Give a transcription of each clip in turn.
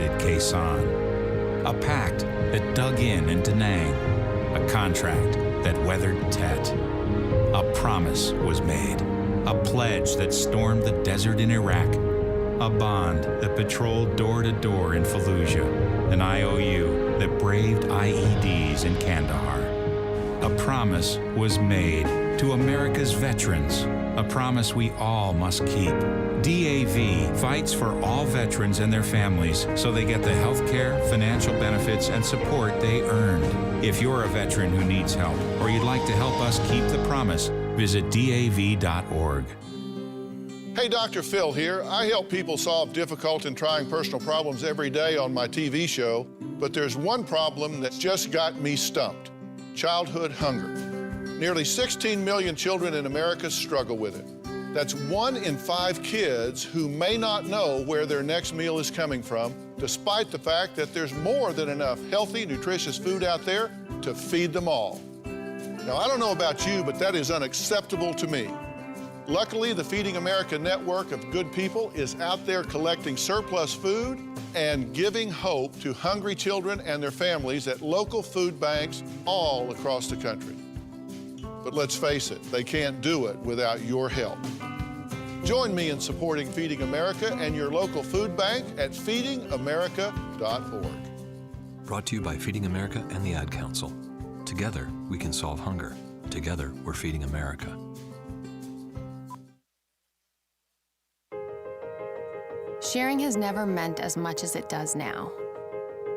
wounded Khe Sanh. A pact that dug in Da Nang. A contract that weathered Tet. A promise was made. A pledge that stormed the desert in Iraq. A bond that patrolled door to door in Fallujah. An IOU that braved IEDs in Kandahar. A promise was made to America's veterans. A promise we all must keep. DAV fights for all veterans and their families so they get the health care, financial benefits, and support they earned. If you're a veteran who needs help or you'd like to help us keep the promise, visit DAV.org. Hey, Dr. Phil here. I help people solve difficult and trying personal problems every day on my TV show, but there's one problem that's just got me stumped: childhood hunger. Nearly 16 million children in America struggle with it. That's 1 in 5 kids who may not know where their next meal is coming from, despite the fact that there's more than enough healthy, nutritious food out there to feed them all. Now, I don't know about you, but that is unacceptable to me. Luckily, the Feeding America network of good people is out there collecting surplus food and giving hope to hungry children and their families at local food banks all across the country. But let's face it, they can't do it without your help. Join me in supporting Feeding America and your local food bank at feedingamerica.org. Brought to you by Feeding America and the Ad Council. Together, we can solve hunger. Together, we're feeding America. Sharing has never meant as much as it does now.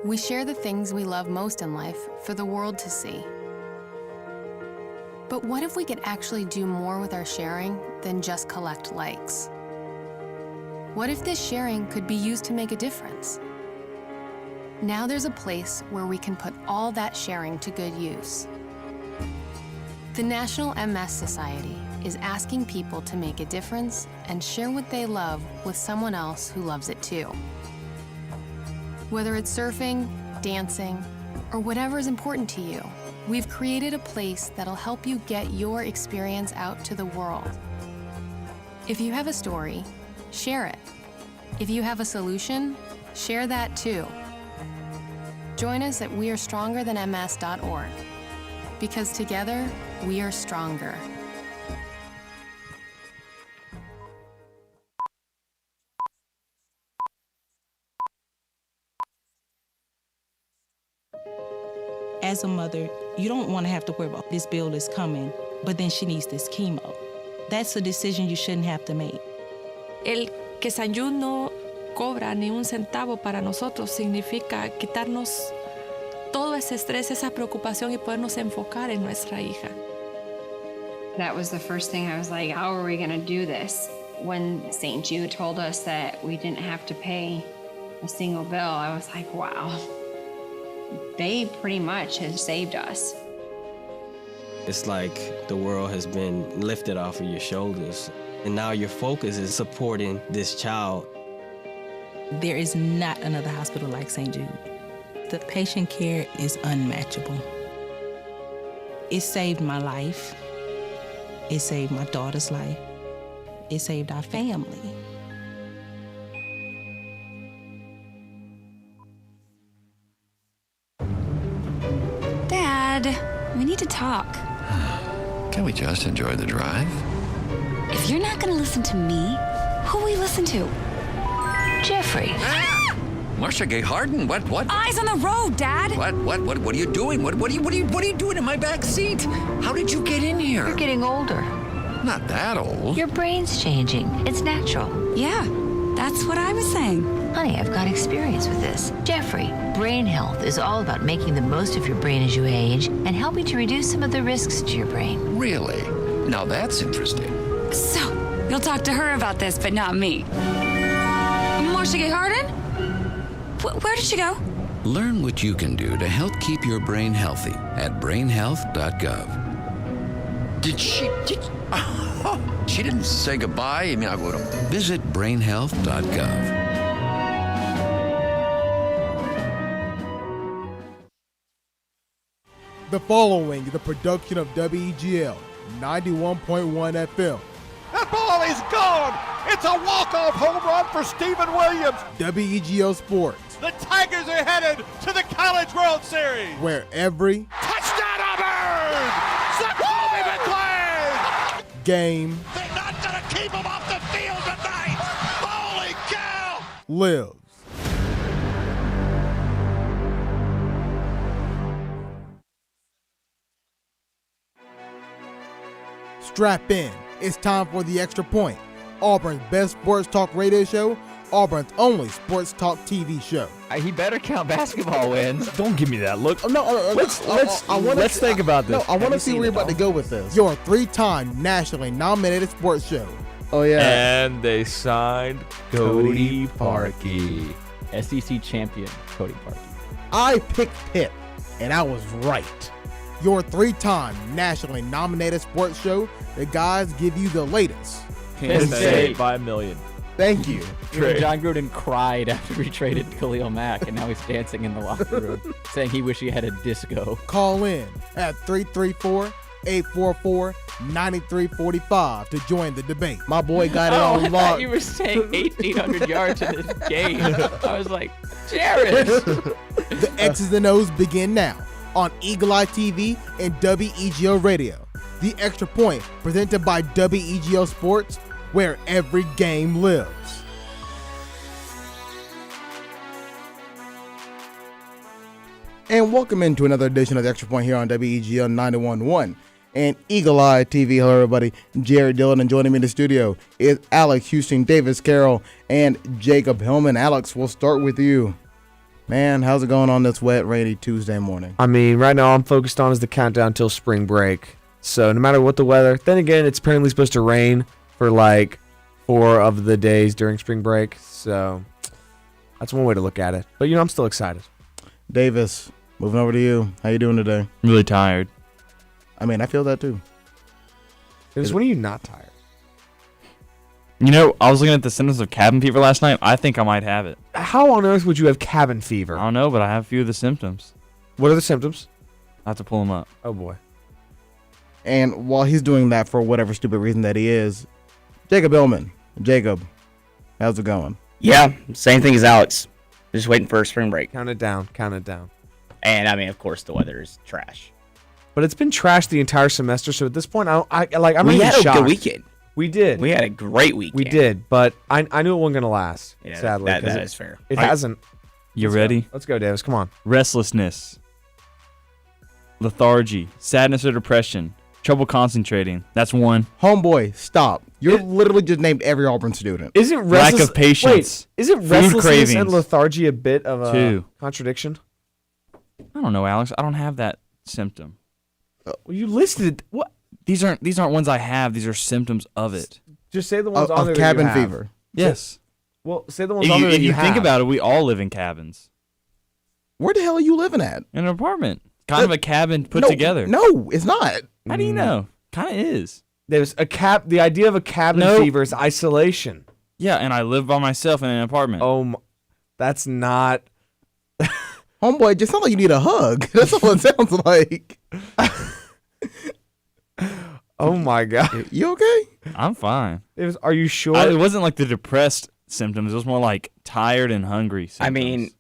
We share the things we love most in life for the world to see. But what if we could actually do more with our sharing than just collect likes? What if this sharing could be used to make a difference? Now there's a place where we can put all that sharing to good use. The National MS Society is asking people to make a difference and share what they love with someone else who loves it too. Whether it's surfing, dancing, or whatever is important to you, we've created a place that'll help you get your experience out to the world. If you have a story, share it. If you have a solution, share that too. Join us at wearestrongerthanms.org, because together, we are stronger. As a mother, you don't want to have to worry about this bill is coming, but then she needs this chemo. That's a decision you shouldn't have to make. El que San Jude no cobra ni un centavo para nosotros significa quitarnos todo ese estrés, esa preocupación y podernos enfocar en nuestra hija. That was the first thing I was like, how are we going to do this? When St. Jude told us that we didn't have to pay a single bill, I was like, wow. They pretty much have saved us. It's like the world has been lifted off of your shoulders, and now your focus is supporting this child. There is not another hospital like St. Jude. The patient care is unmatchable. It saved my life. It saved my daughter's life. It saved our family. Dad, we need to talk. Can we just enjoy the drive? If you're not going to listen to me, who will we listen to? Jeffrey. Ah! Marcia Gay Harden, what? Eyes on the road, Dad! What are you doing? What are you doing in my back seat? How did you get in here? You're getting older. Not that old. Your brain's changing. It's natural. Yeah, that's what I was saying. Honey, I've got experience with this. Jeffrey, brain health is all about making the most of your brain as you age and helping to reduce some of the risks to your brain. Really? Now that's interesting. So, you'll talk to her about this, but not me. Marcia Gay Harden? Where did she go? Learn what you can do to help keep your brain healthy at brainhealth.gov. She didn't say goodbye? I mean, I would have. Visit brainhealth.gov. The following is a production of WEGL 91.1 FM. That ball is gone! It's a walk-off home run for Stephen Williams! WEGL Sports. The Tigers are headed to the College World Series. Where every Touchdown Auburn! Zakoby McClain! game They're not going to keep him off the field tonight. Holy cow! lives. Strap in. It's time for the Extra Point, Auburn's best sports talk radio show, Auburn's only sports talk TV show. He better count basketball wins. Don't give me that look. Let's think about this. No, I want to see where you're about to go with this. Your 3-time nationally nominated sports show. Oh yeah. And they signed Cody Parkey. SEC champion Cody Parkey. I picked Pitt, and I was right. Your 3-time nationally nominated sports show. The guys give you the latest. Penn State by a million. Thank you. John Gruden cried after he traded Khalil Mack, and now he's dancing in the locker room, saying he wish he had a disco. Call in at 334-844-9345 to join the debate. My boy got it on lock. You were saying 1,800 yards in this game. I was like, Jared. The X's and O's begin now on Eagle Eye TV and WEGO Radio. The Extra Point, presented by WEGO Sports, where every game lives. And welcome into another edition of the Extra Point here on WEGO 91.1 and Eagle Eye TV. Hello, everybody. Jared Dillon, and joining me in the studio is Alex Houston, Davis Carroll, and Jacob Hillman. Alex, we'll start with you. Man, how's it going on this wet, rainy Tuesday morning? I mean, right now I'm focused on is the countdown till spring break. So no matter what the weather, then again, it's apparently supposed to rain for like 4 of the days during spring break. So that's one way to look at it. But, I'm still excited. Davis, moving over to you. How you doing today? I'm really tired. I mean, I feel that too. Davis, when are you not tired? I was looking at the symptoms of cabin fever last night. I think I might have it. How on earth would you have cabin fever? I don't know, but I have a few of the symptoms. What are the symptoms? I have to pull them up. Oh, boy. And while he's doing that for whatever stupid reason that he is, Jacob Hillman. Jacob, how's it going? Yeah, same thing as Alex. Just waiting for a spring break. Count it down. And, I mean, of course, the weather is trash. But it's been trash the entire semester, so at this point, I'm we even had shocked. a good weekend. We did. We had a great weekend. We did, but I knew it wasn't going to last, Yeah, sadly. that is fair. It hasn't. You ready? Let's go, Davis. Come on. Restlessness, lethargy, sadness or depression, trouble concentrating. That's one. Homeboy, stop. You're literally just named every Auburn student. Isn't lack of patience? Wait, isn't food restlessness cravings and lethargy a bit of a Two. contradiction? I don't know, Alex. I don't have that symptom. Well, you listed what? These aren't ones I have. These are symptoms of it. Just say the ones on Of there cabin that you have. fever. Yes. Well, say the ones on there that If you think have. about it, we all live in cabins. Where the hell are you living at? In an apartment. Kind of a cabin put together. No, it's not. How do you know? Kind of is. There's the idea of a cabin fever is isolation. Yeah, and I live by myself in an apartment. Oh, that's not. Homeboy, it just sounds like you need a hug. That's what it sounds like. Oh my God. You okay? I'm fine. Are you sure? It wasn't like the depressed symptoms. It was more like tired and hungry symptoms. I mean,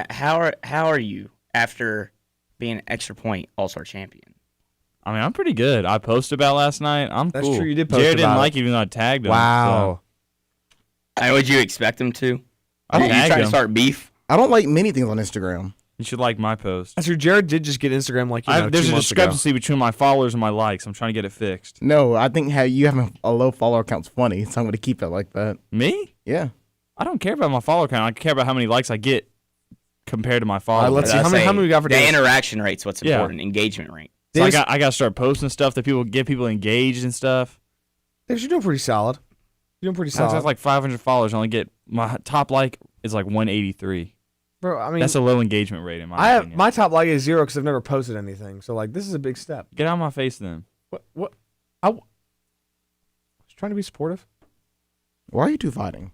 how are you after being an Extra Point All-Star champion? I mean, I'm pretty good. I posted about last night. I'm That's cool. true. You did post Jared about didn't it. like it even though I tagged him. Wow. Would you expect him to? I Are you tagged trying to him. start beef? I don't like many things on Instagram. You should like my post. That's true. Jared did just get Instagram like There's 2 a months discrepancy between my followers and my likes. I'm trying to get it fixed. No, I think how you having a low follower count's funny, so I'm going to keep it like that. Me? Yeah. I don't care about my follower count. I care about how many likes I get compared to my followers. let's see. How many we got for the Davis? interaction rate's what's Yeah. important. Engagement rate. So I got to start posting stuff that get people engaged and stuff. Davis, you're doing pretty solid. You're doing pretty I have solid. like 500 followers. I only get my top like is like 183. Bro, I mean, That's a low engagement rate in my opinion. My top like is 0 because I've never posted anything. So like, this is a big step. Get out of my face then. What? I was trying to be supportive. Why are you two fighting?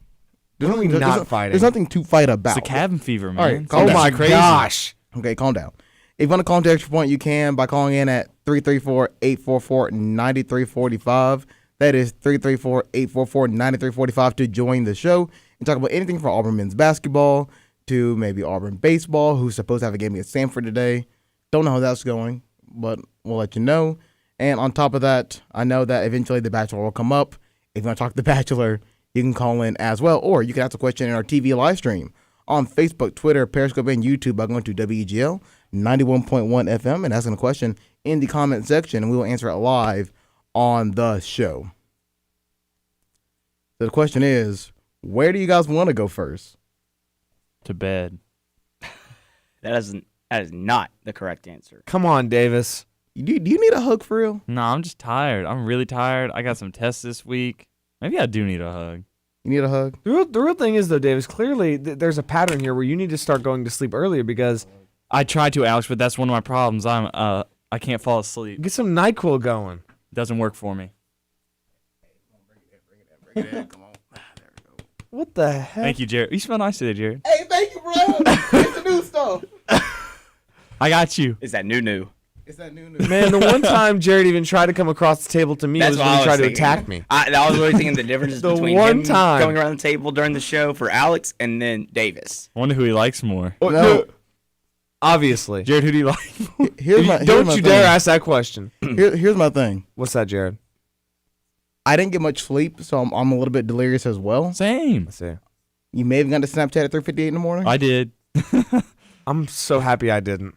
What are we not fighting? There's nothing to fight about. It's a cabin fever, man. All right, It's calm down. Oh my crazy. gosh. Okay, calm down. If you want to call into Extra Point, you can by calling in at 334-844-9345. That is 334-844-9345 to join the show and talk about anything from Auburn men's basketball to maybe Auburn baseball, who's supposed to have a game against Sanford today. Don't know how that's going, but we'll let you know. And on top of that, I know that eventually The Bachelor will come up. If you want to talk to The Bachelor, you can call in as well, or you can ask a question in our TV live stream on Facebook, Twitter, Periscope, and YouTube by going to WEGL 91.1 FM and asking a question in the comment section, and we will answer it live on the show. So the question is, where do you guys want to go first? To bed. That is not the correct answer. Come on, Davis. Do you need a hug for real? No, I'm just tired. I'm really tired. I got some tests this week. Maybe I do need a hug. You need a hug? The real thing is, though, Davis, clearly there's a pattern here where you need to start going to sleep earlier because I tried to, Alex, but that's one of my problems. I can't fall asleep. Get some NyQuil going. It doesn't work for me. Bring it in. Come on. There we go. What the heck? Thank you, Jared. You smell nice today, Jared. Hey, thank you, bro. It's the new stuff. I got you. It's that new. It's that new. Man, the one time Jared even tried to come across the table to me was when he tried to attack me. I was really thinking the differences The between one him time. coming around the table during the show for Alex and then Davis. I wonder who he likes more. Oh, no. Obviously. Jared, who do you like? Don't you dare ask that question. Here's my thing. What's that, Jared? I didn't get much sleep, so I'm a little bit delirious as well. Same. Let's see. You may have gone to Snapchat at 3:58 in the morning. I did. I'm so happy I didn't.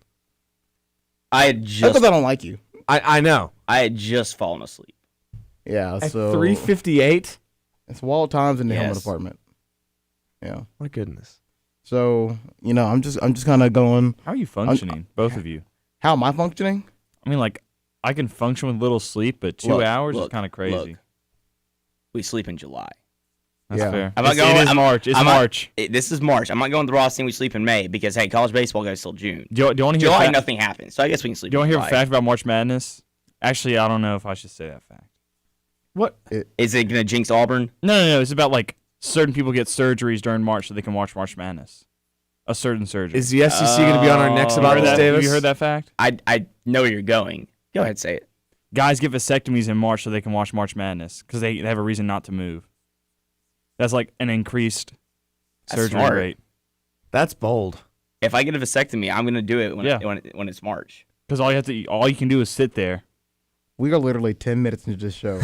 I had That's just because I don't like you. I know. I had just fallen asleep. Yeah, At so 3:58? It's wild times in the helmet Yes. apartment. Yeah. My goodness. So, I'm just kind of going. How are you functioning, both of you? How am I functioning? I mean, like, I can function with little sleep, but 2 hours is kind of crazy. Look. We sleep in July. That's fair. I'm not It going. is March. It's I'm not- March. This is March. I'm not going to the Ross thing. We sleep in May because hey, college baseball goes till June. Do you want to hear July? a fact? Nothing happens, so I guess we can sleep. Do you want in to hear a July. fact about March Madness? Actually, I don't know if I should say that fact. What? Is it going to jinx Auburn? No. It's about like certain people get surgeries during March so they can watch March Madness. A certain surgery. Is the SEC going to be on our necks about this, Davis? Have you heard that fact? I know where you're going. Go ahead, say it. Guys get vasectomies in March so they can watch March Madness because they have a reason not to move. That's like an increased surgery smart. rate. That's bold. If I get a vasectomy, I'm going to do it when it's March. Because all you can do is sit there. We are literally 10 minutes into this show.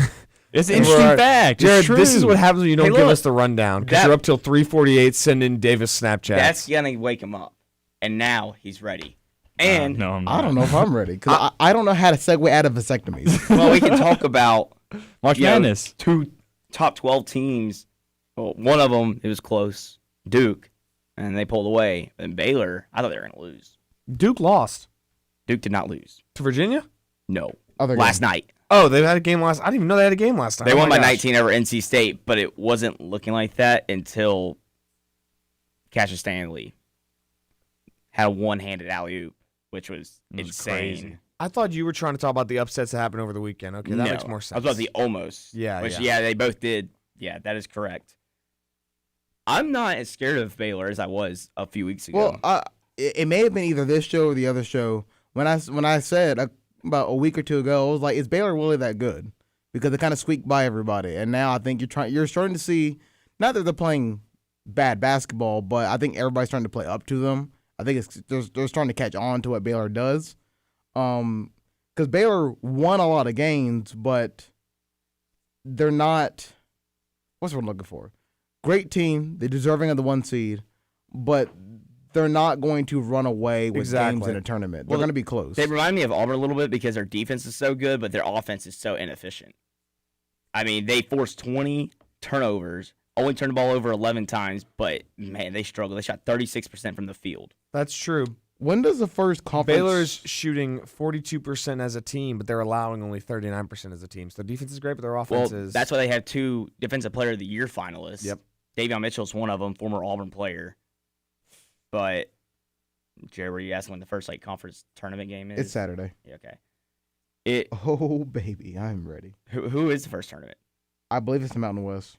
It's an interesting fact. Jared, It's true. this is what happens when you don't Hey, give look, us the rundown because that- you're up till 3:48 sending Davis Snapchats. That's going to wake him up, and now he's ready. And no, I'm I not. don't know if I'm ready because I don't know how to segue out of vasectomies. well, we can talk about March Madness. 2 top 12 teams. Well, one of them, it was close, Duke, and they pulled away. And Baylor, I thought they were going to lose. Duke lost Duke did not lose. to Virginia. No. Other Last game. night. Oh, they had a game last. I didn't even know they had a game last time. They Oh won my by gosh. 19 over NC State, but it wasn't looking like that until Cassius Stanley had a one-handed alley-oop, which was It was insane. crazy. I thought you were trying to talk about the upsets that happened over the weekend. Okay, that No, makes more sense. I was about the almost. Yeah, Which, yeah. they both did. Yeah, that is correct. I'm not as scared of Baylor as I was a few weeks ago. Well, it may have been either this show or the other show. When I said about a week or two ago, I was like, "Is Baylor really that good?" Because they kind of squeaked by everybody, and now I think you're starting to see not that they're playing bad basketball, but I think everybody's starting to play up to them. I think they're starting to catch on to what Baylor does. Because Baylor won a lot of games, but they're not. What's what I'm looking for? Great team. They're deserving of the 1 seed, but they're not going to run away with games in a tournament. They're going to be close. They remind me of Auburn a little bit because their defense is so good, but their offense is so inefficient. I mean, they forced 20 turnovers, only turned the ball over 11 times, but, man, they struggled. They shot 36% from the field. That's true. When does the first conference? Baylor's shooting 42% as a team, but they're allowing only 39% as a team. So defense is great, but their offense Well, is. that's why they have 2 Defensive Player of the Year finalists. Yep. Davion Mitchell's one of them, former Auburn player. But, Jerry, were you asking when the first conference tournament game is? It's Saturday. Yeah, okay. Oh baby, I'm ready. Who is the first tournament? I believe it's the Mountain West.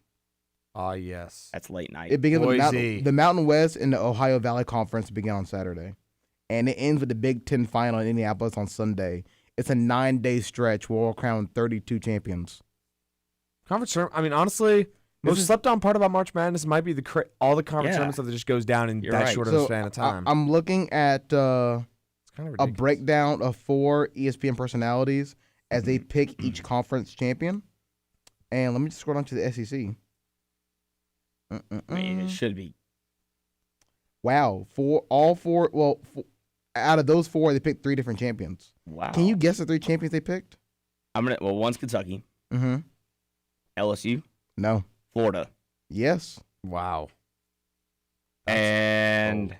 Ah, yes. That's late night. It begins with Boise. the Mountain West and the Ohio Valley Conference begin on Saturday, and it ends with the Big Ten final in Indianapolis on Sunday. It's a 9-day stretch where we'll crown 32 champions. Conference tournament. I mean, honestly, Most slept on part about March Madness might be all the conference tournaments that just goes down in that short of a span of time. I'm looking at it's kind of a breakdown of 4 ESPN personalities as they pick each conference champion. And let me just scroll down to the SEC. I mean, it should be. Wow. Out of those 4, they picked 3 different champions. Wow. Can you guess the 3 champions they picked? One's Kentucky. Mm-hmm. LSU. No. Florida. Yes. Wow. And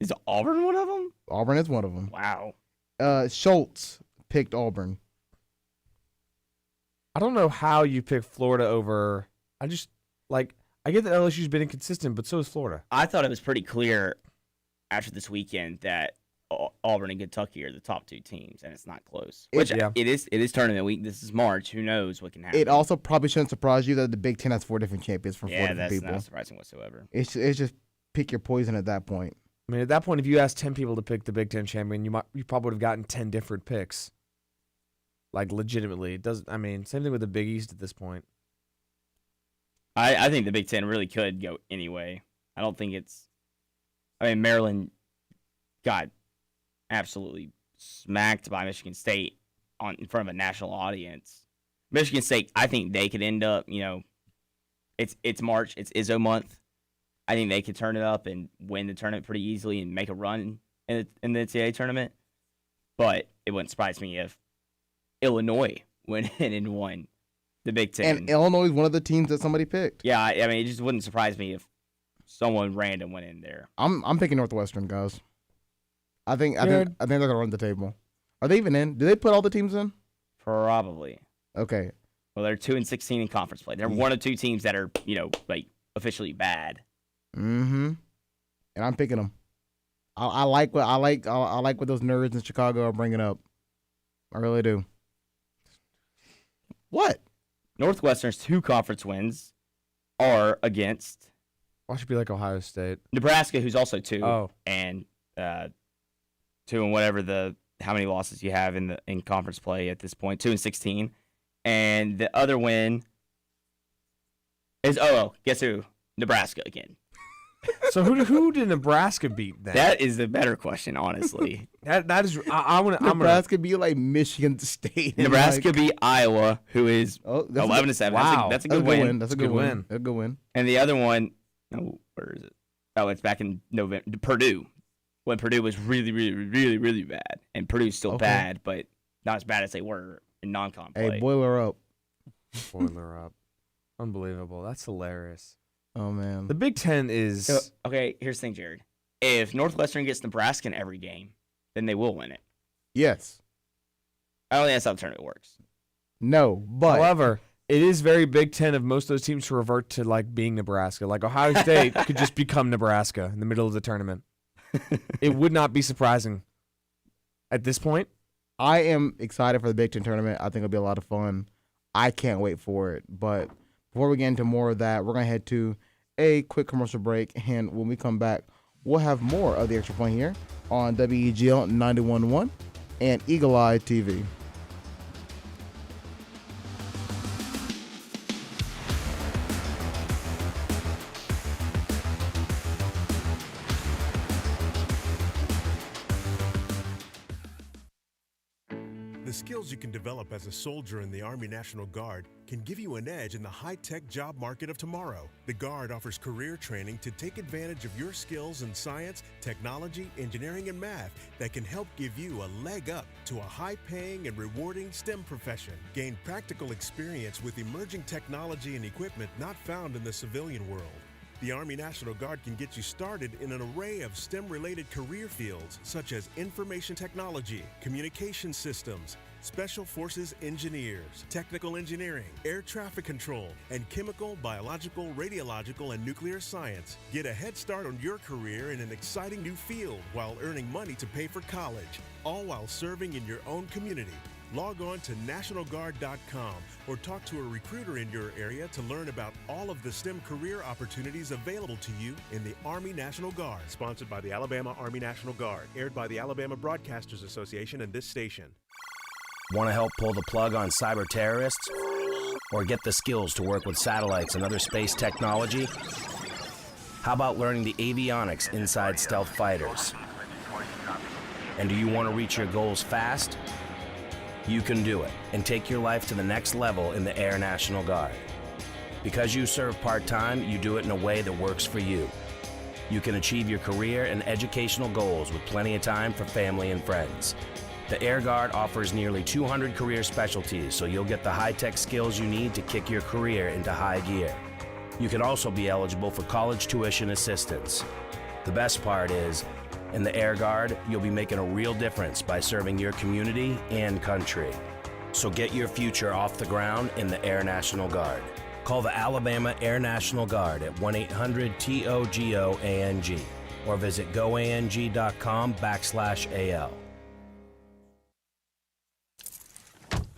is Auburn one of them? Auburn is one of them. Wow. Schultz picked Auburn. I don't know how you pick Florida over. I get that LSU's been inconsistent, but so is Florida. I thought it was pretty clear after this weekend that Auburn and Kentucky are the top 2 teams, and it's not close. It is tournament week. This is March. Who knows what can happen? It also probably shouldn't surprise you that the Big Ten has 4 different champions from 4 different people. Yeah, that's not surprising whatsoever. It's just pick your poison at that point. I mean, at that point, if you asked 10 people to pick the Big Ten champion, you probably would have gotten 10 different picks. Like, legitimately. Same thing with the Big East at this point. I think the Big Ten really could go anyway. I don't think it's. I mean, Maryland got absolutely smacked by Michigan State in front of a national audience. Michigan State, I think they could end up. It's March. It's Izzo month. I think they could turn it up and win the tournament pretty easily and make a run in the NCAA tournament. But it wouldn't surprise me if Illinois went in and won the Big Ten. And Illinois is one of the teams that somebody picked. Yeah, I mean, it just wouldn't surprise me if someone random went in there. I'm picking Northwestern, guys. I think they're gonna run the table. Are they even in? Do they put all the teams in? Probably. Okay. Well, they're 2-16 in conference play. They're one of 2 teams that are officially bad. Mm-hmm. And I'm picking them. I like what those nerds in Chicago are bringing up. I really do. What? Northwestern's 2 conference wins are against. Why should it be like Ohio State? Nebraska, who's also 2. Oh. And 2 and whatever how many losses you have in conference play at this point. 2-16. And the other win is guess who? Nebraska again. So who did Nebraska beat then? That is the better question, honestly. that is Nebraska beat like Michigan State. Nebraska beat Iowa, who is 11-7. Wow. That's a good win. That's a good win. A good win. And the other one, where is it? Oh, it's back in November. Purdue, when Purdue was really, really, really, really bad, and Purdue's still bad, but not as bad as they were in non-con play. Hey, boiler up. Boiler up. Unbelievable. That's hilarious. Oh, man. The Big Ten is... Okay, here's the thing, Jared. If Northwestern gets Nebraska in every game, then they will win it. Yes. I don't think that's how the tournament works. No, but... However, it is very Big Ten of most of those teams to revert to, being Nebraska. Like, Ohio State could just become Nebraska in the middle of the tournament. It would not be surprising at this point. I am excited for the Big Ten tournament. I think it'll be a lot of fun. I can't wait for it, but... Before we get into more of that, we're going to head to a quick commercial break, and when we come back, we'll have more of the Extra Point here on WEGL 91.1 and Eagle Eye TV. The skills you can develop as a soldier in the Army National Guard can give you an edge in the high-tech job market of tomorrow. The Guard offers career training to take advantage of your skills in science, technology, engineering, and math that can help give you a leg up to a high-paying and rewarding STEM profession. Gain practical experience with emerging technology and equipment not found in the civilian world. The Army National Guard can get you started in an array of STEM-related career fields such as information technology, communication systems, special forces engineers, technical engineering, air traffic control, and chemical, biological, radiological, and nuclear science. Get a head start on your career in an exciting new field while earning money to pay for college, all while serving in your own community. Log on to NationalGuard.com or talk to a recruiter in your area to learn about all of the STEM career opportunities available to you in the Army National Guard. Sponsored by the Alabama Army National Guard. Aired by the Alabama Broadcasters Association and this station. Want to help pull the plug on cyber terrorists? Or get the skills to work with satellites and other space technology? How about learning the avionics inside stealth fighters? And do you want to reach your goals fast? You can do it and take your life to the next level in the Air National Guard. Because you serve part-time, you do it in a way that works for you. You can achieve your career and educational goals with plenty of time for family and friends. The Air Guard offers nearly 200 career specialties, so you'll get the high-tech skills you need to kick your career into high gear. You can also be eligible for college tuition assistance. The best part is, in the Air Guard, you'll be making a real difference by serving your community and country. So get your future off the ground in the Air National Guard. Call the Alabama Air National Guard at 1-800-TOGO-ANG or visit goang.com/AL.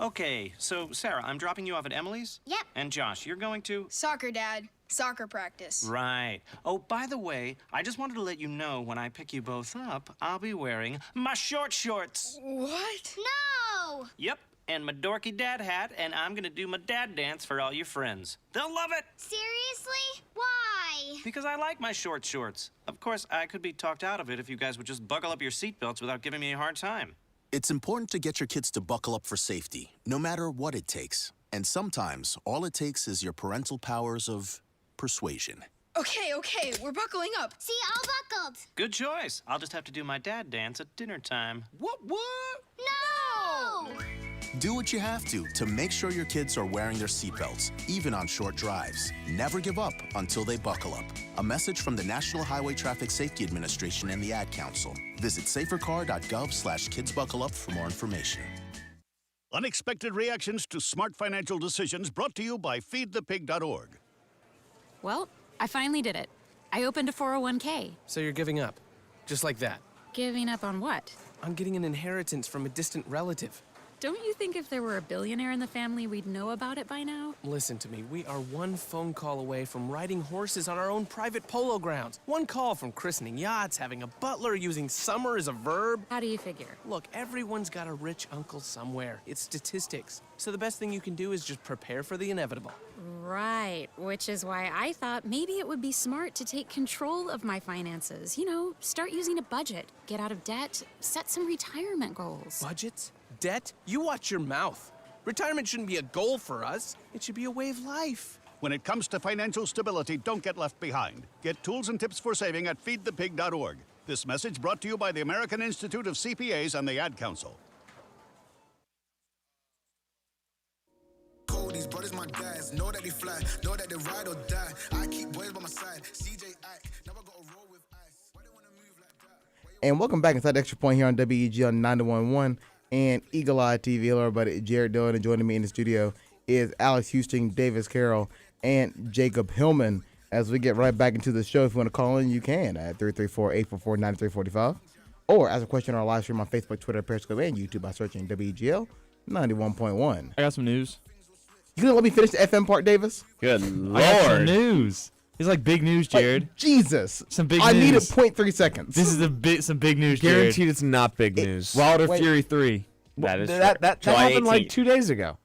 Okay, so Sarah, I'm dropping you off at Emily's? Yep. And Josh, you're going to? Soccer, Dad. Soccer practice. Right. Oh, by the way, I just wanted to let you know when I pick you both up, I'll be wearing my short shorts. What? No! Yep, and my dorky dad hat, and I'm gonna do my dad dance for all your friends. They'll love it! Seriously? Why? Because I like my short shorts. Of course, I could be talked out of it if you guys would just buckle up your seatbelts without giving me a hard time. It's important to get your kids to buckle up for safety, no matter what it takes. And sometimes, all it takes is your parental powers of persuasion. Okay, we're buckling up. See, all buckled. Good choice. I'll just have to do my dad dance at dinner time. What? No! Do what you have to make sure your kids are wearing their seatbelts, even on short drives. Never give up until they buckle up. A message from the National Highway Traffic Safety Administration and the Ad Council. Visit safercar.gov/kidsbuckleup for more information. Unexpected reactions to smart financial decisions brought to you by feedthepig.org. Well, I finally did it. I opened a 401k. So you're giving up? Just like that? Giving up on what? On getting an inheritance from a distant relative. Don't you think if there were a billionaire in the family, we'd know about it by now? Listen to me. We are one phone call away from riding horses on our own private polo grounds. One call from christening yachts, having a butler, using summer as a verb. How do you figure? Look, everyone's got a rich uncle somewhere. It's statistics. So the best thing you can do is just prepare for the inevitable. Right, which is why I thought maybe it would be smart to take control of my finances. You know, start using a budget, get out of debt, set some retirement goals. Budgets? Debt? You watch your mouth. Retirement shouldn't be a goal for us. It should be a way of life. When it comes to financial stability, don't get left behind. Get tools and tips for saving at feedthepig.org. This message brought to you by the American Institute of CPAs and the Ad Council. These brothers my guys, know that they fly, know that they ride or die. I keep boys by my side, CJ Ike, never got a roll with ice. Why they wanna move like that? And welcome back inside the Extra Point here on WEG on 91.1 and Eagle Eye TV. Hello, everybody. Jared Dillon, and joining me in the studio is Alex Houston, Davis Carroll, and Jacob Hillman. As we get right back into the show, if you want to call in, you can at 334-844-9345. Or ask a question on our live stream on Facebook, Twitter, Periscope, and YouTube by searching WEGL 91.1. I got some news. You gonna let me finish the FM part, Davis? Good Lord. I got some news. It's like big news, Jared. Like, Jesus. Some big news. I needed 0.3 seconds. This is some big news, Jared. Guaranteed it's not big news. Wilder Fury 3. That is that happened 18th. like 2 days ago.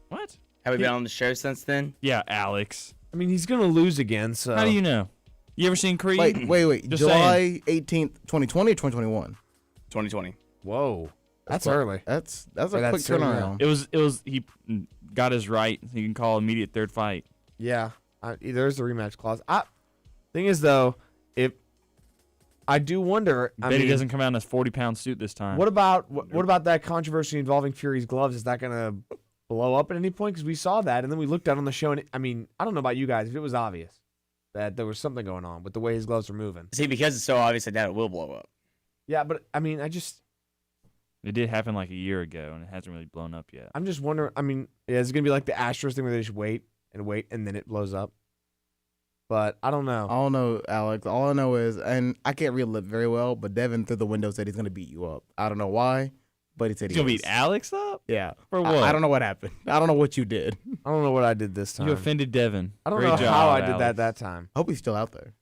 What? Have we been on the show since then? Yeah, Alex. I mean, he's going to lose again, so. How do you know? You ever seen Creed? Wait. Just July 18th, 2020 or 2021? 2020. Whoa. That's quick. early. That's a quick turnaround. It was he got his right. He can call immediate third fight. Yeah. There's the rematch clause. Thing is, though, if I do wonder. I bet he doesn't come out in his 40-pound suit this time. What about that controversy involving Fury's gloves? Is that going to blow up at any point? Because we saw that, and then we looked out on the show, and I don't know about you guys, if it was obvious that there was something going on with the way his gloves were moving. See, because it's so obvious that it will blow up. Yeah, but It did happen like a year ago, and it hasn't really blown up yet. I'm just wondering. Is it going to be like the Astros thing where they just wait, and then it blows up? But I don't know. I don't know, Alex. All I know is, and I can't read it very well, but Devin through the window said he's going to beat you up. I don't know why, but he said he's going to beat Alex up? Yeah. For what? I don't know what happened. I don't know what you did. I don't know what I did this time. You offended Devin. I don't Great know job, how I Alex. did that time. I hope he's still out there.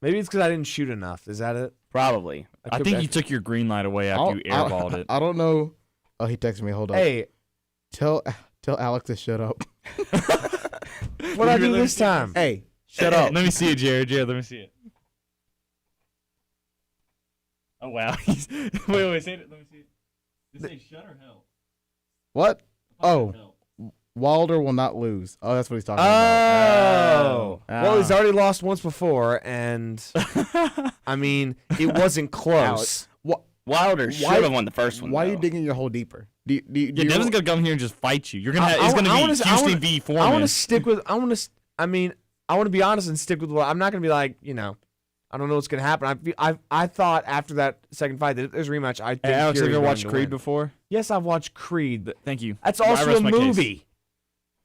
Maybe it's because I didn't shoot enough. Is that it? Probably. I think you took your green light away after you airballed it. I don't know. Oh, he texted me. Hold up. Hey. Tell Tell Alex to shut up. What'd I do this time? Hey, shut up. Let me see it, Jared. Jared, let me see it. Oh, wow. wait, say it. Let me see it. Did it say shut or help? What? Oh. Wilder will not lose. Oh, that's what he's talking about. Oh. Well, he's already lost once before, and I mean, it wasn't close. Wilder should have won the first one. Why are you digging your hole deeper? Do Devin's gonna come here and just fight you. You're gonna. It's gonna be Houston v. Foreman. I want to stick with. I want to be honest and stick with what. I'm not gonna be like, I don't know what's gonna happen. I thought after that second fight that if there's a rematch, I think. Hey, Alex, have you ever watched Creed win. before? Yes, I've watched Creed. Thank you. That's also a movie. Case.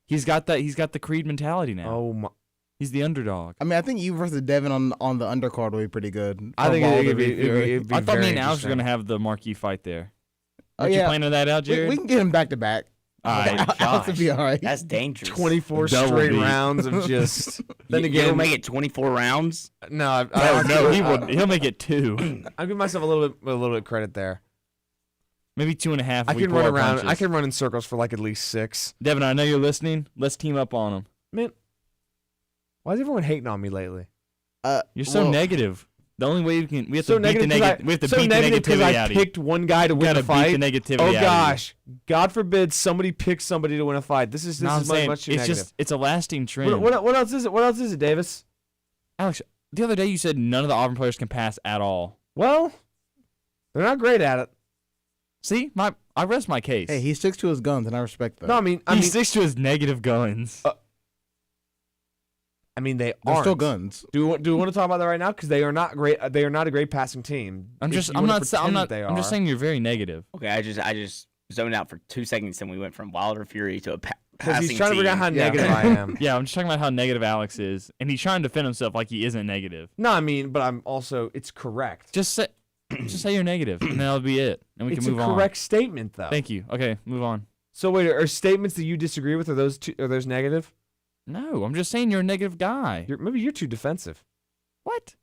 He's got the Creed mentality now. Oh my. He's the underdog. I mean, I think you versus Devin on the undercard would be pretty good. I think it'd be I thought me and Alex were gonna have the marquee fight there. Aren't you planning that out, Jared? We can get him back to back. All right, Alex would be all right. That's dangerous. 24 straight rounds of just. Then again, he'll make it 24 rounds. No, no, he would. He'll make it 2. I'll give myself a little bit credit there. Maybe 2.5. I can run around. I can run in circles for like at least 6. Devin, I know you're listening. Let's team up on him. Man, why is everyone hating on me lately? You're so negative. The only way we have to beat the negative. We have to so beat the negative negativity because out I of you. picked one guy to win a fight. Beat the negativity oh out of you. gosh, God forbid somebody picks somebody to win a fight. This is much too it's negative. It's a lasting trend. What else is it? What else is it, Davis? Alex, the other day you said none of the Auburn players can pass at all. Well, they're not great at it. See, I rest my case. Hey, he sticks to his guns, and I respect that. No, I mean he sticks to his negative guns. I mean, they're still guns. Do we want to talk about that right now? Because they are not great. They are not a great passing team. I'm just saying you're very negative. Okay, I just zoned out for 2 seconds, and we went from Wilder Fury to a passing Because he's trying to figure out how team. negative I am. Yeah, I'm just talking about how negative Alex is, and he's trying to defend himself like he isn't negative. No, I mean, but I'm also. It's correct. Just say you're negative, and that'll be it, and we can move on. It's a correct statement, though. Thank you. Okay, move on. So wait, are statements that you disagree with? Are those negative? No, I'm just saying you're a negative guy. Maybe you're too defensive. What?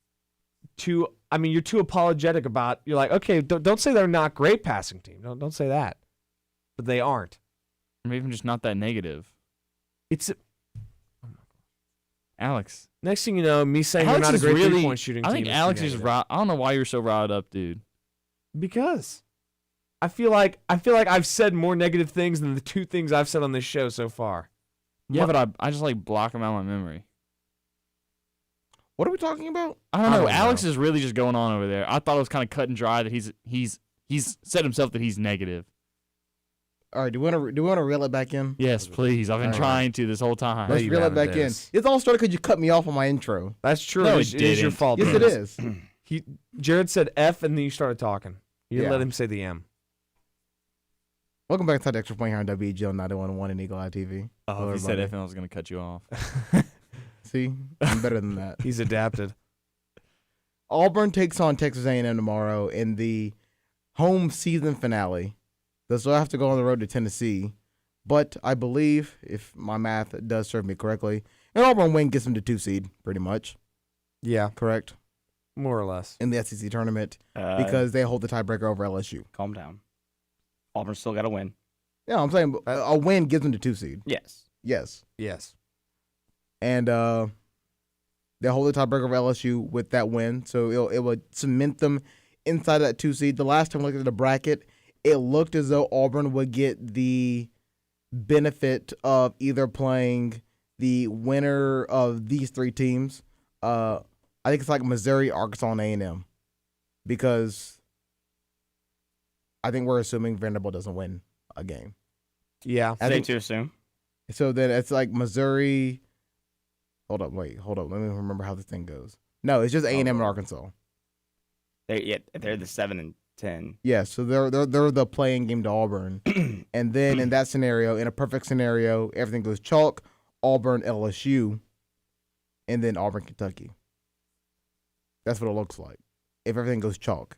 You're too apologetic about. You're like, okay, don't say they're not great passing team. Don't say that. But they aren't. Or maybe I'm just not that negative. Alex. Next thing you know, me saying Alex they're not a great really, 3-point shooting team. I think Alex is right. I don't know why you're so riled up, dude. Because I feel like I've said more negative things than the 2 things I've said on this show so far. Yeah, but I just like block them out of my memory. What are we talking about? I don't know. Alex is really just going on over there. I thought it was kind of cut and dry that he's said himself that he's negative. All right, do we want to reel it back in? Yes, please. I've been trying to this whole time. Let's reel it back in. It all started because you cut me off on my intro. That's true. No, it is your fault. Yes, it is. Jared said F, and then you started talking. You didn't let him say the M. Welcome back to the Extra Point here on WEGL 91.1 and Eagle Eye TV. Oh, if you said F, I was going to cut you off. See? I'm better than that. He's adapted. Auburn takes on Texas A&M tomorrow in the home season finale. They'll still have to go on the road to Tennessee. But I believe, if my math does serve me correctly, an Auburn win gets them to 2 seed, pretty much. Yeah. Correct? More or less. In the SEC tournament because they hold the tiebreaker over LSU. Calm down. Auburn still got to win. Yeah, I'm saying a win gives them the 2 seed. Yes. Yes. And they hold the tiebreaker over LSU with that win, so it would cement them inside that 2 seed. The last time we looked at the bracket, it looked as though Auburn would get the benefit of either playing the winner of these 3 teams. I think it's like Missouri, Arkansas, and A&M, because I think we're assuming Vanderbilt doesn't win a game. Yeah. Safe to assume. So then it's like Missouri. Hold up. Let me remember how this thing goes. No, it's just A&M and Arkansas. They're the 7 and 10. Yeah, so they're the playing game to Auburn. And then in that scenario, in a perfect scenario, everything goes chalk, Auburn, LSU, and then Auburn, Kentucky. That's what it looks like if everything goes chalk.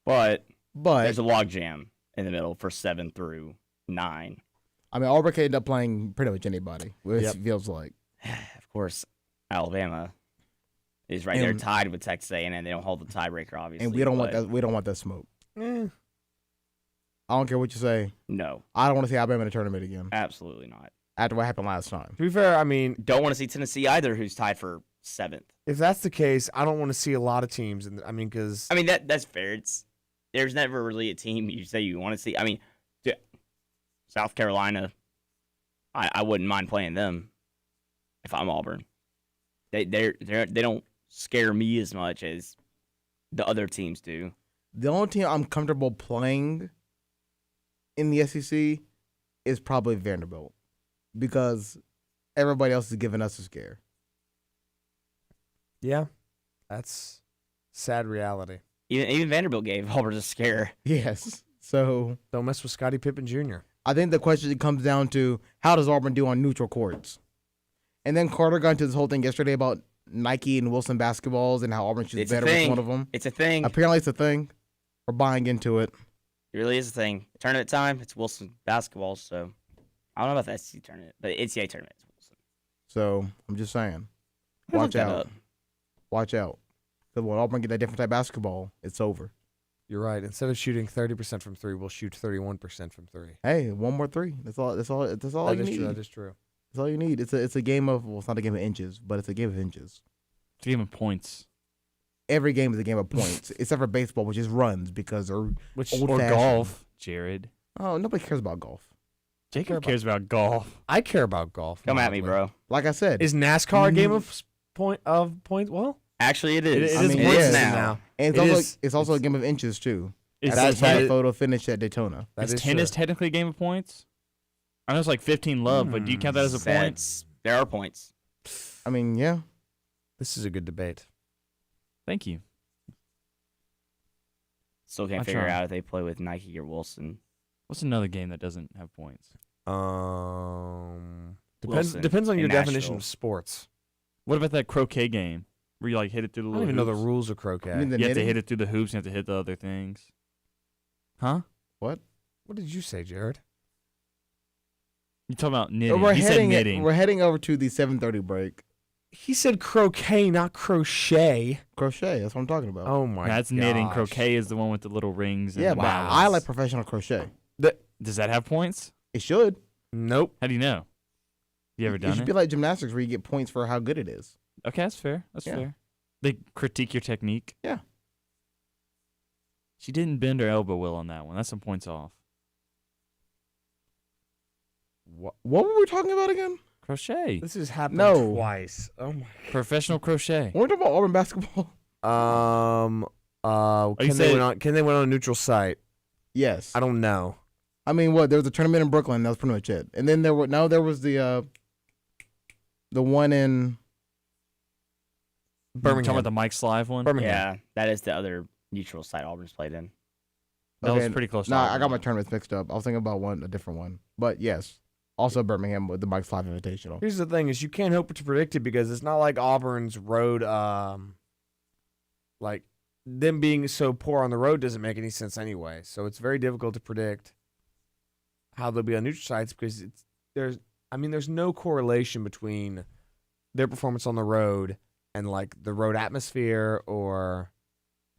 But there's a logjam in the middle for 7 through 9. I mean, Auburn can end up playing pretty much anybody, which feels like. Of course, Alabama is right there tied with Texas A&M. They don't hold the tiebreaker, obviously. And we don't want that. We don't want that smoke. I don't care what you say. No. I don't want to see Alabama in the tournament again. Absolutely not. After what happened last time. To be fair, I mean, don't want to see Tennessee either, who's tied for 7th. If that's the case, I don't want to see a lot of teams. Because that's fair. There's never really a team you say you want to see. I mean, South Carolina, I wouldn't mind playing them if I'm Auburn. They don't scare me as much as the other teams do. The only team I'm comfortable playing in the SEC is probably Vanderbilt because everybody else is giving us a scare. Yeah, that's sad reality. Even Vanderbilt gave Auburn a scare. Yes. So don't mess with Scottie Pippen Jr. I think the question comes down to how does Auburn do on neutral courts? And then Carter got into this whole thing yesterday about Nike and Wilson basketballs and how Auburn shoots better with one of them. It's a thing. Apparently it's a thing. We're buying into it. It really is a thing. Tournament time, it's Wilson basketball, so I don't know about the SEC tournament, but the NCAA tournament is Wilson. So I'm just saying. I'll Watch look that out. up. Watch out. Because when Auburn get that different type of basketball, it's over. You're right. Instead of shooting 30% from 3, we'll shoot 31% from 3. Hey, one more 3. That's all you need. That is true. That's all you need. It's a game of, well, it's not a game of inches, but it's a game of inches. It's a game of points. Every game is a game of points, except for baseball, which is runs because they're or golf, Jared. Oh, nobody cares about golf. Jacob cares about golf. I care about golf. Come at me, bro. Like I said, is NASCAR a game of points? Well, actually, it is. It is points now. And it's also a game of inches too. Is That's how the photo finished at Daytona. Is tennis technically a game of points? I know it's like 15 love, but do you count that as a point? There are points. I mean, yeah. This is a good debate. Thank you. Still can't figure out if they play with Nike or Wilson. What's another game that doesn't have points? Depends on your definition of sports. What about that croquet game where you like hit it through the I little don't even know the hoops? rules of croquet. You have to hit it through the hoops. You have to hit the other things. Huh? What? What did you say, Jared? You talking about knitting? We're He said knitting. We're heading over to the 7:30 break. He said croquet, not crochet. Crochet. That's what I'm talking about. Oh my god. That's knitting. Croquet is the one with the little rings. And Yeah, the but balls. I like professional crochet. Does that have points? It should. Nope. How do you know? You ever It done should it? be like gymnastics where you get points for how good it is. Okay, that's fair. That's Yeah. fair. They critique your technique. Yeah. She didn't bend her elbow well on that one. That's some points off. What were we talking about again? Crochet. This has happened No. twice. Oh my. Professional crochet. We're talking about Auburn basketball. Can they win on a neutral site? Yes. I don't know. I mean, what? There was a tournament in Brooklyn. That was pretty much it. And then there was the one in Birmingham. Talking about the Mike Slive one? Yeah, that is the other neutral site Auburn's played in. That was pretty close to Nah, I Auburn, got my tournaments mixed up. I was thinking about a different one. But yes, also Birmingham with the Mike Slive Invitational. Here's the thing: is you can't hope to predict it because it's not like Auburn's road. Like them being so poor on the road doesn't make any sense anyway. So it's very difficult to predict how they'll be on neutral sites because there's no correlation between their performance on the road and like the road atmosphere, or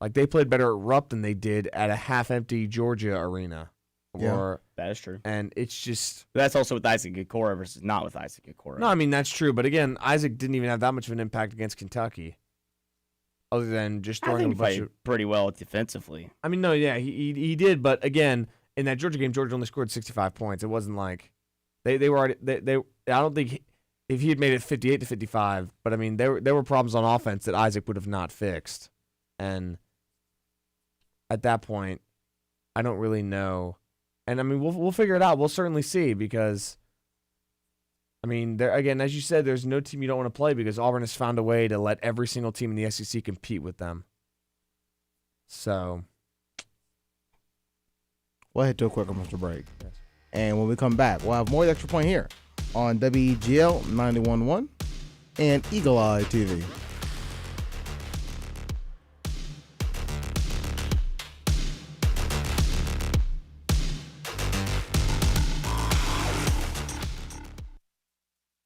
like they played better at Rupp than they did at a half-empty Georgia arena. Or that is true. And it's just that's also with Isaac Okoro versus not with Isaac Okoro. No, I mean that's true, but again, Isaac didn't even have that much of an impact against Kentucky, other than just throwing a bunch played of pretty well defensively. I mean, no, yeah, he did, but again, in that Georgia game, Georgia only scored 65 points. It wasn't like they were already they I don't think if he had made it 58-55, but I mean there were problems on offense that Isaac would have not fixed, and at that point, I don't really know. And I mean, we'll figure it out. We'll certainly see because, I mean, there again, as you said, there's no team you don't want to play because Auburn has found a way to let every single team in the SEC compete with them. So, we'll head to a quick commercial break. Yes. And when we come back, we'll have more of the Extra Point here on WEGL 91.1 and Eagle Eye TV.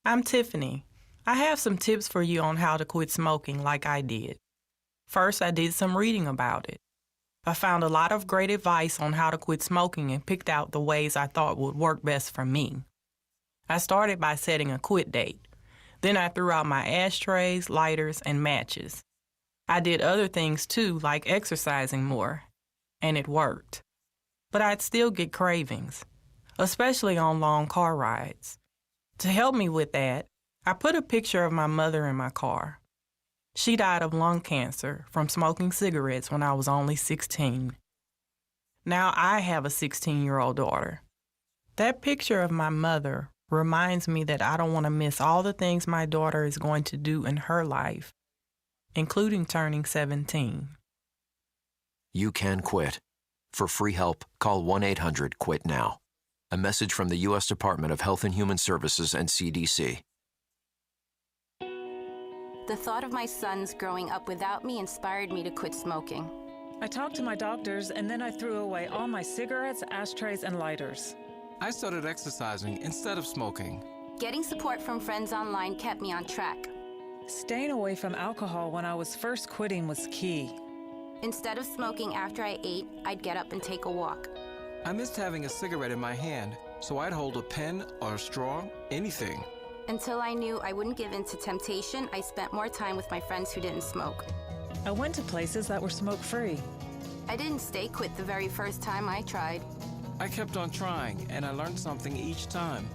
I'm Tiffany. I have some tips for you on how to quit smoking like I did. First, I did some reading about it. I found a lot of great advice on how to quit smoking and picked out the ways I thought would work best for me. I started by setting a quit date. Then I threw out my ashtrays, lighters, and matches. I did other things too, like exercising more, and it worked. But I'd still get cravings, especially on long car rides. To help me with that, I put a picture of my mother in my car. She died of lung cancer from smoking cigarettes when I was only 16. Now I have a 16-year-old daughter. That picture of my mother reminds me that I don't want to miss all the things my daughter is going to do in her life, including turning 17. You can quit. For free help, call 1-800-QUIT-NOW. A message from the U.S. Department of Health and Human Services and CDC. The thought of my sons growing up without me inspired me to quit smoking. I talked to my doctors, and then I threw away all my cigarettes, ashtrays, and lighters. I started exercising instead of smoking. Getting support from friends online kept me on track. Staying away from alcohol when I was first quitting was key. Instead of smoking after I ate, I'd get up and take a walk. I missed having a cigarette in my hand, so I'd hold a pen or a straw, anything. Until I knew I wouldn't give in to temptation, I spent more time with my friends who didn't smoke. I went to places that were smoke-free. I didn't stay quit the very first time I tried. I kept on trying, and I learned something each time.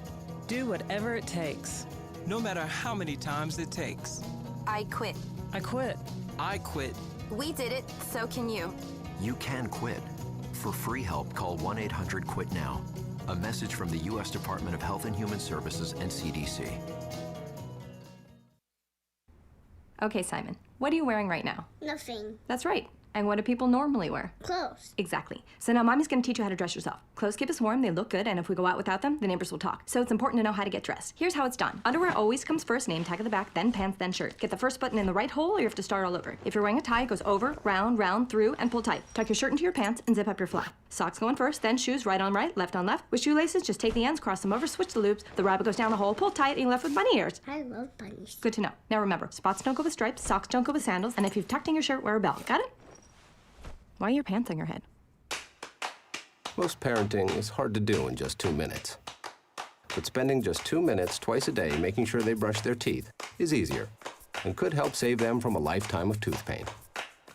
Do whatever it takes. No matter how many times it takes. I quit. I quit. I quit. We did it, so can you. You can quit. For free help, call 1-800-QUIT-NOW. A message from the U.S. Department of Health and Human Services and CDC. Okay, Simon, what are you wearing right now? Nothing. That's right. And what do people normally wear? Clothes. Exactly. So now Mommy's going to teach you how to dress yourself. Clothes keep us warm, they look good, and if we go out without them, the neighbors will talk. So it's important to know how to get dressed. Here's how it's done. Underwear always comes first, name tag at the back, then pants, then shirt. Get the first button in the right hole, or you have to start all over. If you're wearing a tie, it goes over, round, round, through, and pull tight. Tuck your shirt into your pants and zip up your fly. Socks going first, then shoes right on right, left on left. With shoelaces, just take the ends, cross them over, switch the loops. The rabbit goes down the hole, pull tight, and you're left with bunny ears. I love bunnies. Good to know. Now remember, spots don't go with stripes, socks don't go with sandals, and if you've tucked in your shirt, wear a belt. Got it? Why are your pants on your head? Most parenting is hard to do in just 2 minutes. But spending just 2 minutes twice a day making sure they brush their teeth is easier and could help save them from a lifetime of tooth pain.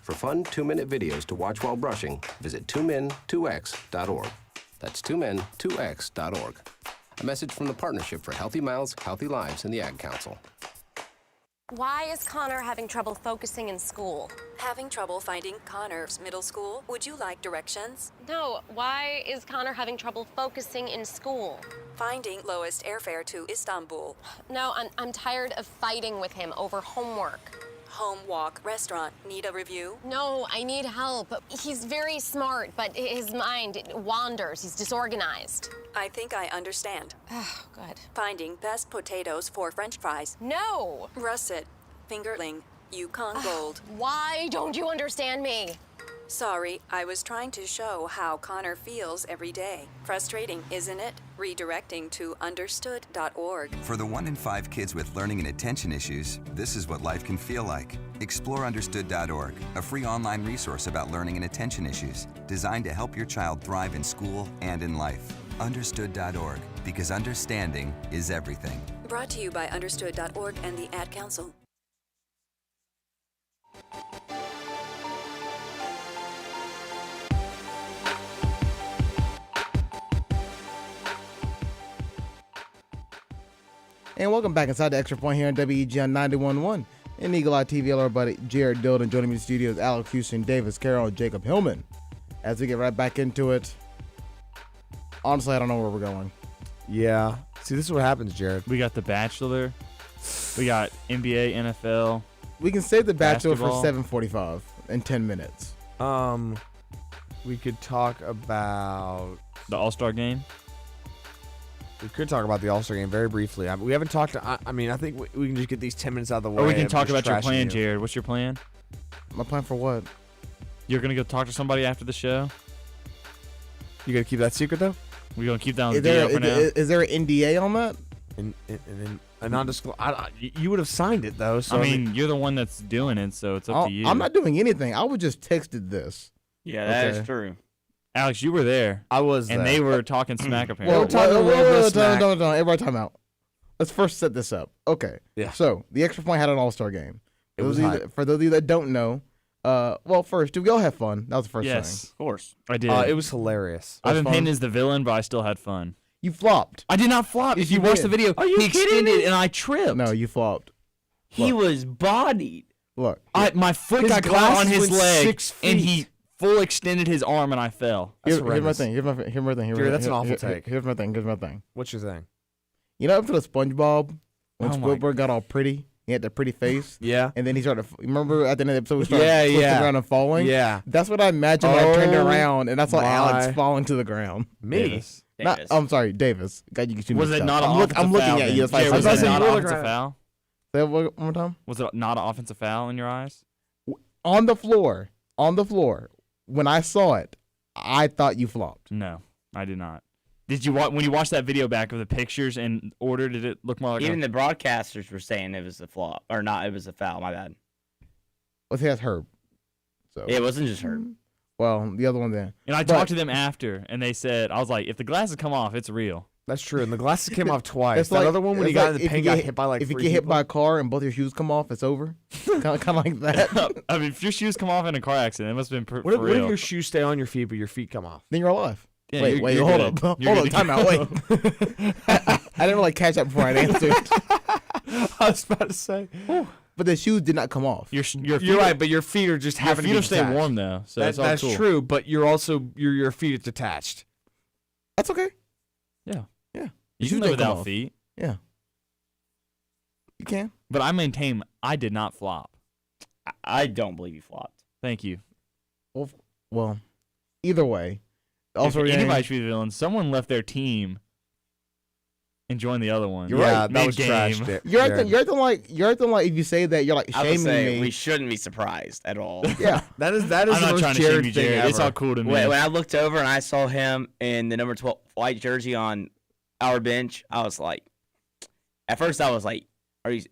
For fun 2-minute videos to watch while brushing, visit 2min2x.org. That's 2min2x.org. A message from the Partnership for Healthy Mouths, Healthy Lives, and the Ad Council. Why is Connor having trouble focusing in school? Having trouble finding Connor's middle school? Would you like directions? No, why is Connor having trouble focusing in school? Finding lowest airfare to Istanbul. No, I'm tired of fighting with him over homework. Home, walk, restaurant. Need a review? No, I need help. He's very smart, but his mind wanders. He's disorganized. I think I understand. Oh, good. Finding best potatoes for French fries. No! Russet, fingerling, Yukon Gold. Why don't you understand me? Sorry, I was trying to show how Connor feels every day. Frustrating, isn't it? Redirecting to understood.org. For the 1 in 5 kids with learning and attention issues, this is what life can feel like. Explore understood.org, a free online resource about learning and attention issues, designed to help your child thrive in school and in life. Understood.org, because understanding is everything. Brought to you by understood.org and the Ad Council. And welcome back inside the Extra Point here on WEG on 91.1 and Eagle Eye TV. Hello, everybody. Jared Dillon joining me in the studios. Alex Houston, Davis Carroll, and Jacob Hillman. As we get right back into it, honestly, I don't know where we're going. Yeah. See, this is what happens, Jared. We got The Bachelor. We got NBA, NFL. We can save The Bachelor basketball. for 7:45 in 10 minutes. We could talk about the All-Star game. We could talk about the All-Star game very briefly. We haven't talked. I think we can just get these 10 minutes out of the way. Or we can talk just about your trashing plan, you. Jared. What's your plan? My plan for what? You're going to go talk to somebody after the show? You going to keep that secret, though? We're going to keep that on the Is there, DL for now? is there an NDA on that? And a non-disclosure. You would have signed it, though. So I mean, you're the one that's doing it, so it's up to you. I'm not doing anything. I was just texted this. Yeah, that is true. Alex, you were there. I was and there. they were talking smack apparently. Well, everybody time out. Let's first set this up. Okay. Yeah. So the Extra Point had an All-Star game. It was for those of you that don't know, well, first, did we all have fun? That was the first thing. Yes, of course. I did. It was hilarious. I've been painted as the villain, but I still had fun. You flopped. I did not flop. If you watch the video, he extended and I tripped. No, you flopped. He was bodied. Look. My foot got caught on his leg, and he full extended his arm, and I fell. Here's my thing. Here's my thing. Jared, that's an awful take. Here's my thing. What's your thing? You know, up to the SpongeBob when Squidward got all pretty. He had that pretty face. Yeah. And then he started. Remember at the end of the episode, he started twisting around and falling. Yeah. That's what I imagined when I turned around, and I saw Alex falling to the ground. Me. I'm sorry, Davis. God, you can Was it not an offensive foul? I'm looking at you. Was it not an offensive foul? Say that one more time. Was it not an offensive foul in your eyes? On the floor. When I saw it, I thought you flopped. No, I did not. Did you when you watched that video back of the pictures in order? Did it look more like even the broadcasters were saying it was a flop or not? It was a foul. My bad. Well, that's Herb. So it wasn't just Herb. Well, the other one then. And I talked to them after, and they said, I was like, if the glasses come off, it's real. That's true. And the glasses came off twice. It's that like, other one when he got in the paint got hit by like if you 3 get hit people. by a car and both your shoes come off, it's over. kind of like that. I mean, if your shoes come off in a car accident, it must have been What for if real. your shoes stay on your feet, but your feet come off? Then you're alive. Yeah, wait, you're hold good. up. You're Hold good on, to time out. go. Wait. I didn't really catch that before I answered. I was about to say. But the shoes did not come off. Your feet You're right, but your feet are just your having feet to are be stay detached. warm though, so it's all that's cool. true. But you're also your feet are detached. That's okay. Yeah, yeah. You shoes can live didn't come without off. feet. Yeah. You can. But I maintain I did not flop. I don't believe you flopped. Thank you. Well, either way. Also, if anybody should be the villain, someone left their team and joined the other one. You're right. That was trash. You're acting like if you say that you're like I would shaming say me. we shouldn't be surprised at all. Yeah, that is I'm the not most trying to Jared shame you, thing Jared. ever. It's all cool to me. When I looked over and I saw him in the number 12 white jersey on our bench, I was like, at first I was like,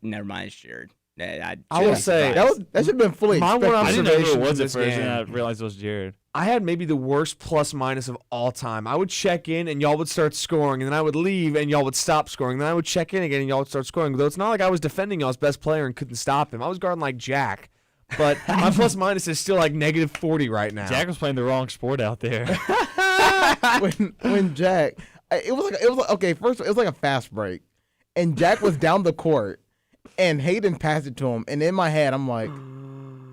never mind, it's Jared. I will say that should have been fully my expected. one I didn't know who observation it was from at this first, game. and I realized it was Jared. I had maybe the worst plus minus of all time. I would check in and y'all would start scoring, and then I would leave and y'all would stop scoring. Then I would check in again and y'all would start scoring. Though it's not like I was defending y'all's best player and couldn't stop him. I was guarding like Jack. But my plus minus is still like negative 40 right now. Jack was playing the wrong sport out there. when Jack, it was like okay. First, it was like a fast break, and Jack was down the court, and Hayden passed it to him. And in my head, I'm like,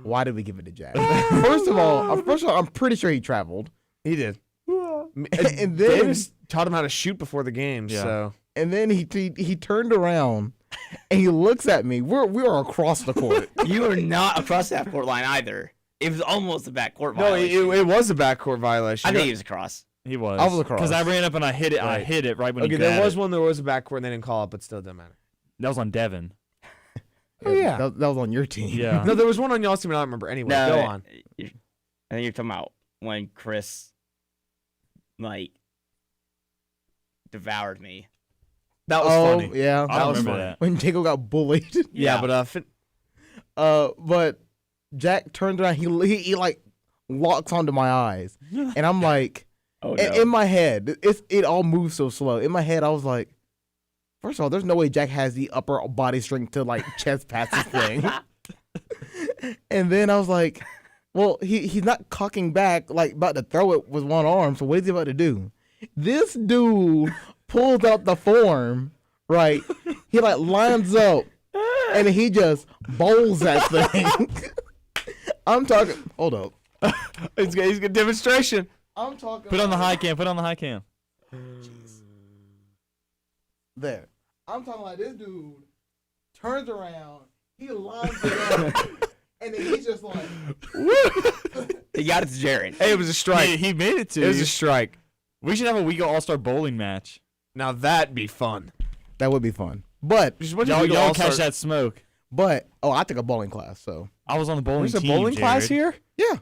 why did we give it to Jack? First of all, I'm pretty sure he traveled. He did. And then Davis taught him how to shoot before the game. Yeah. So and then he turned around and he looks at me. We're across the court. You are not across that court line either. It was almost a backcourt no, violation. it was a backcourt violation. I think he was across. He was. I was across. Because I ran up and I hit it. Right. I hit it right when he Okay, grabbed there was it. one. There was a backcourt, and they didn't call it, but still doesn't matter. That was on Devin. Oh yeah. That was on your team. Yeah. No, there was one on y'all's team. I don't remember. Anyway, No, go on. I think you're talking about when Chris, like, devoured me. That was funny. Yeah, I That was remember funny. that. when Jacob got bullied. Yeah, But Jack turned around. He like locks onto my eyes, and I'm like, Oh, no. in my head, it all moves so slow. In my head, I was like, first of all, there's no way Jack has the upper body strength to like chest pass this thing. And then I was like, well, he's not cocking back like about to throw it with one arm. So what is he about to do? This dude pulls out the form, right? He like lines up, and he just bowls that thing. I'm talking. Hold up. He's got a demonstration. I'm talking. Put on the high cam. Put on the high cam. There. I'm talking like this dude turns around, he lines it up, and then he's just like, He got it to Jared. Hey, it was a strike. He made it to It was you. a strike. We should have a Week All-Star bowling match. Now that'd be fun. that would be fun. But Y'all catch that smoke. I took a bowling class, so I was on the bowling There's a team, bowling class Jared. here? yeah.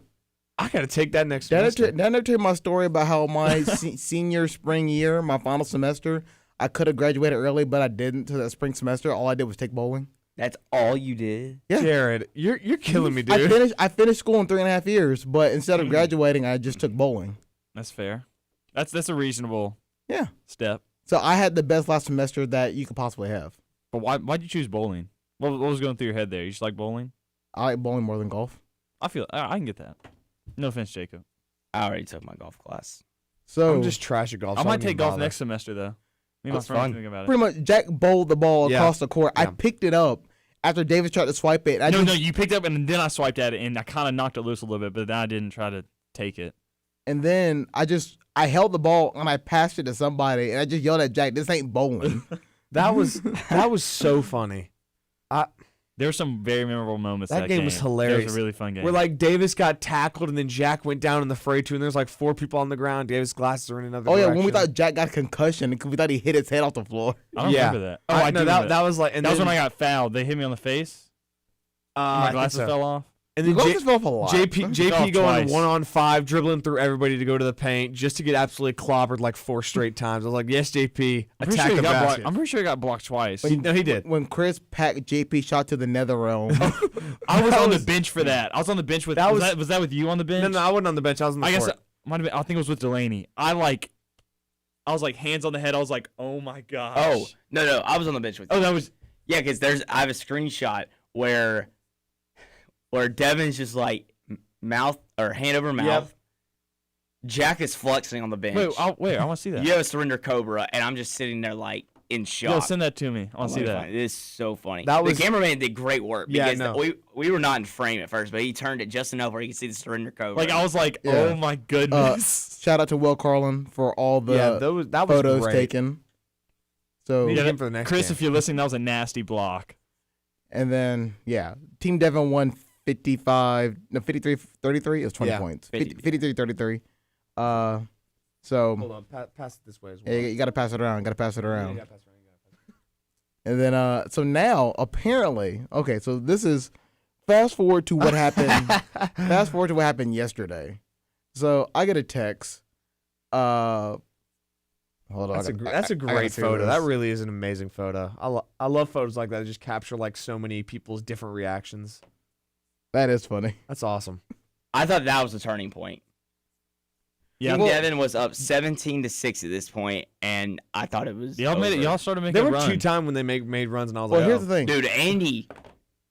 I gotta take that next Did I semester. never tell you my story about how my senior spring year, my final semester, I could have graduated early, but I didn't to that spring semester. All I did was take bowling. That's all you did? Yeah. Jared, you're killing me, dude. I finished school in 3.5 years, but instead of graduating, I just took bowling. That's fair. That's a reasonable step. So I had the best last semester that you could possibly have. But why'd you choose bowling? What was going through your head there? You just like bowling? I like bowling more than golf. I can get that. No offense, Jacob. I already took my golf class. So I'm just trash at golf. I so might don't take even golf bother. next semester though. Me and my That's friends fun. think about it. pretty much Jack bowled the ball Yeah. across the court. I Yeah. picked it up after Davis tried to swipe it. No, you picked up and then I swiped at it and I kind of knocked it loose a little bit, but then I didn't try to take it. And then I held the ball and I passed it to somebody and I just yelled at Jack, "This ain't bowling." That was so funny. There were some very memorable moments. That game was hilarious. It was a really fun game. Where like Davis got tackled and then Jack went down in the fray too, and there's like 4 people on the ground. Davis' glasses are in another Oh yeah, direction. when we thought Jack got a concussion because we thought he hit his head off the floor. I don't remember that. Oh, I do no, remember that was like, and that was then, when I got fouled. They hit me on the face. I My think glasses so. fell off. And then Your glasses fell off a lot. JP Fell off going twice. 1-on-5, dribbling through everybody to go to the paint just to get absolutely clobbered like 4 straight times. I was like, yes, JP, I'm pretty attack sure the he got basket. blocked. I'm pretty sure he got blocked twice. No, he did. When Chris packed JP shot to the nether realm. I was on the bench for that. I was on the bench with. Was that with you on the bench? No, I wasn't on the bench. I was on the I guess court. might have been. I think it was with Delaney. I was like hands on the head. I was like, oh my gosh. Oh, no, I was on the bench with you. Oh, that was. Yeah, because I have a screenshot where Devin's just like mouth or hand over mouth. Yep. Jack is flexing on the bench. Wait, I want to see that. You have a surrender cobra, and I'm just sitting there like in shock. Yo, send that to me. I want to see that. It is so funny. That was- the cameraman did great work Yeah, because no. we were not in frame at first, but he turned it just enough where you could see the surrender cobra. Like I was like, Yeah. oh my goodness. Shout out to Will Carlin for all the that was photos great. taken. So Need him for the next Chris, game. if you're listening, that was a nasty block. and then Team Devon won 53-33. It was 20 Yeah. points. 53-33. So Hold on, pass it this way as well. you got to pass it around. Yeah, you gotta pass it around, And then so now apparently, okay, so this is fast forward to what happened. Fast forward to what happened yesterday. So I get a text. Hold on. That's a great photo. That really is an amazing photo. I love photos like that. That just capture like so many people's different reactions. That is funny. That's awesome. I thought that was a turning point. Yeah, Team Devin was up 17-6 at this point, and I thought it was. y'all made it. over. Y'all started making There a were run. 2 times when they made runs, and I was Well, like, here's the thing. Dude, Andy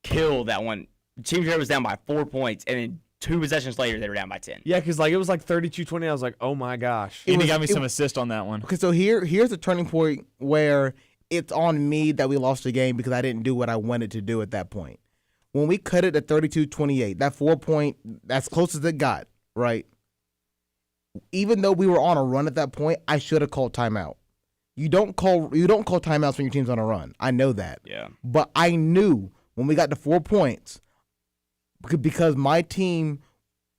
killed that one. Team Devin was down by 4 points, and then 2 possessions later, they were down by 10. yeah, because like it was like 32-20. I was like, oh my gosh. Andy got me some assist on that one. Okay, so here's a turning point where it's on me that we lost the game because I didn't do what I wanted to do at that point. When we cut it at 32-28, that 4-point, that's close as it got, right? Even though we were on a run at that point, I should have called timeout. You don't call timeouts when your team's on a run. I know that. Yeah. But I knew when we got to 4 points, because my team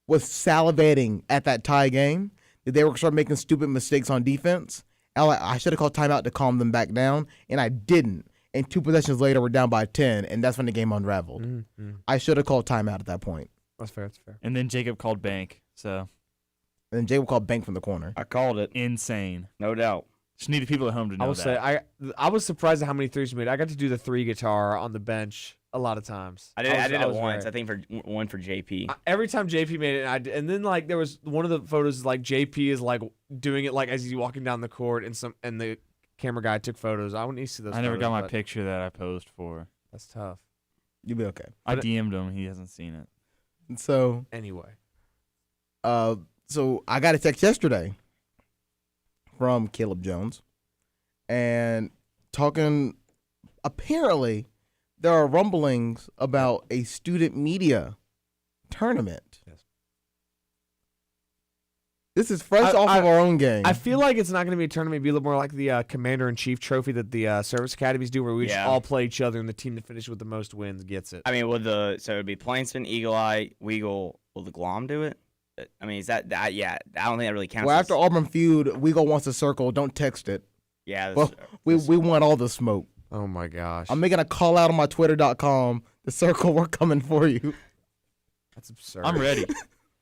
was salivating at that tie game, that they were starting making stupid mistakes on defense. I should have called timeout to calm them back down, and I didn't. And 2 possessions later, we're down by 10, and that's when the game unraveled. Mm-hmm. I should have called timeout at that point. That's fair. That's fair. And then Jacob called bank. So And then Jay will call bank from the corner. I called it. insane. No doubt. Just need the people at home to know I will that. say I was surprised at how many threes you made. I got to do the 3 guitar on the bench a lot of times. I did it was once. very- I think for one for JP. Every time JP made it, and then like there was one of the photos like JP is like doing it like as he's walking down the court, and the camera guy took photos. I wouldn't need to see those. I never photos, got my but picture that I posed for. That's tough. You'll be okay. I DM'd him. He hasn't seen it. So Anyway, so I got a text yesterday from Caleb Jones, and talking. Apparently, there are rumblings about a student media tournament. Yes. This is fresh off of our own game. I feel like it's not going to be a tournament. It'd be a little more like the Commander-in-Chief trophy that the service academies do, where we just all play each other, and the team that finishes with the most wins gets it. I mean, so it'd be Plainsman, Eagle Eye, Weagle. Will the Glom do it? I mean, is that? Yeah, I don't think that really counts. Well, after Auburn feud, Weagle wants a circle. Don't text it. Yeah. Well, we want all the smoke. Oh my gosh. I'm making a call out on my Twitter.com. The circle, we're coming for you. That's absurd. I'm ready.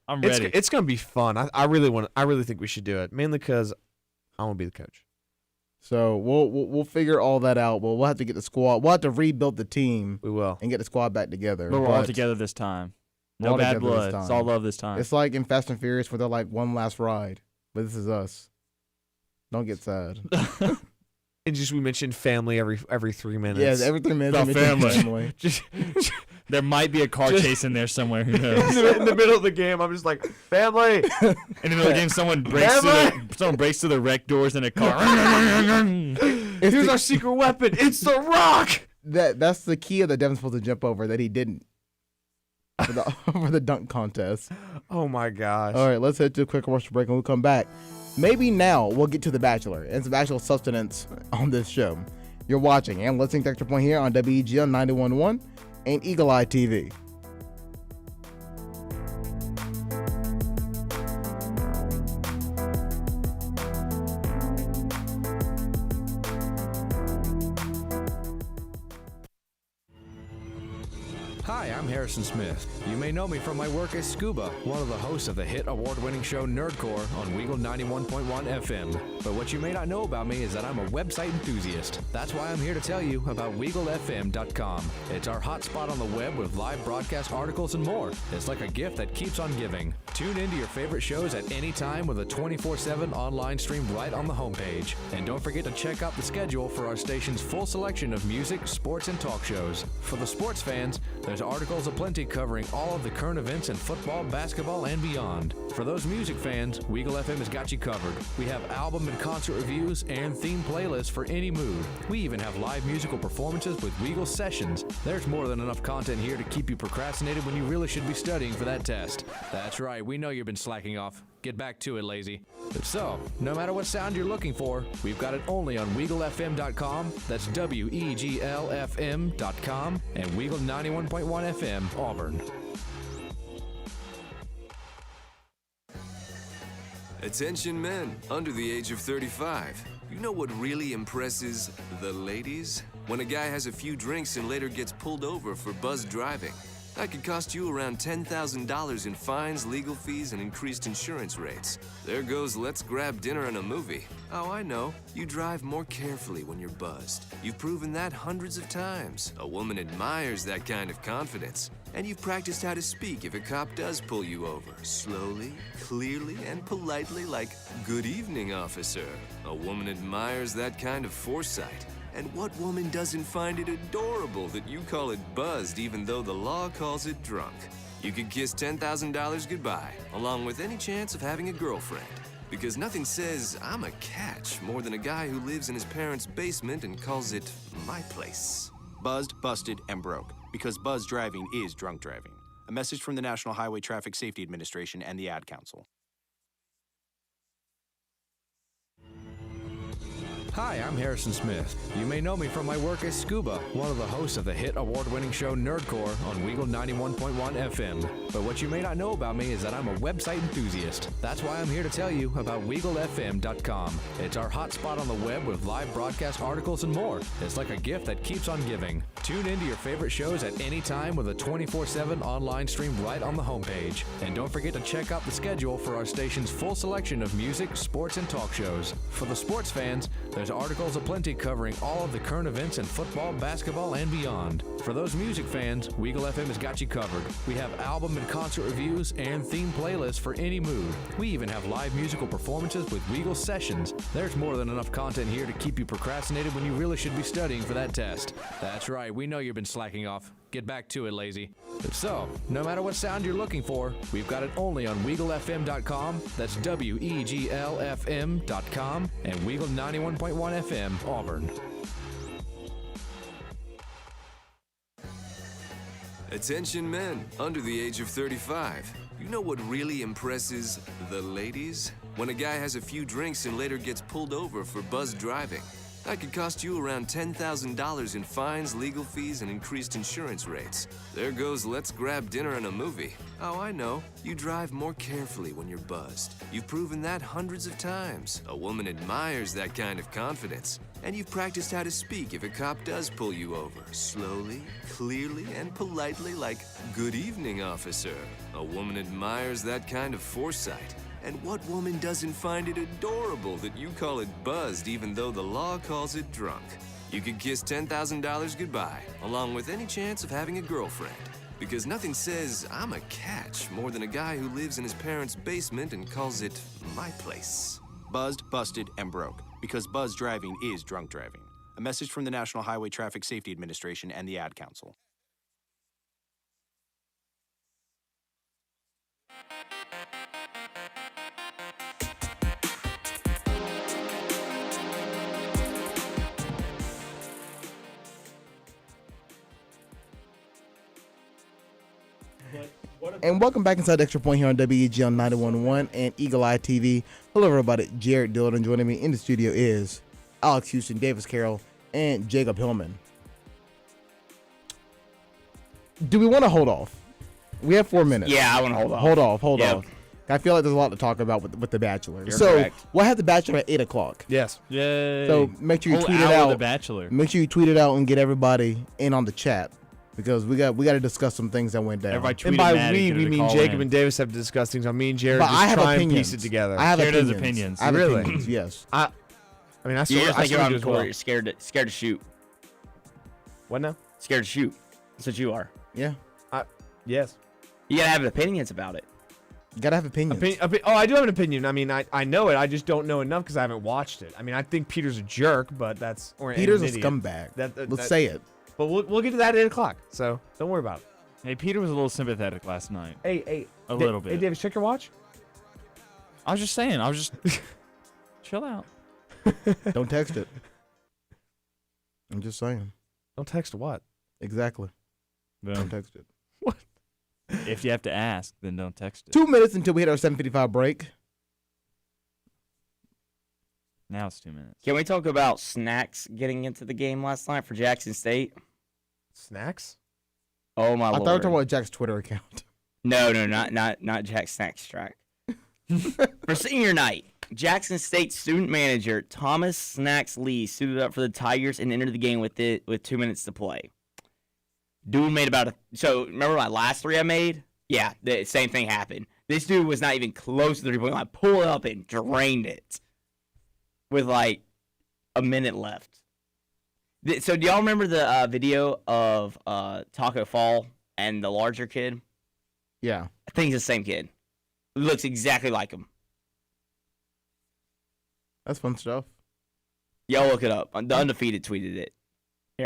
I'm ready. It's gonna be fun. I really think we should do it, mainly because I want to be the coach. So we'll figure all that out. But we'll have to get the squad. We'll have to rebuild the team. We will. And get the squad back together. But we're all together this time. No bad blood. It's all love this time. It's like in Fast and Furious where they're like one last ride. But this is us. Don't get sad. And just we mentioned family every 3 minutes. Yeah, every 3 minutes. The family. There might be a car chase in there somewhere. Who knows? In the middle of the game, I'm just like, family. In the middle of the game, someone breaks through the wreck doors in a car. Here's our secret weapon. It's the Rock. That's the key of that Devin's supposed to jump over that he didn't for the dunk contest. Oh my gosh. All right, let's head to a quick commercial break and we'll come back. Maybe now we'll get to The Bachelor and some actual substance on this show. You're watching and listening to Extra Point here on WEGL 91.1 and Eagle Eye TV. Hi, I'm Harrison Smith. You may know me from my work as Scuba, one of the hosts of the hit award-winning show Nerdcore on Weagle 91.1 FM. But what you may not know about me is that I'm a website enthusiast. That's why I'm here to tell you about WeagleFM.com. It's our hotspot on the web with live broadcast articles and more. It's like a gift that keeps on giving. Tune into your favorite shows at any time with a 24/7 online stream right on the homepage. And don't forget to check out the schedule for our station's full selection of music, sports, and talk shows. For the sports fans, there's articles aplenty covering all of the current events in football, basketball, and beyond. For those music fans, Weagle FM has got you covered. We have album and concert reviews and theme playlists for any mood. We even have live musical performances with Weagle Sessions. There's more than enough content here to keep you procrastinated when you really should be studying for that test. That's right, we know you've been slacking off. Get back to it, lazy. So, no matter what sound you're looking for, we've got it only on WeagleFM.com. That's WEGLFM.com and Weagle 91.1 FM, Auburn. Attention men under the age of 35. You know what really impresses the ladies? When a guy has a few drinks and later gets pulled over for buzz driving. That could cost you around $10,000 in fines, legal fees, and increased insurance rates. There goes let's grab dinner and a movie. Oh, I know. You drive more carefully when you're buzzed. You've proven that hundreds of times. A woman admires that kind of confidence. And you've practiced how to speak if a cop does pull you over. Slowly, clearly, and politely like, "Good evening, officer." A woman admires that kind of foresight. And what woman doesn't find it adorable that you call it buzzed even though the law calls it drunk? You could kiss $10,000 goodbye, along with any chance of having a girlfriend. Because nothing says, "I'm a catch," more than a guy who lives in his parents' basement and calls it my place. Buzzed, busted, and broke. Because buzz driving is drunk driving. A message from the National Highway Traffic Safety Administration and the Ad Council. Hi, I'm Harrison Smith. You may know me from my work as Scuba, one of the hosts of the hit award-winning show Nerdcore on Weagle 91.1 FM. But what you may not know about me is that I'm a website enthusiast. That's why I'm here to tell you about WeagleFM.com. It's our hotspot on the web with live broadcast articles and more. It's like a gift that keeps on giving. Tune into your favorite shows at any time with a 24/7 online stream right on the homepage. And don't forget to check out the schedule for our station's full selection of music, sports, and talk shows. For the sports fans, there's articles aplenty covering all of the current events in football, basketball, and beyond. For those music fans, Weagle FM has got you covered. We have album and concert reviews and theme playlists for any mood. We even have live musical performances with Weagle Sessions. There's more than enough content here to keep you procrastinated when you really should be studying for that test. That's right, we know you've been slacking off. Get back to it, lazy. So, no matter what sound you're looking for, we've got it only on WeagleFM.com. That's WEGLFM.com and Weagle 91.1 FM, Auburn. Attention men under the age of 35. You know what really impresses the ladies? When a guy has a few drinks and later gets pulled over for buzz driving. That could cost you around $10,000 in fines, legal fees, and increased insurance rates. There goes let's grab dinner and a movie. Oh, I know. You drive more carefully when you're buzzed. You've proven that hundreds of times. A woman admires that kind of confidence. And you've practiced how to speak if a cop does pull you over. Slowly, clearly, and politely like, "Good evening, officer." A woman admires that kind of foresight. And what woman doesn't find it adorable that you call it buzzed even though the law calls it drunk? You could kiss $10,000 goodbye, along with any chance of having a girlfriend. Because nothing says I'm a catch more than a guy who lives in his parents' basement and calls it my place. Buzzed, busted, and broke. Because buzz driving is drunk driving. A message from the National Highway Traffic Safety Administration and the Ad Council. And welcome back inside the Extra Point here on WEG on 91.1 and Eagle Eye TV. Hello, everybody. Jared Dillon. Joining me in the studio is Alex Houston, Davis Carroll, and Jacob Hillman. Do we want to hold off? We have 4 minutes. Yeah, I want to hold off. Hold off. I feel like there's a lot to talk about with The Bachelor. You're so correct. we'll have The Bachelor at 8 o'clock. Yes. Yay. So make sure you Whole tweet it hour out. The Bachelor. Make sure you tweet it out and get everybody in on the chat. Because we got to discuss some things that went down. And by we mean Jacob and Davis have to discuss things. On me and Jared But just I have try and opinions. piece it together. I have Jared has opinions. opinions. I have Really? opinions, yes. I mean, I You're swear, just I like you're swear on to as well. court. You're scared to shoot. What now? Scared to shoot. That's what you are. Yeah. Yes. You gotta have opinions about it. You got to have opinions. I do have an opinion. I mean, I know it. I just don't know enough because I haven't watched it. I mean, I think Peter's a jerk, but that's Peter's an a idiot. scumbag. Let's say it. But we'll get to that at 8 o'clock. So don't worry about it. Hey, Peter was a little sympathetic last night. Hey, a little bit. Hey, Davis, check your watch. I was just saying. I was just chill out. Don't text it. I'm just saying. Don't text what? Exactly. Boom. Don't text it. What? If you have to ask, then don't text it. 2 minutes until we hit our 7:55 break. Now it's 2 minutes. Can we talk about Snacks getting into the game last night for Jackson State? Snacks? Oh my I lord! thought we were talking about Jack's Twitter account. No, not Jack Snacks track. For senior night, Jackson State student manager Thomas Snacks Lee suited up for the Tigers and entered the game with 2 minutes to play. Dude made so remember my last three I made? Yeah, the same thing happened. This dude was not even close to the 3-point line. Pulled up and drained it with like a minute left. So do y'all remember the video of Taco Fall and the larger kid? Yeah. I think it's the same kid. Looks exactly like him. That's fun stuff. Y'all look it up. The Undefeated tweeted it.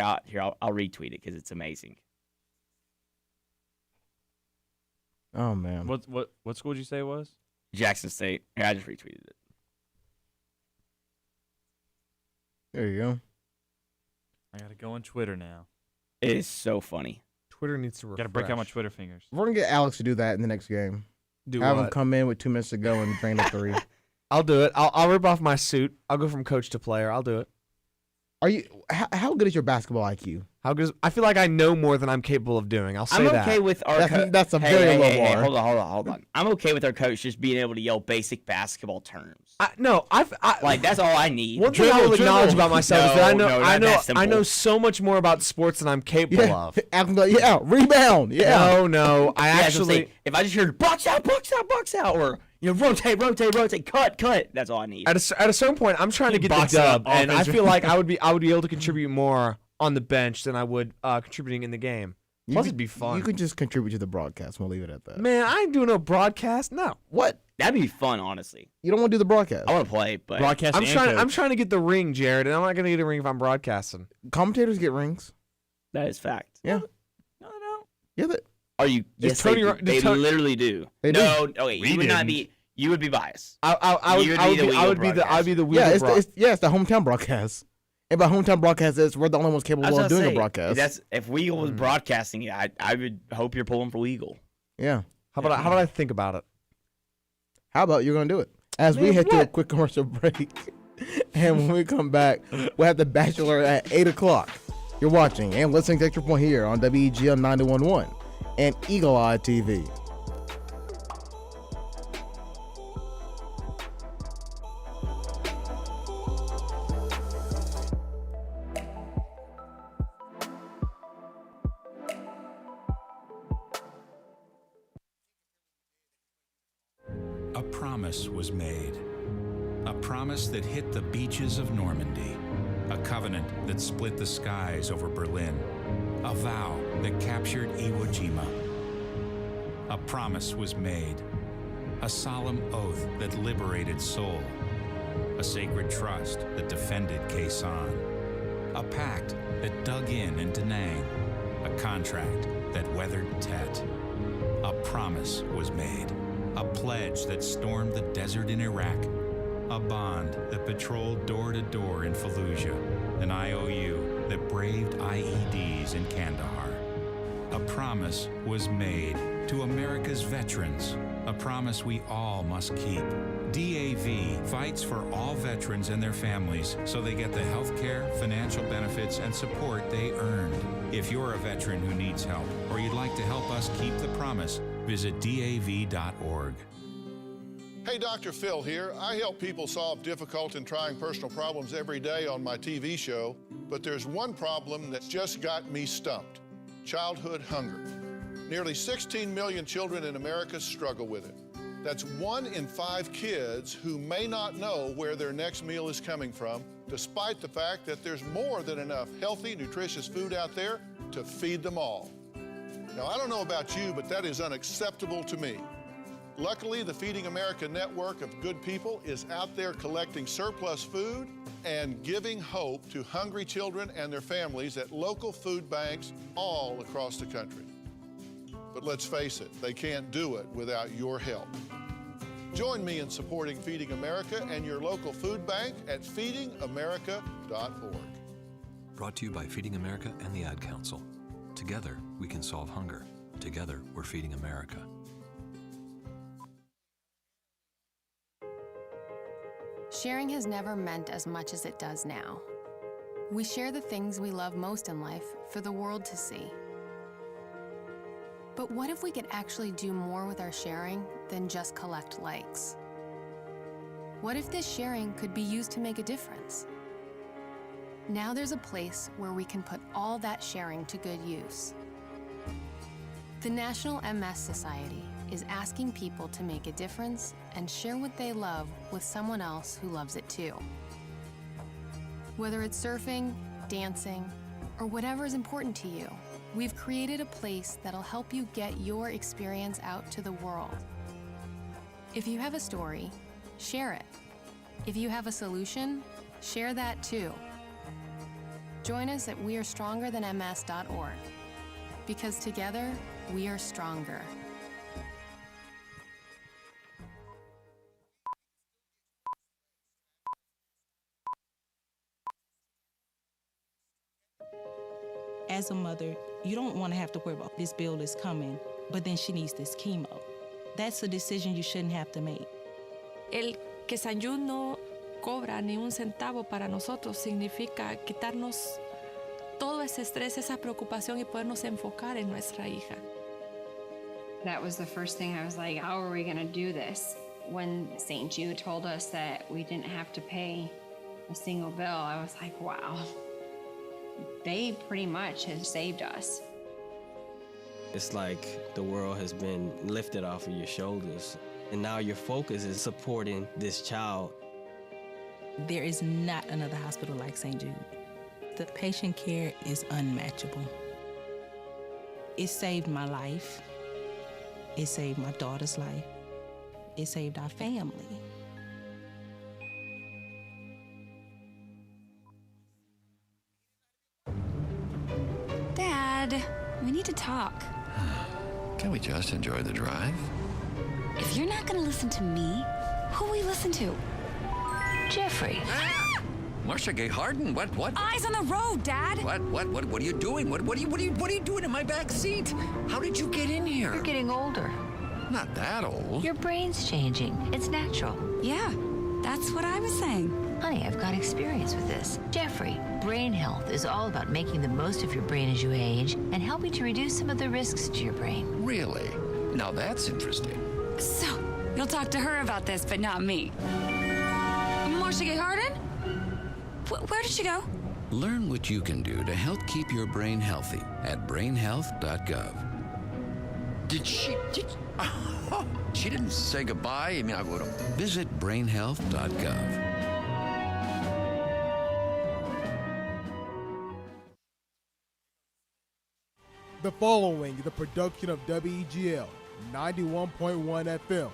I'll retweet it because it's amazing. Oh man. What school did you say it was? Jackson State. Yeah, I just retweeted it. There you go. I gotta go on Twitter now. It is so funny. Twitter needs to refresh. Gotta break out my Twitter fingers. We're gonna get Alex to do that in the next game. Have him what? come in with 2 minutes to go and drain the 3. I'll do it. I'll rip off my suit. I'll go from coach to player. I'll do it. Are you? How good is your basketball IQ? How good? I feel like I know more than I'm capable of doing. I'll say I'm that. okay with our coach. That's a very low bar. Hold on. I'm okay with our coach just being able to yell basic basketball terms. Like that's all I need. One thing I will acknowledge about myself is that I know know so much more about sports than I'm capable of. Rebound. Yeah. No. I Yeah, actually. if I just heard box out, or rotate, cut. That's all I need. At a certain point, I'm trying to get the box out dub, and I offense. feel like I would be able to contribute more on the bench than I would contributing in the game. Plus, it'd be fun. You could just contribute to the broadcast. We'll leave it at that. Man, I ain't doing no broadcast. No. What? That'd be fun, honestly. You don't want to do the broadcast. I want to play, but Broadcast. I'm trying to get the ring, Jared, and I'm not gonna get a ring if I'm broadcasting. Commentators get rings. that is fact. Yeah. No. Yeah. Are you? Yes, Tony they, Ro- they does Tony- literally do. They do. No, okay, We you would not didn't. be. You would be biased. I would be the wheel. Yeah. It's the hometown broadcast. And by hometown broadcast, we're the only ones capable of doing a broadcast. If Weagle was broadcasting it, I would hope you're pulling for Weagle. Yeah. How about I think about it? How about you're going to do it? As we head to a quick commercial break. And when we come back, we'll have The Bachelor at 8 o'clock. You're watching and listening to Extra Point here on WEG on 91.1 and Eagle Eye TV. a promise was made. A promise that hit the beaches of Normandy. A covenant that split the skies over Berlin. A vow that captured Iwo Jima. A promise was made. A solemn oath that liberated Seoul. A sacred trust that defended Quezon. A pact that dug in Da Nang. A contract that weathered Tet. A promise was made. A pledge that stormed the desert in Iraq. A bond that patrolled door to door in Fallujah. An IOU that braved IEDs in Kandahar. A promise was made to America's veterans. A promise we all must keep. DAV fights for all veterans and their families so they get the health care, financial benefits, and support they earned. If you're a veteran who needs help or you'd like to help us keep the promise, visit DAV.org. Hey, Dr. Phil here. I help people solve difficult and trying personal problems every day on my TV show, but there's one problem that's just got me stumped: childhood hunger. Nearly 16 million children in America struggle with it. That's 1 in 5 kids who may not know where their next meal is coming from, despite the fact that there's more than enough healthy, nutritious food out there to feed them all. Now, I don't know about you, but that is unacceptable to me. Luckily, the Feeding America network of good people is out there collecting surplus food and giving hope to hungry children and their families at local food banks all across the country. But let's face it, they can't do it without your help. Join me in supporting Feeding America and your local food bank at feedingamerica.org. Brought to you by Feeding America and the Ad Council. Together, we can solve hunger. Together, we're feeding America. Sharing has never meant as much as it does now. We share the things we love most in life for the world to see. But what if we could actually do more with our sharing than just collect likes? What if this sharing could be used to make a difference? Now there's a place where we can put all that sharing to good use. The National MS Society is asking people to make a difference and share what they love with someone else who loves it too. Whether it's surfing, dancing, or whatever is important to you, we've created a place that'll help you get your experience out to the world. If you have a story, share it. If you have a solution, share that too. Join us at wearestrongerthanms.org, because together, we are stronger. As a mother, you don't want to have to worry about this bill is coming, but then she needs this chemo. That's a decision you shouldn't have to make. El que San Jude no cobra ni un centavo para nosotros significa quitarnos todo ese estrés, esa preocupación y podernos enfocar en nuestra hija. That was the first thing I was like, how are we going to do this? When St. Jude told us that we didn't have to pay a single bill, I was like, wow. They pretty much have saved us. It's like the world has been lifted off of your shoulders, and now your focus is supporting this child. There is not another hospital like St. Jude. The patient care is unmatchable. It saved my life. It saved my daughter's life. It saved our family. Dad, we need to talk. Can we just enjoy the drive? If you're not going to listen to me, who will we listen to? Jeffrey. Marcia Gay Harden, what? Eyes on the road, Dad. What are you doing? What are you doing in my back seat? How did you get in here? You're getting older. Not that old. Your brain's changing. It's natural. Yeah, that's what I was saying. Honey, I've got experience with this. Jeffrey, brain health is all about making the most of your brain as you age and helping to reduce some of the risks to your brain. Really? Now that's interesting. So, you'll talk to her about this, but not me. Marcia Gay Harden? Where did she go? Learn what you can do to help keep your brain healthy at brainhealth.gov. She didn't say goodbye. I mean, I would have. Visit brainhealth.gov. The following is a production of WEGL 91.1 FM.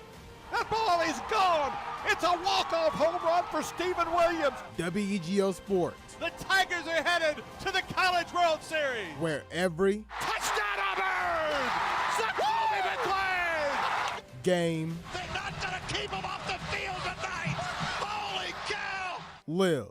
That ball is gone. It's a walk-off home run for Stephen Williams. WEGL Sports, The Tigers are headed to the College World Series. where every Touchdown Auburn! Zakoby McClain! game They're not going to keep him off the field tonight. Holy cow! lives.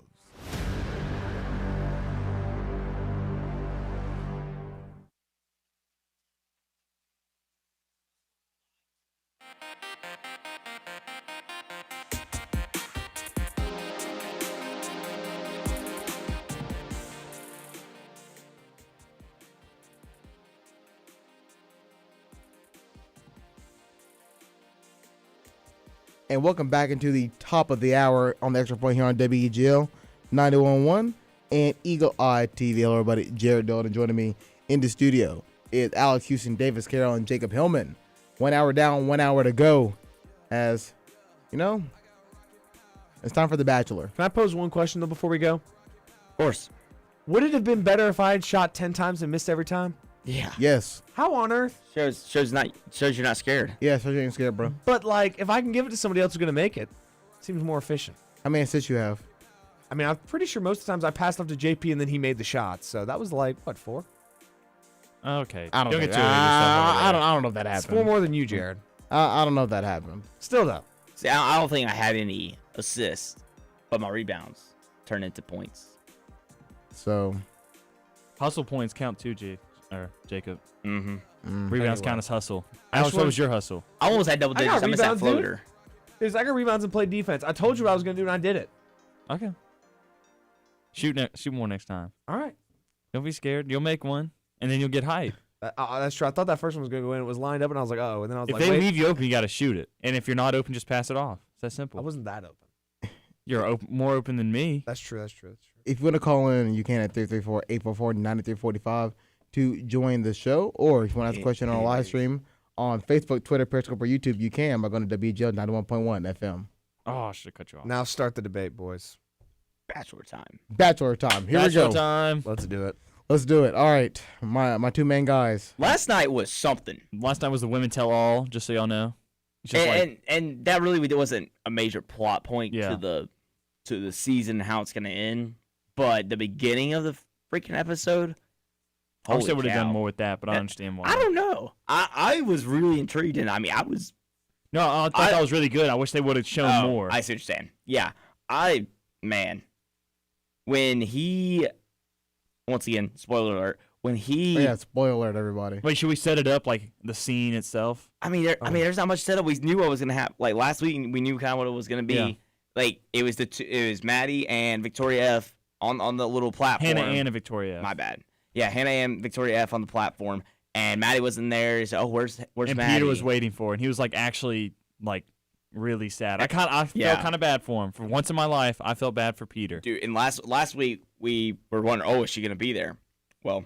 And welcome back into the top of the hour on the Extra Point here on WEGL 91.1 and Eagle Eye TV. Hello, everybody. Jared Dillon, and joining me in the studio is Alex Houston, Davis Carroll, and Jacob Hillman. 1 hour down, 1 hour to go. As you know, it's time for The Bachelor. Can I pose one question though before we go? Of course. Would it have been better if I had shot 10 times and missed every time? Yeah. Yes. How on earth? Shows you're not scared. Yeah, so you ain't scared, bro. But like, if I can give it to somebody else who's gonna make it, seems more efficient. How many assists you have? I mean, I'm pretty sure most of the times I passed off to JP and then he made the shots. So that was like what, 4? Okay. I don't Don't think- get too into stuff over I there. don't know if that It's happened. 4 more than you, Jared. I don't know if that happened. Still though. See, I don't think I had any assists, but my rebounds turned into points. So Hustle points count too, Jacob. Mm-hmm. Rebounds count as hustle. Alex, what was your hustle? I almost had double I digits. got I missed that rebounds, dude. floater. Dude, I got rebounds and played defense. I told you what I was gonna do and I did it. Okay. Shoot more next time. All right. Don't be scared. You'll make one, and then you'll get hype. That's true. I thought that first one was gonna go in. It was lined up, and I was like, oh. And then I was If like, they wait. leave you open, you got to shoot it. And if you're not open, just pass it off. It's that simple. I wasn't that open. You're more open than me. That's true. if you want to call in, you can at 334-844-9345 to join the show. Or if you want to ask a question on our live stream on Facebook, Twitter, Periscope, or YouTube, you can by going to WGL 91.1 FM. Oh, I should have cut you off. Now start the debate, boys. Bachelor time. Bachelor time. Here we Bachelor go. time. Let's do it. Let's do it. All right. My two main guys. Last night was something. Last night was the women tell all, just so y'all know. Just And that really wasn't a major plot point Yeah. to the season and how it's going to end. But the beginning of the freaking episode, I wish they holy would have cow. done more with that, but I understand why. I don't know. I was really intrigued, and I mean, I was. No, I thought that was really good. I wish they would have shown more. I see what you're saying. Yeah, when he, once again, spoiler alert, when he. Oh, yeah, spoiler alert, everybody. Wait, should we set it up like the scene itself? I mean, there's not much setup. We knew what was gonna happen. Like last week, we knew kind of what it was gonna be. Yeah. Like it was Maddie and Victoria F on the little platform. Hannah Ann and Victoria F. My bad. Yeah, Hannah and Victoria F on the platform, and Maddie wasn't there. He said, "Oh, where's and Maddie?" Peter was waiting for it, and he was like actually like really sad. I felt kind of bad for him. For once in my life, I felt bad for Peter. Dude, and last week we were wondering, is she gonna be there? Well,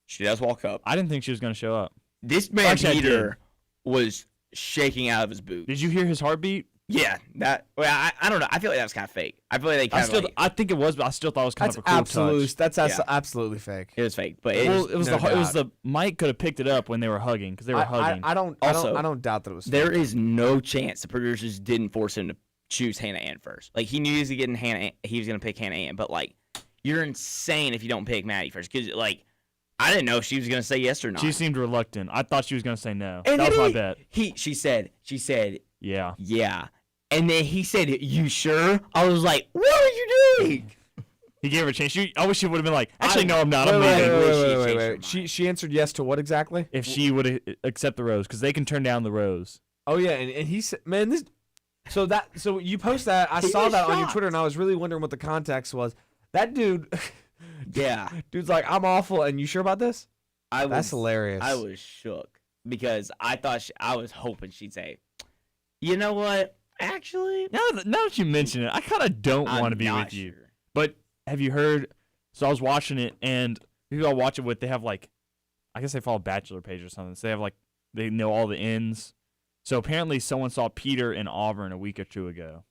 she does walk up. I didn't think she was gonna show up. This man Actually, I Peter was shaking out of his boots. Did you hear his heartbeat? Yeah, I don't know. I feel like that was kind of fake. I feel like they kind of. I think it was, but I still thought it was kind That's of a cool absolute. touch. That's Yeah. absolutely fake. It was fake, but It was no the Mike could have picked it up when they were hugging because they were hugging. I don't doubt that it was fake. There is no chance the producers didn't force him to choose Hannah Ann first. Like he knew he was getting he was gonna pick Hannah Ann, but like you're insane if you don't pick Maddie first because like I didn't know if she was gonna say yes or not. She seemed reluctant. I thought she was gonna say no. And That was then my bet. She said Yeah. yeah, and then he said, "You sure?" I was like, "What are you doing?" He gave her a chance. I wish she would have been like, actually, no, I'm not. I'm Wait, leaving. wait. She answered yes to what exactly? If she would accept the rose, because they can turn down the rose. Oh yeah, and he said, man, this. So you post that. I saw that on your Twitter, and I was really wondering what the context was. That dude. Yeah. Dude's like, I'm awful, and you sure about this? That's hilarious. I was shook because I thought I was hoping she'd say, "You know what? Actually, now that you mention it, I kind of don't want to be with you." But have you heard? So I was watching it, and people I watch it with, they have like, I guess they follow Bachelor page or something. So they have like, they know all the ends. So apparently someone saw Peter in Auburn a week or two ago.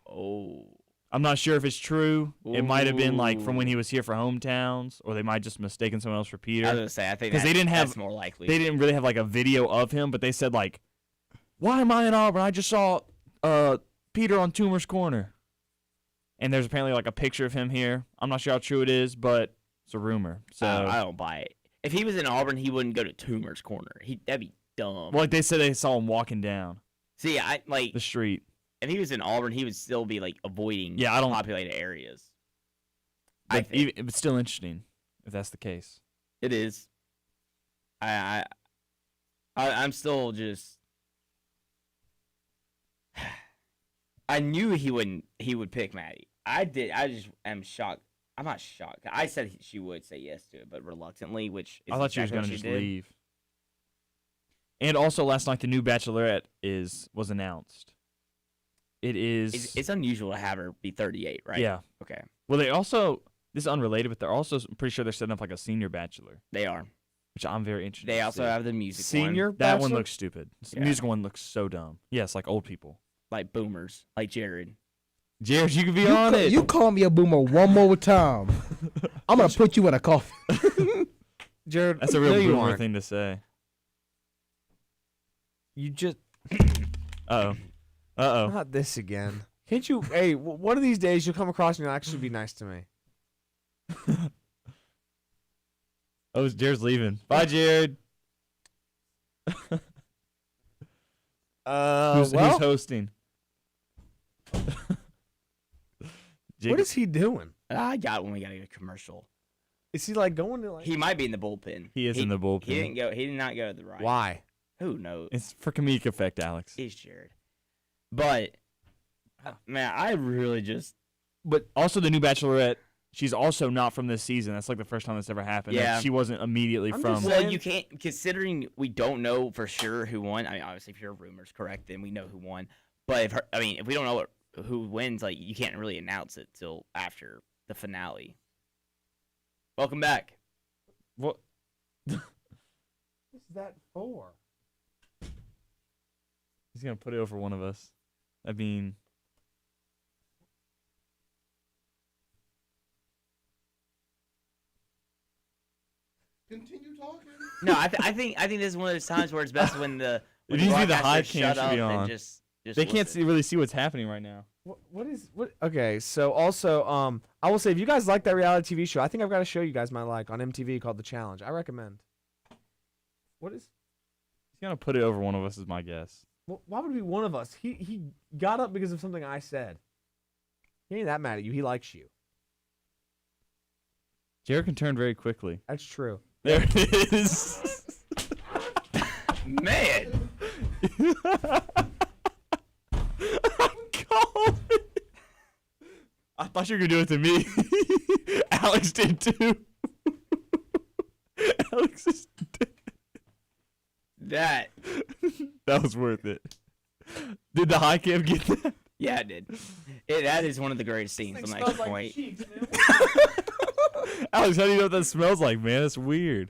Oh. I'm not sure if it's true. It might have been like from when he was here for hometowns, or they might just mistaken someone else for Peter. I was gonna say, I think they didn't have, that's more likely. They didn't really have like a video of him, but they said like, "Why am I in Auburn? I just saw Peter on Toomer's Corner." And there's apparently like a picture of him here. I'm not sure how true it is, but it's a rumor. So I don't buy it. If he was in Auburn, he wouldn't go to Toomer's Corner. That'd be dumb. Well, like they said, they saw him walking down. See, I like the street. If he was in Auburn, he would still be like avoiding populated areas. But it's still interesting if that's the case. It is. I'm still just. I knew he would pick Maddie. I did. I just am shocked. I'm not shocked. I said she would say yes to it, but reluctantly, which is I thought exactly she was going to just did. leave. And also last night, the new Bachelorette was announced. It is. It's unusual to have her be 38, right? Yeah. Okay. Well, they also, this is unrelated, but they're also I'm pretty sure they're setting up like a senior Bachelor. They are. Which I'm very interested They in. also have the music Senior one. That one looks stupid. The Yeah. music one looks so dumb. Yes, like old people. Like boomers, like Jared. Jared, you could be on it. You call me a boomer one more time, I'm gonna put you in a coffin. Jared, That's a real you boomer aren't. thing to say. You just. Uh oh. Not this again. Can't you? Hey, one of these days you'll come across and you'll actually be nice to me. Oh, Jared's leaving. Bye, Jared. Who's hosting? What is he doing? I got when we got to get a commercial. Is he like going to like? He might be in the bullpen. He is in the bullpen. He didn't go. He did not go to the right. Why? Who knows? It's for comedic effect, Alex. He's Jared. But man, I really just. But also the new Bachelorette, she's also not from this season. That's like the first time that's ever happened. Yeah. She wasn't immediately from. Well, you can't, considering we don't know for sure who won. I mean, obviously, if your rumor's correct, then we know who won. But if we don't know who wins, like you can't really announce it till after the finale. Welcome back. What? What's that for? He's gonna put it over one of us. I mean. Continue talking. No, I think this is one of those times where it's best when the It needs to be the high broadcasters cam shut should be up and on. just They can't listen. really see what's happening right now. What? Okay, so also, I will say if you guys like that reality TV show, I think I've got to show you guys my on MTV called The Challenge. I recommend. What is? He's gonna put it over one of us, is my guess. Why would it be one of us? He got up because of something I said. He ain't that mad at you. He likes you. Jared can turn very quickly. That's true. There it is. Man. I thought you were gonna do it to me. Alex did too. Alex is dead. That was worth it. Did the high cam get that? Yeah, it did. That is one of the greatest scenes on that point. Alex, how do you know what that smells like, man? That's weird.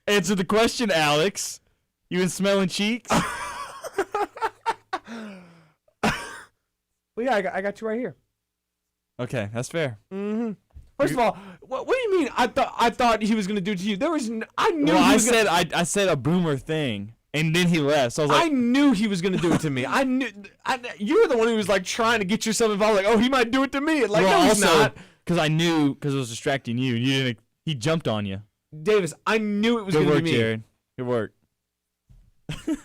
Answer the question, Alex. You been smelling cheeks? Well, yeah, I got you right here. Okay, that's fair. Mm-hmm. First of all, what do you mean? I thought he was gonna do it to you. I knew. Well, he was I said a boomer thing, and then he left. So I was like, I knew he was gonna do it to me. I knew. You were the one who was like trying to get yourself involved. Like, oh, he might do it to me. Like, well, no, he's also, not. because I knew, because it was distracting you. You didn't. He jumped on you. Davis, I knew it was Good gonna work, be me. Jared. Good work.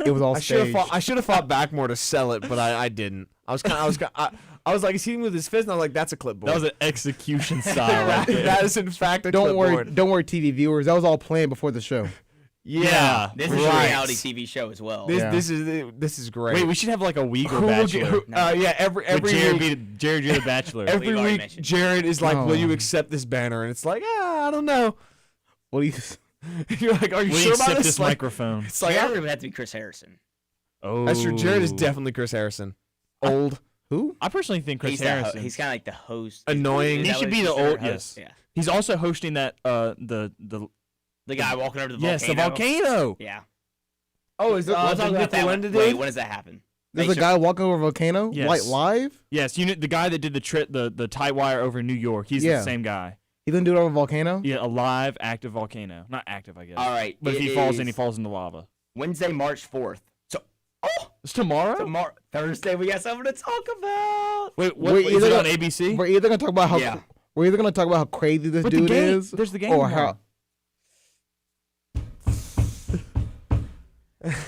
It was all I should staged. have fought back more to sell it, but I didn't. I was like, he's hitting with his fist, and I was like, that's a clipboard. That was an execution style. Right there. That is in fact a Don't clipboard. worry, TV viewers. That was all planned before the show. Yeah, This is a reality TV show as well. This is great. Wait, we should have like a Weagle Who will get- Bachelor. yeah, every Jared, week, Jared, you're the Bachelor. every We've already week, mentioned Jared is like, Oh. will you accept this banner? And it's like, I don't know. What do you? You're like, are you Will you sure about accept this? this Like, microphone? it's like, Jared would have to be Chris Harrison. Oh, that's true. Jared is definitely Chris Harrison. Old. Who? I personally think Chris He's Harrison. He's kind of like the host. Annoying. Is He that should what be he's the considered old. host? Yes. Yeah. He's also hosting that the The guy walking over to the yes, volcano. the volcano. Yeah. Oh, is We'll talk the about Nick that one. Walenda Wait, dude? when does that happen? There's Make a sure- guy walking over a volcano, Yes. like live. Yes, you know the guy that did the tight wire over New York. He's Yeah. the same guy. He didn't do it over a volcano. Yeah, a live, active volcano. Not active, I guess. All right. But if it he falls in, he is falls into lava. Wednesday, March 4th. So, It's tomorrow? Thursday, we got something to talk about. Wait, what? Is it on ABC? We're either gonna talk about how Yeah. we're either gonna talk about how crazy this But the dude game- is, there's the game or tomorrow.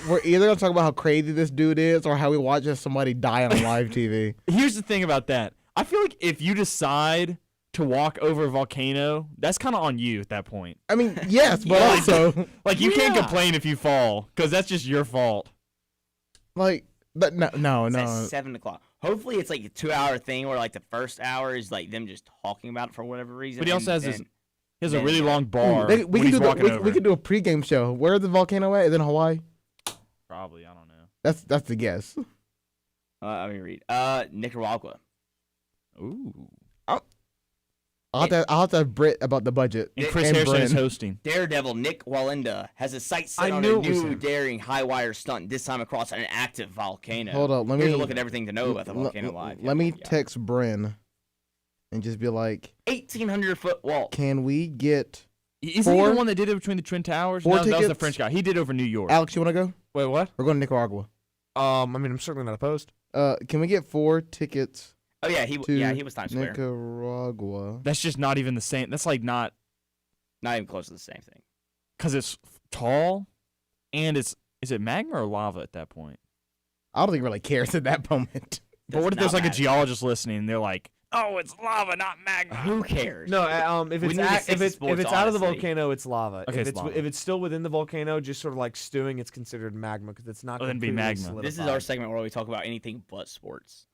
we're either gonna talk about how crazy this dude is, or how we watch somebody die on live TV. Here's the thing about that. I feel like if you decide to walk over a volcano, that's kind of on you at that point. I mean, yes, but also Like you can't Yeah. complain if you fall, because that's just your fault. like, but no. It's at 7 o'clock. Hopefully, it's like a 2-hour thing where like the first hour is like them just talking about it for whatever reason. But he also and has this. then- He has a then- really long bar. we when can he's do walking over. we can do a pregame show. Where is the volcano at? Is it in Hawaii? Probably, I don't know. That's the guess. Let me read. Nicaragua. Ooh. I'll have to have Britt about the budget. And Chris Harrison is Bren. hosting. Daredevil Nick Walenda has his sights set I on knew a it was new him. daring high wire stunt. This time across an active volcano. Hold up, let Here's me a look at everything to know about the volcano live. Let me text Bren and just be like, 1,800-foot wall. can we get Isn't he four? the one that did it between the Twin Towers? Four No, that was the tickets? French guy. He did over New York. Alex, you want to go? Wait, what? We're going to Nicaragua. I mean, I'm certainly not opposed. Can we get 4 tickets? Oh yeah, he to was Times Square. Nicaragua. That's just not even the same. That's like not Not even close to the same thing. because it's tall, and is it magma or lava at that point? I don't think he really cares at that moment. But what if not there's like a matter. geologist listening and they're like, "Oh, it's lava, not magma." Who cares? No, if We it's need to if stick to it's sports, out of the honestly. volcano, it's lava. Okay, if it's lava. if it's still within the volcano, just sort of like stewing, it's considered magma because it's not. Oh, then it'd be completely magma. This is solidified. our segment where we talk about anything but sports.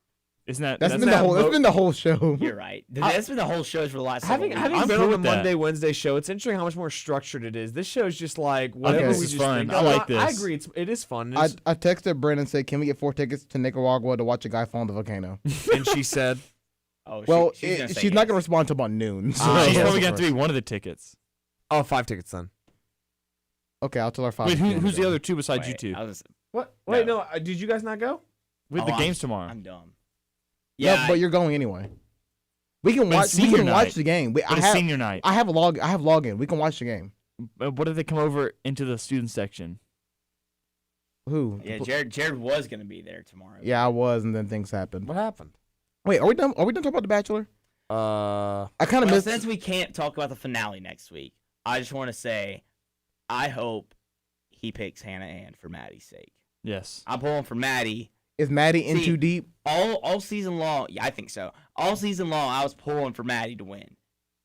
Isn't that That's been that the whole. That's mo- been the whole show. You're right. That's been the whole show for the last several Having weeks. I'm been cool on the with that. Monday Wednesday show, it's interesting how much more structured it is. This show's just like whatever this we is just fun. think. I of. like I this. agree. It is fun. I texted Bren and said, "Can we get 4 tickets to Nicaragua to watch a guy fall in the volcano?" and she said, Oh, Well, she's gonna say she's not yes. going to respond until about noon. So. So she's yes, probably of gonna have to course. be one of the tickets. "Oh, 5 tickets then." Okay, I'll tell her 5. Wait, p.m. who's the then. other two besides you Wait, two? I was- What? Wait, no. Did you guys not go? We have the Oh, games tomorrow. I'm dumb. Yeah, Yeah, but you're going anyway. We can But watch. it's We senior can watch night. the game. But it's senior night. I have login. We can watch the game. What if they come over into the student section? Who? Yeah, Jared was gonna be there tomorrow. Yeah, I was, and then things happened. What happened? Wait, are we done? Are we done talking about The Bachelor? I kind of Well, missed. since we can't talk about the finale next week, I just want to say, I hope he picks Hannah Ann for Maddie's sake. Yes. I'm pulling for Maddie. Is Maddie in See, too deep? All season long, yeah, I think so. All season long, I was pulling for Maddie to win.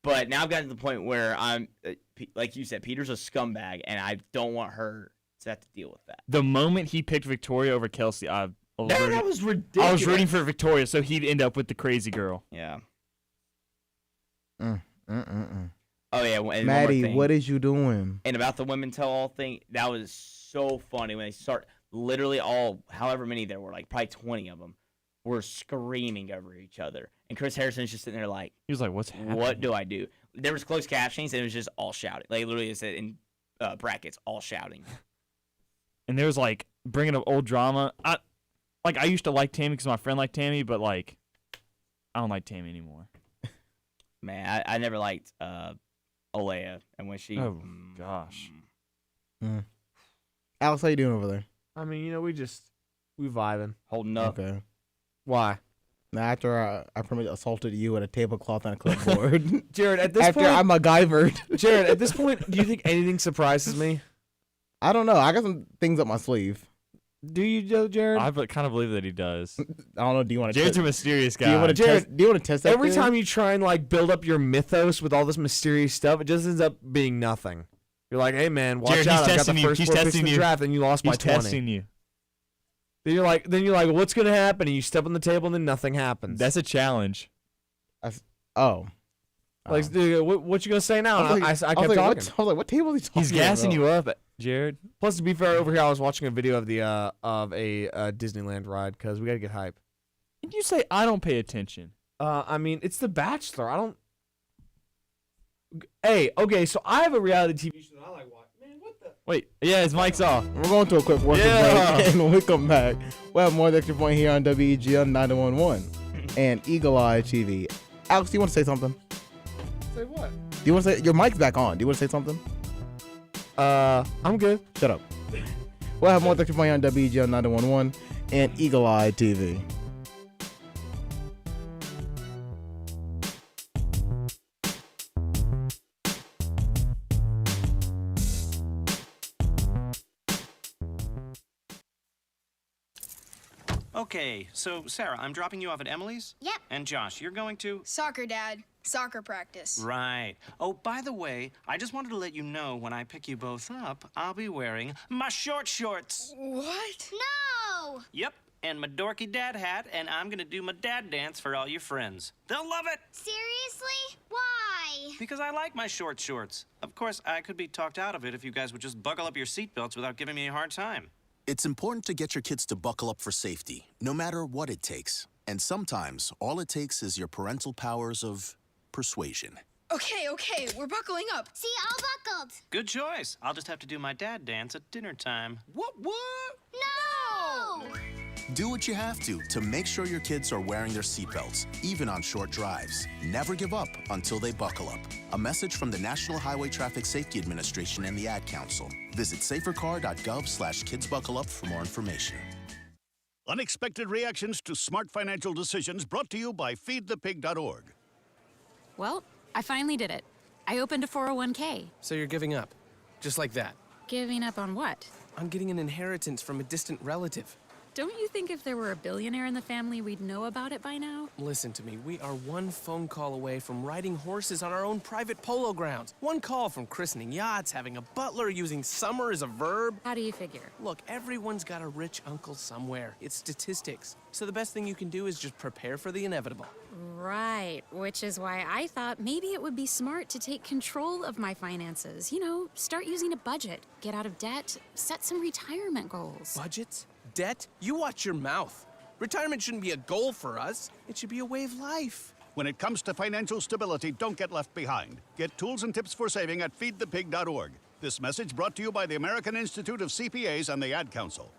But now I've gotten to the point where I'm, like you said, Peter's a scumbag, and I don't want her to have to deal with that. The moment he picked Victoria over Kelsey, that was ridiculous. I was rooting for Victoria, so he'd end up with the crazy girl. Yeah. Mm. Oh yeah, and one more Maddie, thing. what is you doing? And about the women tell all thing, that was so funny when they start literally all, however many there were, like probably 20 of them, were screaming over each other. And Chris Harrison's just sitting there like, he was like, "What's happening? What do I do?" There was closed captionings, and it was just all shouting. Like literally, it said in brackets, all shouting. And there was like bringing up old drama. I used to like Tammy because my friend liked Tammy, but like I don't like Tammy anymore. Man, I never liked Olea, and when she, Oh gosh. Alex, how you doing over there? I mean, we vibing, holding up. Okay. Why? Now, after I pretty much assaulted you with a tablecloth and a clipboard. Jared, at this after point, I MacGyvered. Jared, at this point, do you think anything surprises me? I don't know. I got some things up my sleeve. Do you, Jared? I kind of believe that he does. I don't know. Do you want to? Jared's a mysterious guy. Do you want to test? Do you want to test that? Every theory? time you try and like build up your mythos with all this mysterious stuff, it just ends up being nothing. You're like, hey man, watch Jared, out! he's I got the testing you. first He's 4 picks in testing the you. draft, and you lost by He's 20. testing you. Then you're like, well, what's gonna happen? And you step on the table, and then nothing happens. That's a challenge. Like, dude, what you gonna say now? I I was kept like, talking. I was like, what table is he talking He's gassing about? you up, Jared. Plus, to be fair, over here I was watching a video of the Disneyland ride because we gotta get hype. Did you say I don't pay attention? I mean, it's The Bachelor. I don't. Hey, okay, so I have a reality TV show that I like watching. Man, what the? Wait, yeah, his mic's off. We're going to a quick work break, and when we come back, we'll have more of the Extra Point here on WEGL 91.1 and Eagle Eye TV. Alex, do you want to say something? Say what? Do you want to say your mic's back on? Do you want to say something? I'm good. Shut up. We'll have more of the Extra Point here on WEGL 91.1 and Eagle Eye TV. Okay, so Sarah, I'm dropping you off at Emily's? Yep. And Josh, you're going to? Soccer, Dad. Soccer practice. Right. Oh, by the way, I just wanted to let you know when I pick you both up, I'll be wearing my short shorts. What? No! Yep, and my dorky dad hat, and I'm gonna do my dad dance for all your friends. They'll love it! Seriously? Why? Because I like my short shorts. Of course, I could be talked out of it if you guys would just buckle up your seatbelts without giving me a hard time. It's important to get your kids to buckle up for safety, no matter what it takes. And sometimes, all it takes is your parental powers of persuasion. Okay, we're buckling up. See, all buckled. Good choice. I'll just have to do my dad dance at dinner time. What? No! Do what you have to make sure your kids are wearing their seatbelts, even on short drives. Never give up until they buckle up. A message from the National Highway Traffic Safety Administration and the Ad Council. Visit safercar.gov/kidsbuckleup for more information. Unexpected reactions to smart financial decisions brought to you by feedthepig.org. Well, I finally did it. I opened a 401k. So you're giving up? Just like that? Giving up on what? On getting an inheritance from a distant relative. Don't you think if there were a billionaire in the family, we'd know about it by now? Listen to me. We are one phone call away from riding horses on our own private polo grounds. One call from christening yachts, having a butler, using summer as a verb. How do you figure? Look, everyone's got a rich uncle somewhere. It's statistics. So the best thing you can do is just prepare for the inevitable. Right, which is why I thought maybe it would be smart to take control of my finances. You know, start using a budget, get out of debt, set some retirement goals. Budgets? Debt? You watch your mouth. Retirement shouldn't be a goal for us. It should be a way of life. When it comes to financial stability, don't get left behind. Get tools and tips for saving at feedthepig.org. This message brought to you by the American Institute of CPAs and the Ad Council.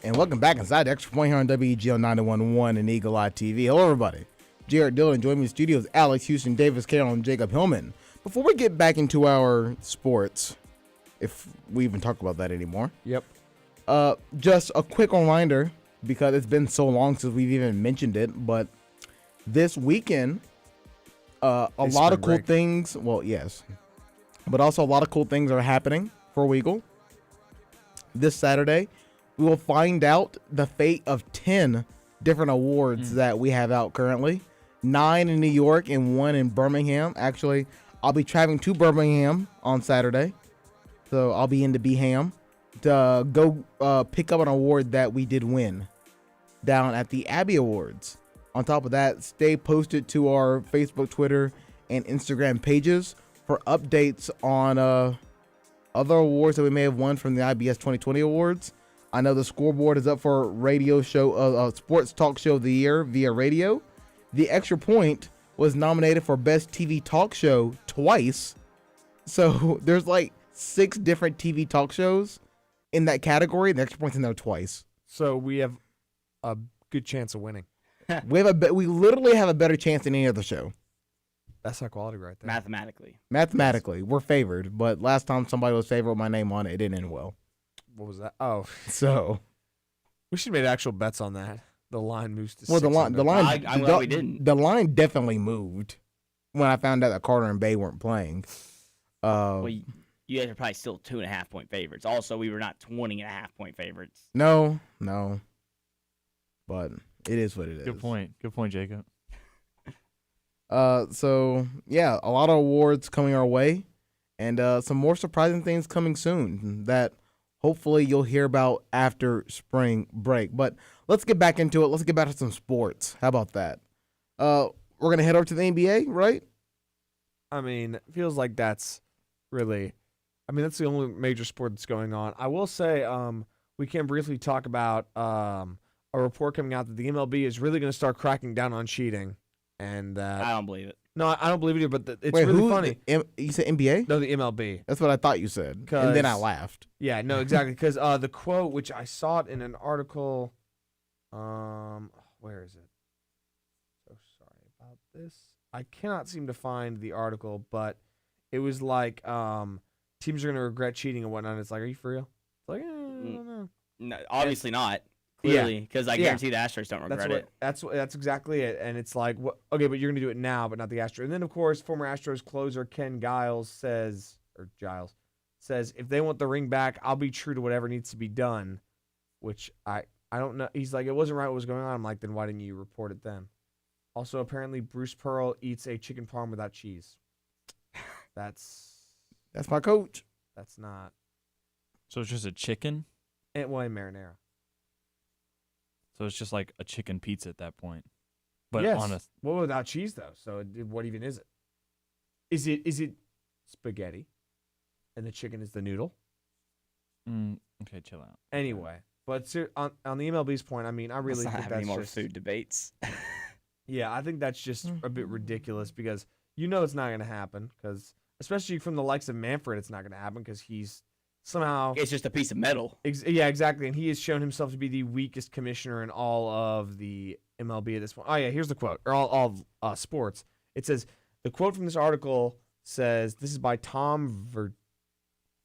And welcome back inside the Extra Point here on WEGL 91.1 and Eagle Eye TV. Hello, everybody. Jared Dillon, joining me in the studio is Alex Houston, Davis Carroll, and Jacob Hillman. Before we get back into our sports, if we even talk about that anymore. Yep. Just a quick reminder, because it's been so long since we've even mentioned it, but this weekend, a lot of cool things. Well, yes. But also a lot of cool things are happening for Weagle. This Saturday, we will find out the fate of 10 different awards that we have out currently. 9 in New York and 1 in Birmingham. Actually, I'll be traveling to Birmingham on Saturday. So I'll be in the Beham to go pick up an award that we did win down at the Abbey Awards. On top of that, stay posted to our Facebook, Twitter, and Instagram pages for updates on other awards that we may have won from the IBS 2020 Awards. I know the scoreboard is up for radio show, sports talk show of the year via radio. The Extra Point was nominated for best TV talk show twice. So there's like 6 different TV talk shows in that category. The Extra Point's in there twice. So we have a good chance of winning. We literally have a better chance than any other show. That's our quality right there. Mathematically, we're favored. But last time somebody was favored with my name on it, it didn't end well. What was that? Oh, so we should have made actual bets on that. The line moves to well, 6. I'm glad we didn't. The line definitely moved when I found out that Carter and Bay weren't playing. Well, you guys are probably still 2.5-point favorites. Also, we were not 20.5-point favorites. No, but it is what it is. Good point, Jacob. So yeah, a lot of awards coming our way, and some more surprising things coming soon that hopefully you'll hear about after spring break. But let's get back into it. Let's get back to some sports. How about that? We're going to head over to the NBA, right? I mean, it feels like that's really, that's the only major sport that's going on. I will say, we can briefly talk about a report coming out that the MLB is really going to start cracking down on cheating, and that I don't believe it. No, I don't believe it either. But it's Wait, really funny. You said NBA? No, the MLB. That's what I thought you said, and then I laughed. Yeah, no, exactly. Because the quote, which I saw it in an article, where is it? So sorry about this. I cannot seem to find the article, but it was like teams are going to regret cheating and whatnot. It's like, are you for real? It's like, I don't know. No, obviously not. Clearly, because I guarantee the Astros don't regret it. That's exactly it. And it's like, okay, but you're going to do it now, but not the Astros. And then, of course, former Astros closer Ken Giles says, if they want the ring back, I'll be true to whatever needs to be done, which I don't know. He's like, it wasn't right what was going on. I'm like, then why didn't you report it then? Also, apparently, Bruce Pearl eats a chicken parm without cheese. That's my coach. That's not. So it's just a chicken? And well, in marinara. So it's just like a chicken pizza at that point. But yes. on a Well, without cheese though. So what even is it? Is it spaghetti, and the chicken is the noodle? Okay, chill out. Anyway, but on the MLB's point, I mean, I really Let's not think have that's any more just food debates. Yeah, I think that's just a bit ridiculous because it's not going to happen. Because especially from the likes of Manfred, it's not going to happen because he's somehow it's just a piece of metal. Yeah, exactly, and he has shown himself to be the weakest commissioner in all of the MLB at this point. Oh yeah, here's the quote, or all sports. It says the quote from this article says, "This is by Tom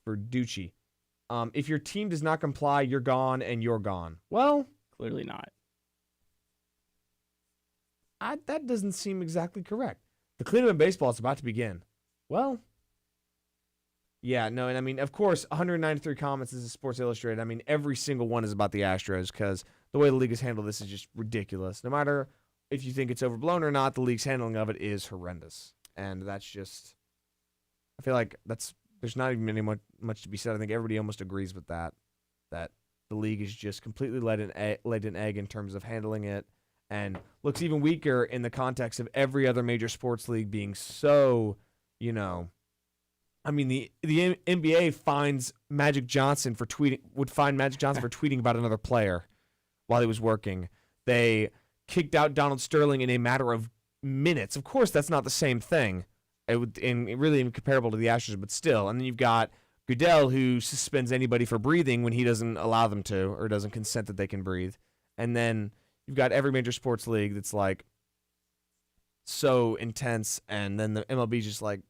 Verducci. If your team does not comply, you're gone, and you're gone." Well, clearly not. That doesn't seem exactly correct. The cleanup in baseball is about to begin. Well, yeah, no, and I mean, of course, 193 comments is Sports Illustrated. I mean, every single one is about the Astros because the way the league has handled this is just ridiculous. No matter if you think it's overblown or not, the league's handling of it is horrendous. And that's just, I feel like there's not even much to be said. I think everybody almost agrees with that the league is just completely laid an egg in terms of handling it and looks even weaker in the context of every other major sports league being so, I mean, the NBA finds Magic Johnson for tweeting about another player while he was working. They kicked out Donald Sterling in a matter of minutes. Of course, that's not the same thing. Really incomparable to the Astros, but still. And then you've got Goodell, who suspends anybody for breathing when he doesn't allow them to or doesn't consent that they can breathe. And then you've got every major sports league that's like so intense, and then the MLB's just like,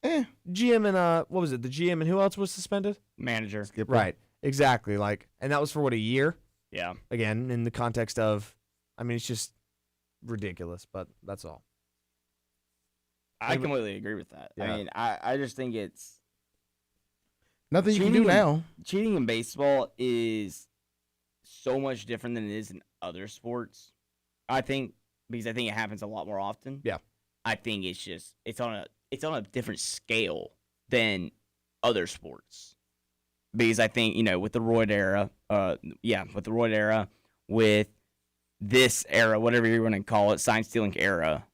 GM and what was it? The GM and who else was suspended? Manager. Skipper. Right. Exactly. And that was for what, a year? Yeah. Again, in the context of, I mean, it's just ridiculous, but that's all. I completely agree with that. Yeah. I mean, I just think it's nothing you can do now. Cheating in baseball is so much different than it is in other sports. I think because it happens a lot more often. Yeah. I think it's on a different scale than other sports. Because I think, with the roid era, with this era, whatever you want to call it, sign stealing era.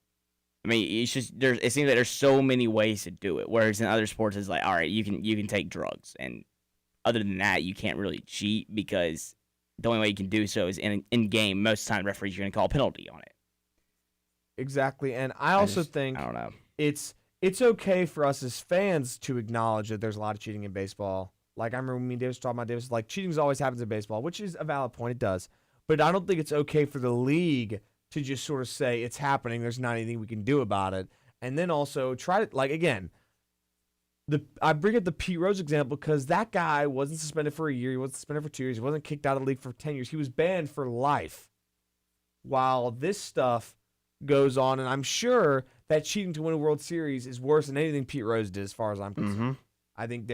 I mean, it seems like there's so many ways to do it. Whereas in other sports, it's like, all right, you can take drugs, and other than that, you can't really cheat because the only way you can do so is in game. Most of the time, referees are going to call a penalty on it. Exactly, and I also think I don't know. It's okay for us as fans to acknowledge that there's a lot of cheating in baseball. Like I remember me and Davis talking about Davis, like cheating always happens in baseball, which is a valid point. It does, but I don't think it's okay for the league to just sort of say it's happening. There's not anything we can do about it, and then also try to again. I bring up the Pete Rose example because that guy wasn't suspended for a year. He wasn't suspended for 2 years. He wasn't kicked out of the league for 10 years. He was banned for life. While this stuff goes on, and I'm sure that cheating to win a World Series is worse than anything Pete Rose did, as far as I'm concerned. Mm-hmm. I think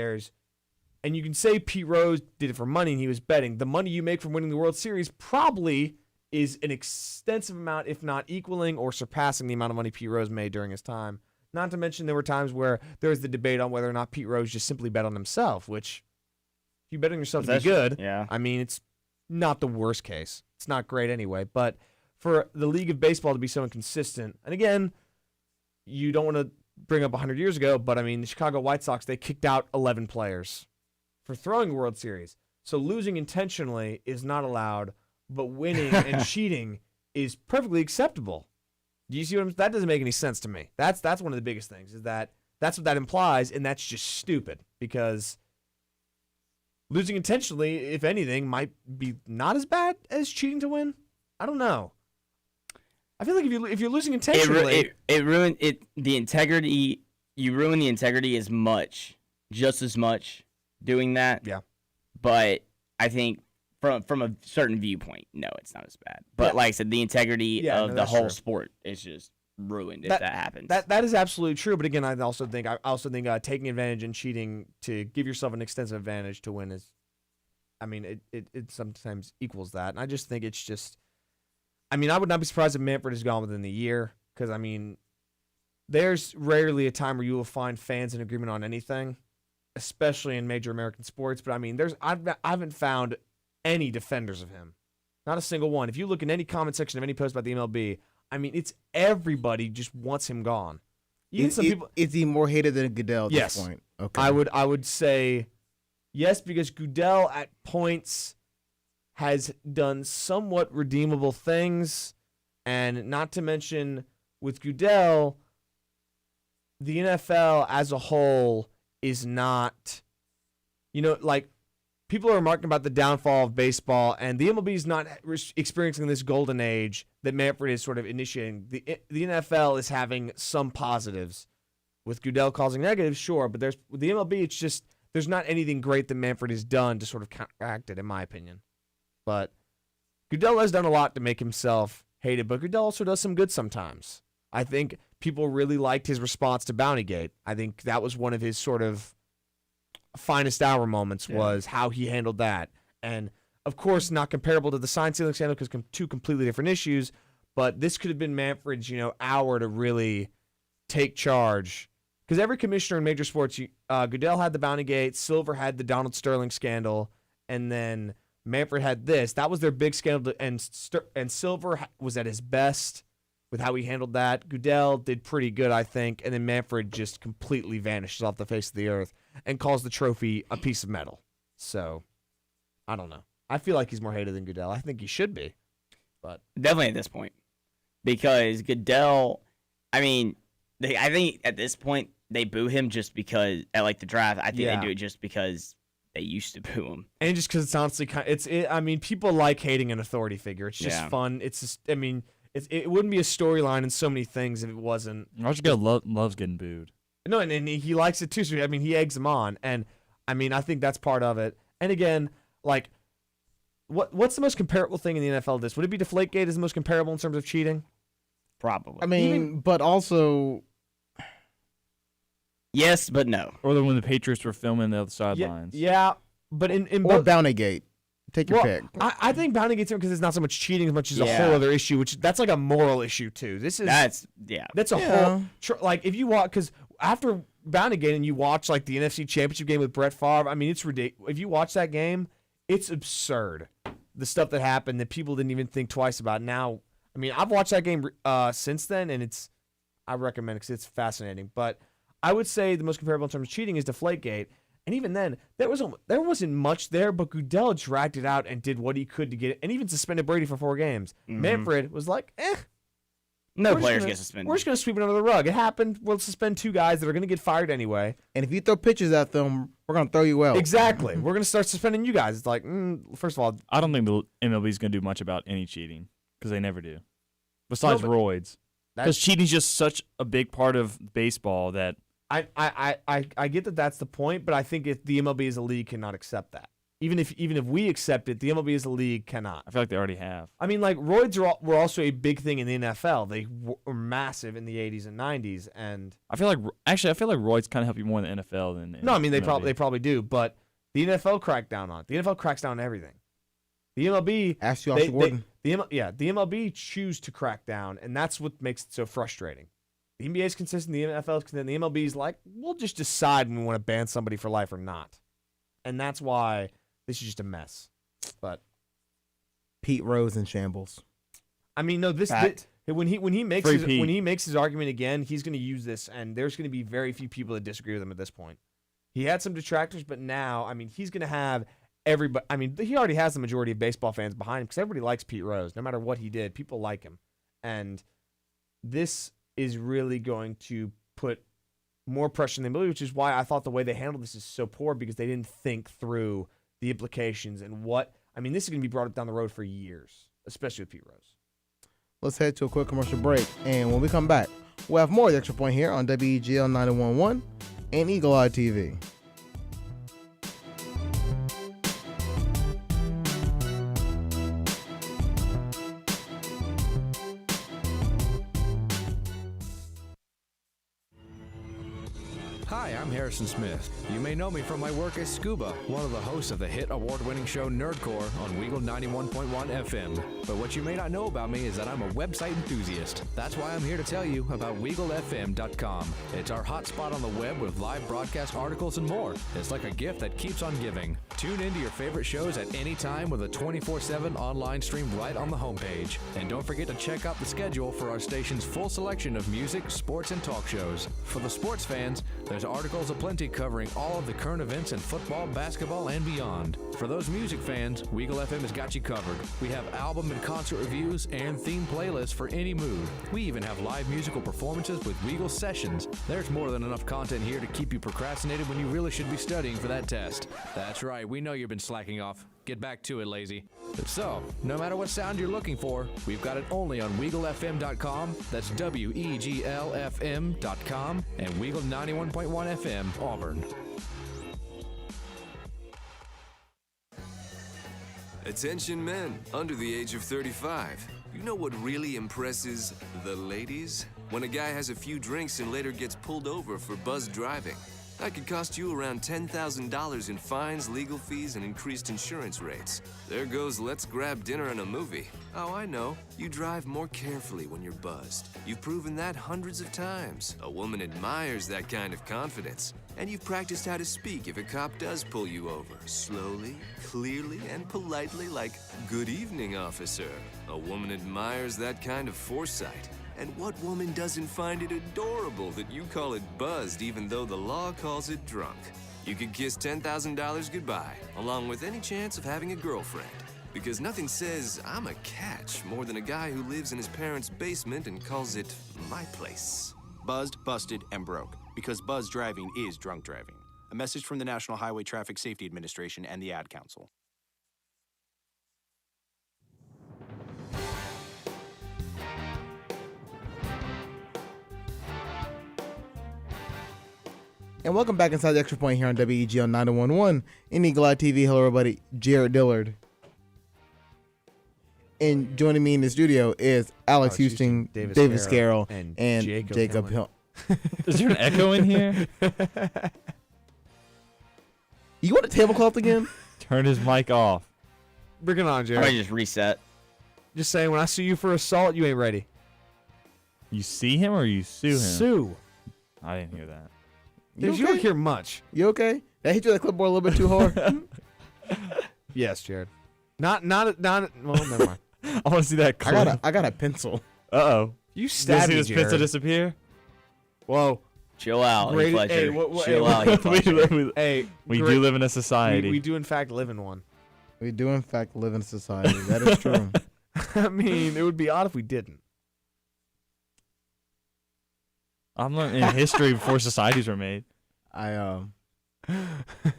and you can say Pete Rose did it for money and he was betting. The money you make from winning the World Series probably is an extensive amount, if not equaling or surpassing the amount of money Pete Rose made during his time. Not to mention there were times where there was the debate on whether or not Pete Rose just simply bet on himself, which if you bet on yourself to be good, yeah. I mean, it's not the worst case. It's not great anyway, but for the League of Baseball to be so inconsistent, and again, you don't want to bring up 100 years ago, but I mean, the Chicago White Sox, they kicked out 11 players for throwing a World Series. So losing intentionally is not allowed, but winning and cheating is perfectly acceptable. Do you see what that doesn't make any sense to me? That's one of the biggest things, is that's what that implies, and that's just stupid, because losing intentionally, if anything, might be not as bad as cheating to win. I don't know. I feel like if you're losing intentionally, it ruined it. The integrity, you ruin the integrity just as much doing that. Yeah. But I think from a certain viewpoint, no, it's not as bad. But like I said, the integrity of the whole sport is just ruined if that happens. That is absolutely true. But again, I also think taking advantage and cheating to give yourself an extensive advantage to win is, I mean, it sometimes equals that. And I just think it's just, I mean, I would not be surprised if Manfred is gone within the year, because I mean, there's rarely a time where you will find fans in agreement on anything, especially in major American sports. But I mean, I haven't found any defenders of him, not a single one. If you look in any comment section of any post about the MLB, I mean, it's everybody just wants him gone. Is he more hated than Goodell at this point? Okay. I would say yes, because Goodell at points has done somewhat redeemable things, and not to mention with Goodell, the NFL as a whole is not, like, people are remarking about the downfall of baseball, and the MLB is not experiencing this golden age that Manfred is sort of initiating. The NFL is having some positives, with Goodell causing negatives, sure, but with the MLB, it's just there's not anything great that Manfred has done to sort of counteract it, in my opinion. But Goodell has done a lot to make himself hated, but Goodell also does some good sometimes. I think people really liked his response to Bountygate. I think that was one of his sort of finest hour moments, was how he handled that. And, of course, not comparable to the sign stealing scandal, because two completely different issues, but this could have been Manfred's, hour to really take charge. Because every commissioner in major sports, Goodell had the Bountygate, Silver had the Donald Sterling scandal, and then Manfred had this. That was their big scandal, and Silver was at his best with how he handled that. Goodell did pretty good, I think, and then Manfred just completely vanishes off the face of the earth and calls the trophy a piece of metal. So, I don't know. I feel like he's more hated than Goodell. I think he should be. But definitely at this point. Because Goodell, I mean, I think at this point they boo him just because, at like the draft, I think they do it just because they used to boo him. And just because it's honestly I mean, people like hating an authority figure. It's just fun. It's just, I mean, it wouldn't be a storyline in so many things if it wasn't. Roger Goodell loves getting booed. No, and he likes it too. So, I mean, he eggs them on. And, I mean, I think that's part of it. And again, like, what's the most comparable thing in the NFL this? Would it be Deflategate is the most comparable in terms of cheating? Probably. I mean, but also... Yes, but no. Or when the Patriots were filming the other sidelines. Yeah, but in or Bountygate. Take your pick. I think Bountygate's because it's not so much cheating as much as a whole other issue, that's like a moral issue too. That's a whole like if you watch, because after Bountygate and you watch like the NFC Championship game with Brett Favre, I mean it's ridiculous. If you watch that game, it's absurd. The stuff that happened that people didn't even think twice about. Now, I mean, I've watched that game since then, and I recommend it because it's fascinating. But I would say the most comparable in terms of cheating is Deflategate. And even then, there wasn't much there, but Goodell dragged it out and did what he could to get it, and even suspended Brady for 4 games. Mm-hmm. Manfred was like, no players get suspended. We're just going to sweep it under the rug. It happened. We'll suspend 2 guys that are going to get fired anyway. And if you throw pitches at them, we're going to throw you out. Exactly. We're going to start suspending you guys. It's like, first of all, I don't think the MLB is going to do much about any cheating, because they never do. Besides roids. Because cheating is just such a big part of baseball that... I get that that's the point, but I think if the MLB as a league cannot accept that. Even if we accept it, the MLB as a league cannot. I feel like they already have. I mean, like, roids were also a big thing in the NFL. They were massive in the 80s and 90s, and I feel like roids kind of help you more in the NFL than no. I mean, they probably do, but the NFL cracked down on it. The NFL cracks down on everything. The MLB ask you, Gordon. The MLB choose to crack down, and that's what makes it so frustrating. The NBA is consistent, the NFL is consistent, the MLB is like, we'll just decide when we want to ban somebody for life or not. And that's why this is just a mess. But Pete Rose in shambles. I mean, no, when he makes his argument again, he's going to use this, and there's going to be very few people that disagree with him at this point. He had some detractors, but now, I mean, he's going to have everybody. I mean, he already has the majority of baseball fans behind him because everybody likes Pete Rose. No matter what he did, people like him. And this is really going to put more pressure on the ability, which is why I thought the way they handled this is so poor because they didn't think through the implications and what. I mean, this is going to be brought up down the road for years, especially with Pete Rose. Let's head to a quick commercial break. And when we come back, we'll have more of the Extra Point here on WEGL 91.1 and Eagle Eye TV. Hi, I'm Harrison Smith. You may know me from my work as Scuba, one of the hosts of the hit award-winning show Nerdcore on Weagle 91.1 FM. But what you may not know about me is that I'm a website enthusiast. That's why I'm here to tell you about WeagleFM.com. It's our hotspot on the web with live broadcast articles and more. It's like a gift that keeps on giving. Tune into your favorite shows at any time with a 24/7 online stream right on the homepage. And don't forget to check out the schedule for our station's full selection of music, sports, and talk shows. For the sports fans, there's articles aplenty covering all of the current events in football, basketball, and beyond. For those music fans, Weagle FM has got you covered. We have album and concert reviews and theme playlists for any mood. We even have live musical performances with Weagle Sessions. There's more than enough content here to keep you procrastinated when you really should be studying for that test. That's right, we know you've been slacking off. Get back to it, lazy. So, no matter what sound you're looking for, we've got it only on WeagleFM.com. That's WEGLFM.com and Weagle 91.1 FM, Auburn. Attention men under the age of 35. You know what really impresses the ladies? When a guy has a few drinks and later gets pulled over for buzzed driving. That could cost you around $10,000 in fines, legal fees, and increased insurance rates. There goes let's grab dinner and a movie. Oh, I know. You drive more carefully when you're buzzed. You've proven that hundreds of times. A woman admires that kind of confidence. And you've practiced how to speak if a cop does pull you over. Slowly, clearly, and politely like, "Good evening, officer." A woman admires that kind of foresight. And what woman doesn't find it adorable that you call it buzzed even though the law calls it drunk? You could kiss $10,000 goodbye, along with any chance of having a girlfriend. Because nothing says, "I'm a catch," more than a guy who lives in his parents' basement and calls it my place. Buzzed, busted, and broke. Because buzz driving is drunk driving. A message from the National Highway Traffic Safety Administration and the Ad Council. And welcome back inside the Extra Point here on WEGL 91.1 in Eagle Eye TV. Hello, everybody. Jared Dillard. And joining me in the studio is Alex Houston, Davis Carroll, and Jacob Hill. Is there an echo in here? You want a tablecloth again? Turn his mic off. Bring it on, Jared. I just reset. Just saying, when I sue you for assault, you ain't ready. You see him or you sue him? Sue. I didn't hear that. You don't hear much. You okay? Did I hit you with that clipboard a little bit too hard? Yes, Jared. Not. Well, never mind. I want to see that clip. I got a pencil. Uh-oh. You stabbed me, Did you see this pencil disappear? Whoa. Chill out, Great, Heath Ledger. Hey, Chill out, Heath Ledger. Hey, we do live in a society. We do, in fact, live in one. We do, in fact, live in a society. That is true. I mean, it would be odd if we didn't. I'm learning in history before societies were made. I don't know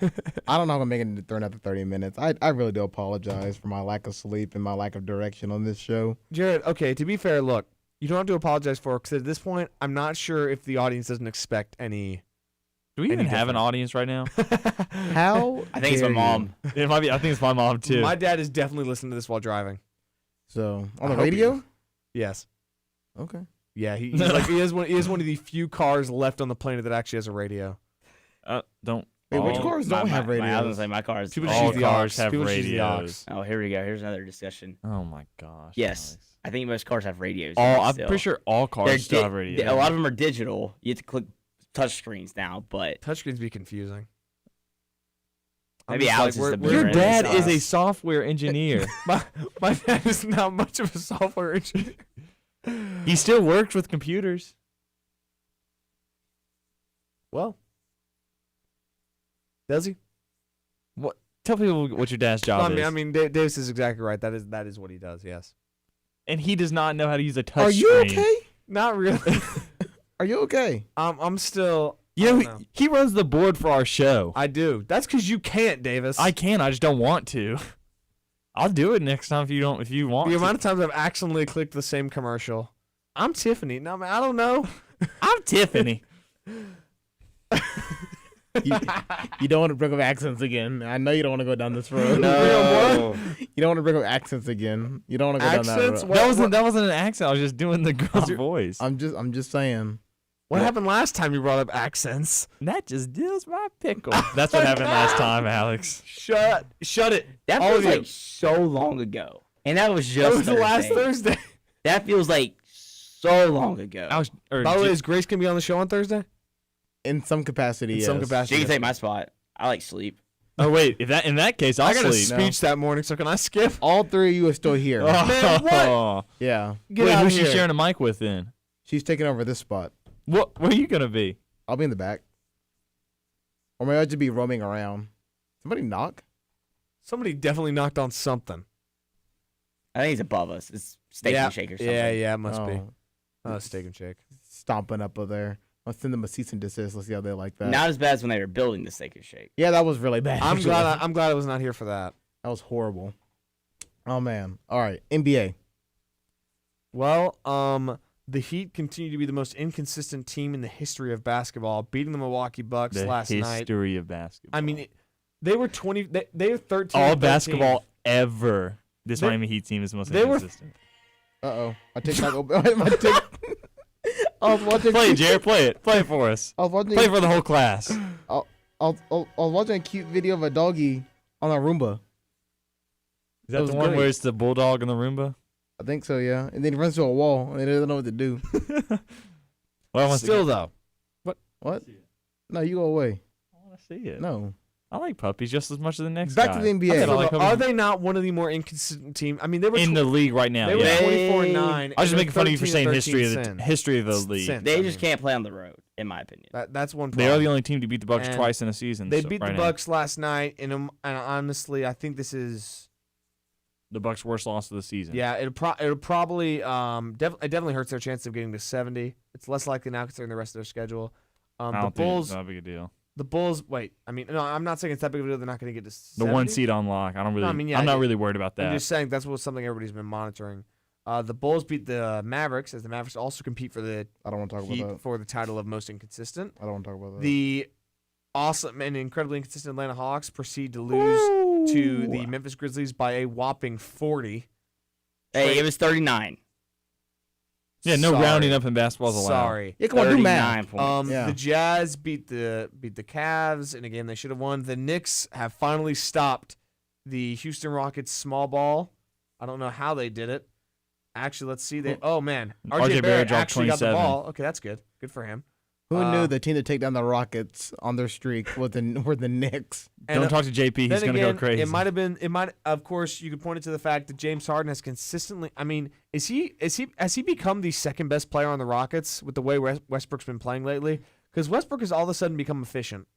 if I'm gonna make it through another 30 minutes. I really do apologize for my lack of sleep and my lack of direction on this show. Jared, okay, to be fair, look, you don't have to apologize for it because at this point, I'm not sure if the audience doesn't expect any. Do we even have an audience right now? How? I think it's my mom. It might be. I think it's my mom too. My dad is definitely listening to this while driving. So on the radio? Yes. Okay. Yeah, he is one of the few cars left on the planet that actually has a radio. Don't. Wait, which cars don't have radios? I was gonna say my cars. People all just use the cars aux. have People just use the radios. Oh, here we go. Here's another discussion. Oh my gosh. Yes, Alex. I think most cars have radios. I'm still. pretty sure all cars still have radios. A lot of them are digital. You have to click touch screens now, but touchscreens be confusing. Maybe Alex is the boomer. Your dad is a software engineer. my dad is not much of a software engineer. He still works with computers. Well, does he? What? Tell people what your dad's job is. I mean, Davis is exactly right. That is what he does. Yes. And he does not know how to use a touch Are you screen. okay? Not really. Are you okay? I'm still. You know, he runs the board for our show. I do. That's because you can't, Davis. I can. I just don't want to. I'll do it next time if you don't. If you want. The to. amount of times I've accidentally clicked the same commercial. I'm Tiffany. No, man, I don't know. I'm Tiffany. You don't want to bring up accents again. I know you don't want to go down this road. No. You don't want to bring up accents again. You don't want to go down that Accents? road. That wasn't an accent. I was just doing the girl's voice. I'm just saying. What happened last time you brought up accents? That just deals my pickle. That's what happened last time, Alex. Shut it. That All feels of you. like so long ago. And that was just last Thursday. That feels like so long ago. By the way, is Grace going to be on the show on Thursday? In some capacity, yes. Some capacity. She can take my spot. I like sleep. Oh wait, in that case, I'll I got sleep. a speech that morning, so can I skip? All three of you are still here. Man, what? Yeah. Get Wait, out who's here. she sharing a mic with then? She's taking over this spot. Where are you gonna be? I'll be in the back. Or maybe I'll just be roaming around. Somebody knock? Somebody definitely knocked on something. I think he's above us. It's Steak and Shake or something. Yeah, it must be. Oh. Steak and Shake. Stomping up there. Let's send them a cease and desist. Let's see how they like that. Not as bad as when they were building the Steak and Shake. Yeah, that was really bad. I'm actually. glad I was not here for that. That was horrible. Oh man. All right, NBA. Well, the Heat continue to be the most inconsistent team in the history of basketball, beating the Milwaukee Bucks last night. History of basketball. I mean, they were 20. They were 13. All 13. basketball ever. This Miami Heat team is the most inconsistent. My TikTok. I was watching. Play it, Jared. Play it. Play it for us. I was watching. Play it for the whole class. I was watching a cute video of a doggy on a Roomba. Is that the one where it's the bulldog and the Roomba? I think so, yeah. And then he runs to a wall and he doesn't know what to do. Well, Still though, What? No, you go away. I want to see it. No. I like puppies just as much as the next Back guy. to the NBA. I like are puppies they not one of the more inconsistent teams? I mean, they were in the league right now. They were yeah. 24-9. I was just making fun of you for saying history of the league. They just can't play on the road, in my opinion. That's one problem. They are the only team to beat the Bucks And twice in a season. They so beat right the now. Bucks last night, and honestly, I think this is the Bucks' worst loss of the season. Yeah, it'll probably it definitely hurts their chance of getting to 70. It's less likely now considering the rest of their schedule. I The don't Bulls. think it's that big a deal. The Bulls. Wait, I mean, no, I'm not saying it's that big of a deal. They're not going to get to 70. The 1 seed on lock. I don't really. No, I mean, yeah, I'm not really worried about that. I'm just saying that's something everybody's been monitoring. The Bulls beat the Mavericks, as the Mavericks also compete for the I don't want to talk Heat about that. for the title of most inconsistent. I don't want to talk about that. The awesome and incredibly inconsistent Atlanta Hawks proceed to lose to the Memphis Grizzlies by a whopping 40. Hey, it was 39. Yeah, no Sorry. rounding up in basketball is allowed. Sorry. Yeah, come on, do math. Points. The Jazz beat the Cavs in a game they should have won. The Knicks have finally stopped the Houston Rockets small ball. I don't know how they did it. Actually, let's see. Oh man, RJ Barrett dropped actually got the 27. ball. Okay, that's good. Good for him. Who knew the team to take down the Rockets on their streak were the Knicks? Don't talk to JP. He's going to go crazy. It might have been. It might. Of course, you could point it to the fact that James Harden has consistently. I mean, has he become the second best player on the Rockets with the way Westbrook's been playing lately? Because Westbrook has all of a sudden become efficient.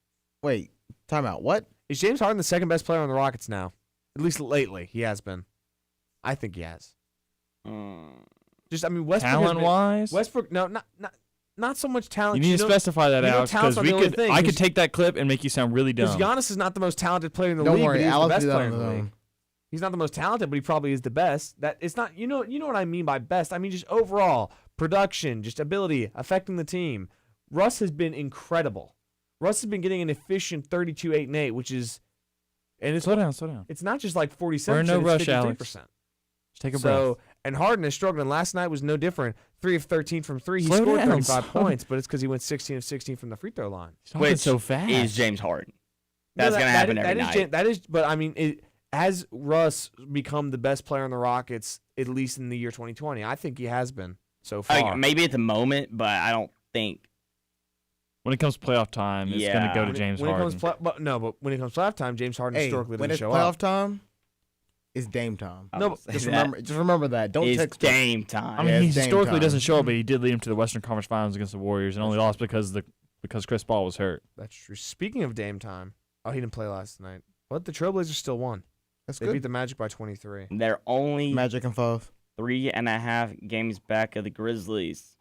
Wait, timeout. What? Is James Harden the second best player on the Rockets now? At least lately, he has been. I think he has. Just, I mean, Westbrook. Talent-wise? Westbrook. No, not so much talent. You need to specify that, Alex, because I could take that clip and make you sound really dumb. Because Giannis is not the most talented player in the Don't league, worry, but he's Alex the best did that player on in the his league. own. He's not the most talented, but he probably is the best. That it's not. You know what I mean by best. I mean just overall production, just ability, affecting the team. Russ has been incredible. Russ has been getting an efficient 32, 8, and 8, which is, and it's slow down. It's not just like 47%. We're in no rush, 53%. Alex. Just take a So, breath. and Harden is struggling. Last night was no different. 3 of 13 from 3. He Slow scored down, 35 slow points, but it's because he went 16 of 16 from the free throw line. Which so fast. is James Harden. No, That's going to happen every night. That is, but I mean, has Russ become the best player on the Rockets, at least in the year 2020? I think he has been so far. Maybe at the moment, but I don't think. When it comes to playoff time, it's going to go to James Harden. But when it comes playoff time, James Harden historically when doesn't it's show playoff up. time, it's Dame time. No, just remember that. Don't It's text Dame time. I mean, he it's Dame historically time. doesn't show up, but he did lead him to the Western Conference Finals against the Warriors and only lost because Chris Paul was hurt. That's true. Speaking of Dame time, he didn't play last night. What? The Trailblazers still won. That's They good. beat the Magic by 23. They're only Magic and 5. 3.5 games back of the Grizzlies.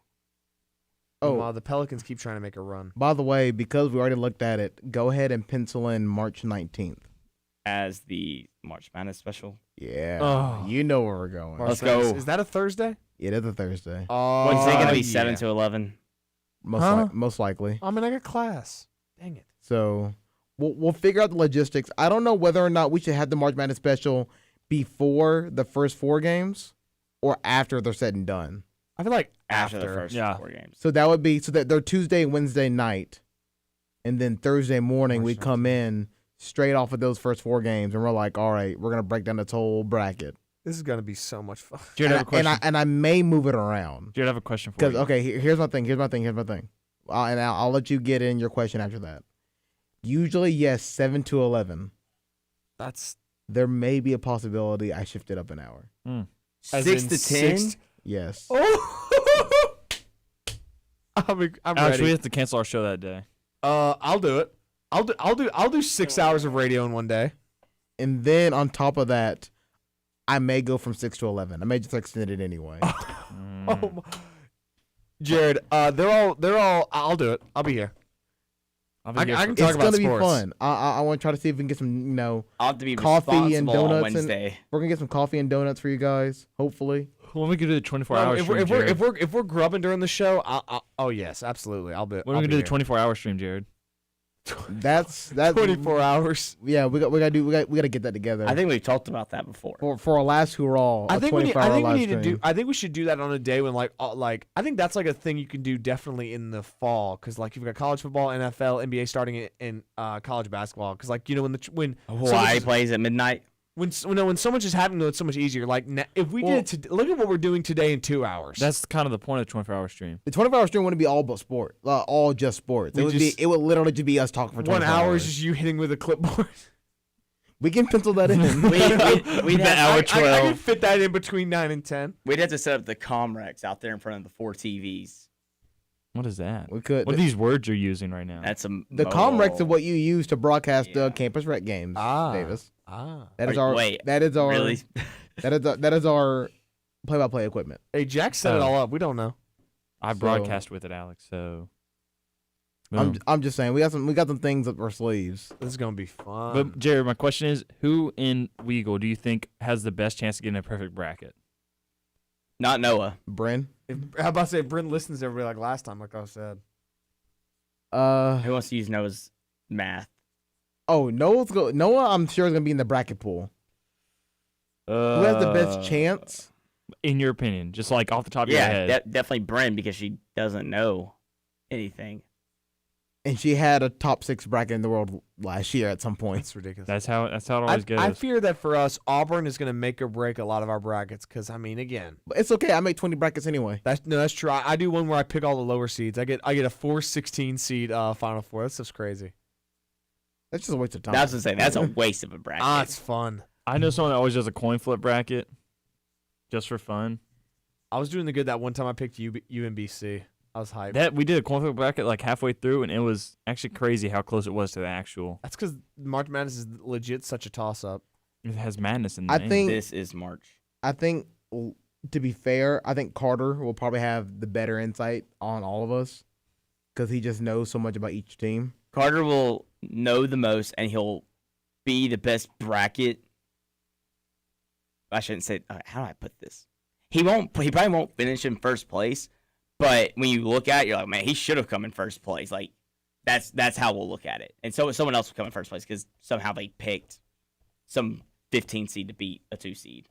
Oh, the Pelicans keep trying to make a run. By the way, because we already looked at it, go ahead and pencil in March 19th. As the March Madness special. Yeah. Oh. You know where we're going. Let's go. Is that a Thursday? It is a Thursday. When's it going to be 7 to 11? Most likely. I mean, I got class. Dang it. So we'll figure out the logistics. I don't know whether or not we should have the March Madness special before the first 4 games or after they're said and done. I feel like After the first 4 games. So that would be so that they're Tuesday and Wednesday night, and then Thursday morning we come in straight off of those first 4 games, and we're like, all right, we're gonna break down this whole bracket. This is going to be so much fun. Jared, I have a question. And I may move it around. Jared, I have a question for you. Because okay, here's my thing. I'll let you get in your question after that. Usually, yes, 7 to 11. There may be a possibility I shift it up an hour. 6 to 10. Yes. Oh. I'm Alex, ready. we have to cancel our show that day. I'll do it. I'll do 6 hours of radio in one day. And then on top of that, I may go from 6 to 11. I may just extend it anyway. Oh my. Jared, they're all. I'll do it. I'll be here. I can talk it's about gonna sports. be fun. I want to try to see if we can get some, I'll have to be coffee and responsible on donuts. Wednesday. We're gonna get some coffee and donuts for you guys, hopefully. When we can do the 24 No, hour stream, Jared. if we're grubbing during the show, oh yes, absolutely. I'll be. When are we gonna do the 24 hour stream, Jared? That's 24 hours. Yeah, we gotta get that together. I think we've talked about that before. For our last hurrah, I think we need to stream. do. I think we should do that on a day when like I think that's like a thing you can do definitely in the fall because like you've got college football, NFL, NBA starting in college basketball because like when Hawaii plays at midnight. When so much is happening, it's so much easier. Like if we did it, look at what we're doing today in 2 hours. That's kind of the point of the 24 hour stream. The 24-hour stream wouldn't be all but sport, all just sports. It would literally just be us talking for 24 1 hour hours. is just you hitting with a clipboard. We can pencil that in. We'd I have, can fit that in between 9 and 10. we'd have to set up the Comrex out there in front of the 4 TVs. What is that? We could. What are these words you're using right now? That's The Comrex is what you use to broadcast campus rec games, Davis. That is our. Wait, that is our. really? that is our play-by-play equipment. Hey, Jack set it all up. We don't know. I broadcast with it, Alex. So I'm just saying we got some things up our sleeves. This is gonna be fun. But Jared, my question is, who in Weagle do you think has the best chance of getting a perfect bracket? Not Noah. Bryn. How about to say Bryn listens to everybody like last time, like I said. Who wants to use Noah's math? Oh, Noah, I'm sure is gonna be in the bracket pool. Who has the best chance? In your opinion, just like off the top of your head? Yeah, definitely Bryn because she doesn't know anything. And she had a top 6 bracket in the world last year at some point. That's ridiculous. That's how it always goes. I fear that for us, Auburn is going to make or break a lot of our brackets. Because I mean, again, But it's okay. I make 20 brackets anyway. that's true. I do one where I pick all the lower seeds. I get a 4-16 seed Final Four. That stuff's crazy. That's just a waste of time. That's what I'm saying. That's a waste of a bracket. It's fun. I know someone that always does a coin flip bracket, just for fun. I was doing the good that one time I picked UMBC. I was hyped. That we did a coin flip bracket like halfway through, and it was actually crazy how close it was to the actual. That's because March Madness is legit such a toss-up. It has madness in the I name. think This is March. I think to be fair, I think Carter will probably have the better insight on all of us because he just knows so much about each team. Carter will know the most, and he'll be the best bracket. I shouldn't say. How do I put this? He probably won't finish in first place, but when you look at it, you're like, man, he should have come in first place. Like that's how we'll look at it. And so someone else will come in first place because somehow they picked some 15 seed to beat a 2 seed.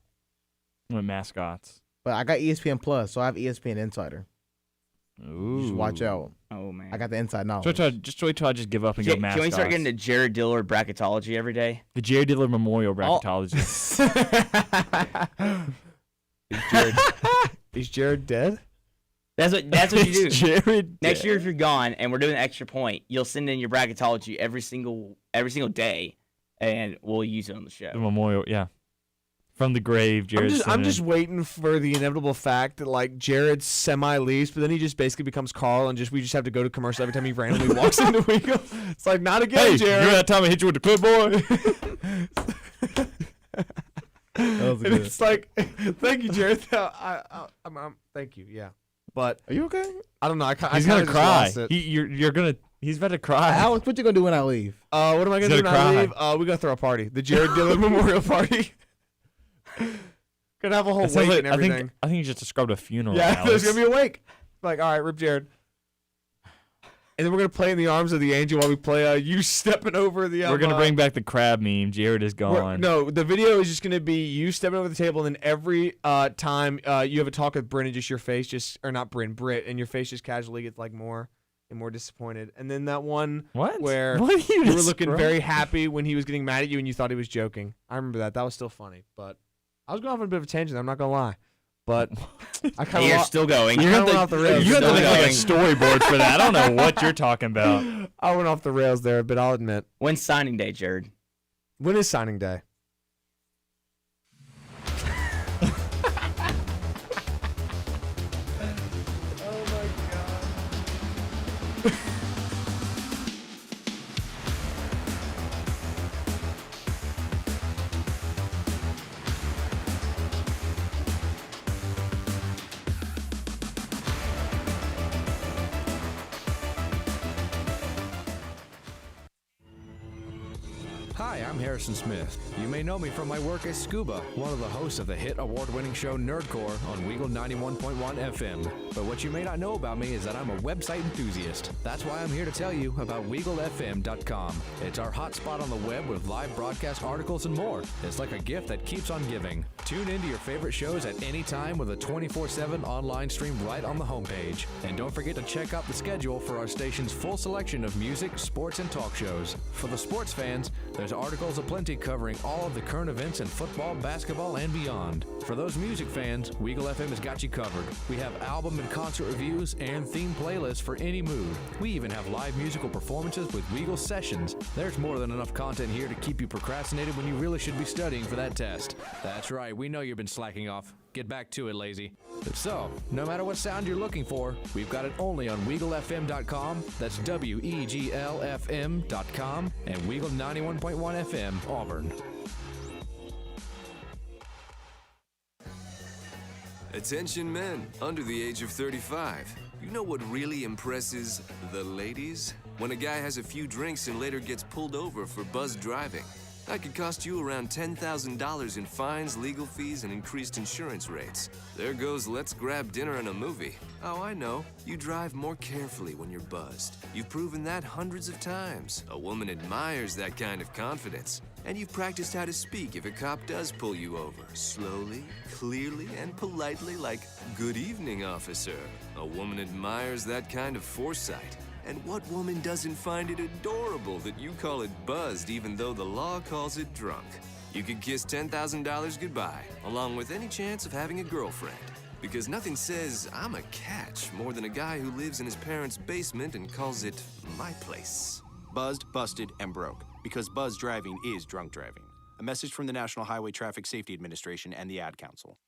With mascots. But I got ESPN Plus, so I have ESPN Insider. Ooh. Just watch out. Oh man, I got the inside knowledge. Just wait till I just give up and go mascots. Can we start getting the Jared Dillard bracketology every day? The Jared Dillard Memorial bracketology. Is Jared dead? That's what you do. Jared Next dead? year, if you're gone and we're doing Extra Point, you'll send in your bracketology every single day, and we'll use it on the show. The Memorial, yeah. from the grave. Jared I'm just waiting for the inevitable fact that like Jared semi-leaves, but then he just basically becomes Carl, and we just have to go to commercial every time he randomly walks into Weagle. It's like, not again, hey, Jared. Remember that time I hit you with the clipboard? That was And good. it's like, thank you, Jared. I'm thank you. Yeah, but are you okay? I don't know. He's gonna cry. He's about to cry. Alex, what you gonna do when I leave? What am I gonna do when I leave? We're gonna throw a party. The Jared Dillon Memorial Party. Gonna have a whole wake and everything. I think you just described a funeral. Yeah, Alex. there's gonna be a wake. Like, all right, rip Jared. And then we're gonna play in the arms of the angel while we play you stepping over the. We're gonna bring back the crab meme. Jared is gone. No, the video is just gonna be you stepping over the table, and then every time you have a talk with Bryn, and just your face Britt, and your face just casually gets like more and more disappointed. And then that one where What you were looking very happy when he was getting mad at you, and you thought he was joking. I remember that. That was still funny, but I was going off on a bit of a tangent. I'm not gonna lie. But I kind of You're still going. You have to make like a storyboard for that. I don't know what you're talking about. I went off the rails there, but I'll admit. When's signing day, Jared? When is signing day? Hi, I'm Harrison Smith. You may know me from my work as Scuba, one of the hosts of the hit award-winning show Nerdcore on Weagle 91.1 FM. But what you may not know about me is that I'm a website enthusiast. That's why I'm here to tell you about WeagleFM.com. It's our hotspot on the web with live broadcast articles and more. It's like a gift that keeps on giving. Tune into your favorite shows at any time with a 24/7 online stream right on the homepage. And don't forget to check out the schedule for our station's full selection of music, sports, and talk shows. For the sports fans, there's articles aplenty covering all of the current events in football, basketball, and beyond. For those music fans, Weagle FM has got you covered. We have album and concert reviews and theme playlists for any mood. We even have live musical performances with Weagle Sessions. There's more than enough content here to keep you procrastinated when you really should be studying for that test. That's right, we know you've been slacking off. Get back to it, lazy. So, no matter what sound you're looking for, we've got it only on WeagleFM.com. That's WeaglFM.com and Weagle 91.1 FM, Auburn. Attention men under the age of 35. You know what really impresses the ladies? When a guy has a few drinks and later gets pulled over for buzz driving. That could cost you around $10,000 in fines, legal fees, and increased insurance rates. There goes let's grab dinner and a movie. Oh, I know. You drive more carefully when you're buzzed. You've proven that hundreds of times. A woman admires that kind of confidence. And you've practiced how to speak if a cop does pull you over. Slowly, clearly, and politely like, "Good evening, officer." A woman admires that kind of foresight. And what woman doesn't find it adorable that you call it buzzed even though the law calls it drunk? You could kiss $10,000 goodbye, along with any chance of having a girlfriend. Because nothing says I'm a catch more than a guy who lives in his parents' basement and calls it my place. Buzzed, busted, and broke. Because buzz driving is drunk driving. A message from the National Highway Traffic Safety Administration and the Ad Council.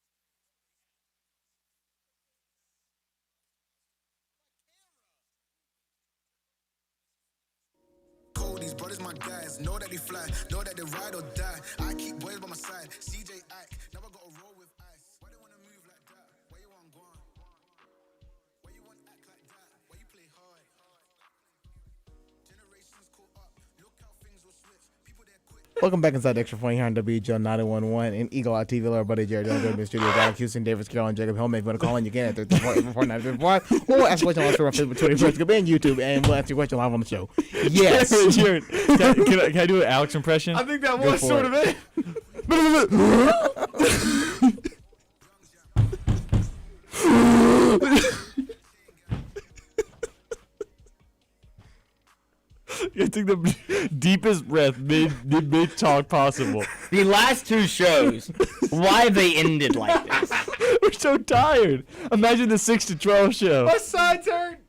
These brothers my guys, know that they fly, know that they ride or die. I keep boys by my side, CJ Ike, never got a roll with ice. Why they wanna move like that? Why you want gone? Why you want act like that? Why you play hard? Generations caught up, look how things will switch. People there quick. Welcome back inside the Extra Point here on WGL 91.1 and Eagle Eye TV. Hello, everybody. Jared Dillon in the studio. Alex Houston, Davis Carroll, and Jacob Helmet. If you want to call in, you can at 334-954. Or ask a question on our Facebook, Twitter, Facebook, and YouTube, and we'll answer your question live on the show. Yes. Jared, can I do an Alex impression? I think that was sort of it. You took the deepest breath mid talk possible. The last two shows, why they ended like this? We're so tired. Imagine the 6 to 12 show. My side's hurt.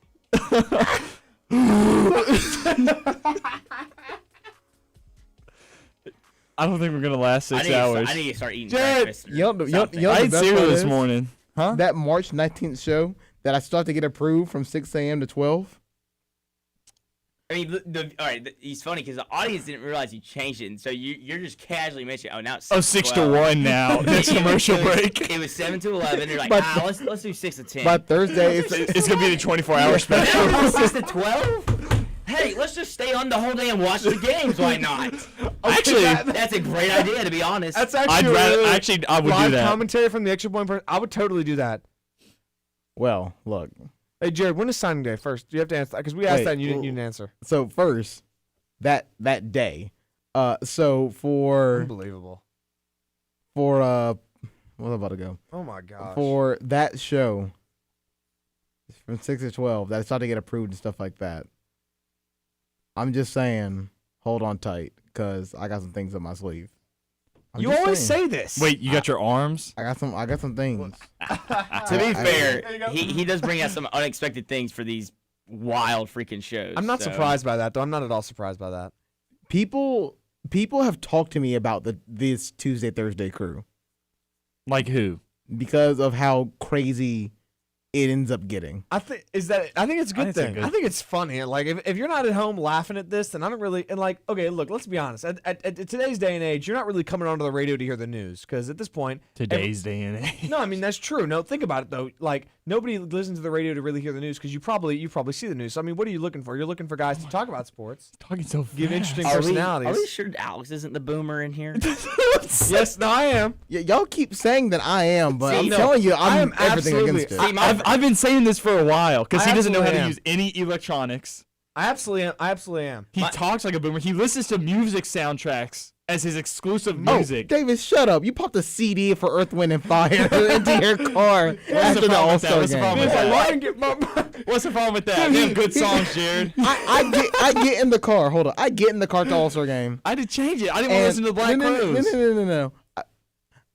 I don't think we're gonna last 6 I hours. need to start eating Jared, breakfast. I ate cereal this morning. Huh? That March 19th show that I still have to get approved from 6 a.m. to 12. I mean, all right, he's funny because the audience didn't realize you changed it, and so you're just casually mentioning, oh, now it's 6 to 1 now. Next commercial break. It was 7 to 11. They're like, let's do 6 to 10. By Thursday, it's gonna be the 24-hour special. 6 to 12. Hey, let's just stay on the whole day and watch the games. Why not? Actually, that's a great idea, to be honest. That's actually I would do that. Commentary from the Extra Point. I would totally do that. Well, look. Hey, Jared, when is signing day first? You have to answer that because we asked that and you didn't answer. So first, that day. So for unbelievable. For where am I about to go? Oh my gosh. For that show, from 6 to 12, that's how to get approved and stuff like that. I'm just saying, hold on tight, because I got some things up my sleeve. You always say this. Wait, you got your arms? I got some things. To be fair, he does bring out some unexpected things for these wild freaking shows. I'm not surprised by that, though. I'm not at all surprised by that. People have talked to me about this Tuesday Thursday crew. Like who? Because of how crazy it ends up getting. I think it's a good thing. I think it's funny. Like if you're not at home laughing at this, then I don't really. And like, okay, look, let's be honest. At today's day and age, you're not really coming onto the radio to hear the news because at this point, today's day and age. No, I mean that's true. No, think about it though. Like nobody listens to the radio to really hear the news because you probably see the news. So I mean, what are you looking for? You're looking for guys to talk about sports, talking so fast. Give interesting personalities. Are we sure Alex isn't the boomer in here? Yes, no, I am. Y'all keep saying that I am, but I'm no, telling you, I I'm am everything absolutely- against it. I've been saying this for a while because he doesn't know how to absolutely use any electronics. I absolutely am. He talks like a boomer. He listens to music soundtracks as his exclusive music. Oh, David, shut up. You popped a CD for Earth, Wind, and Fire into your car after the All-Star game. What's the problem with that? They have good songs, Jared. I get in the car. Hold on. I get in the car to All-Star game. I had to change it. I didn't want to listen to the Black Crowes. No.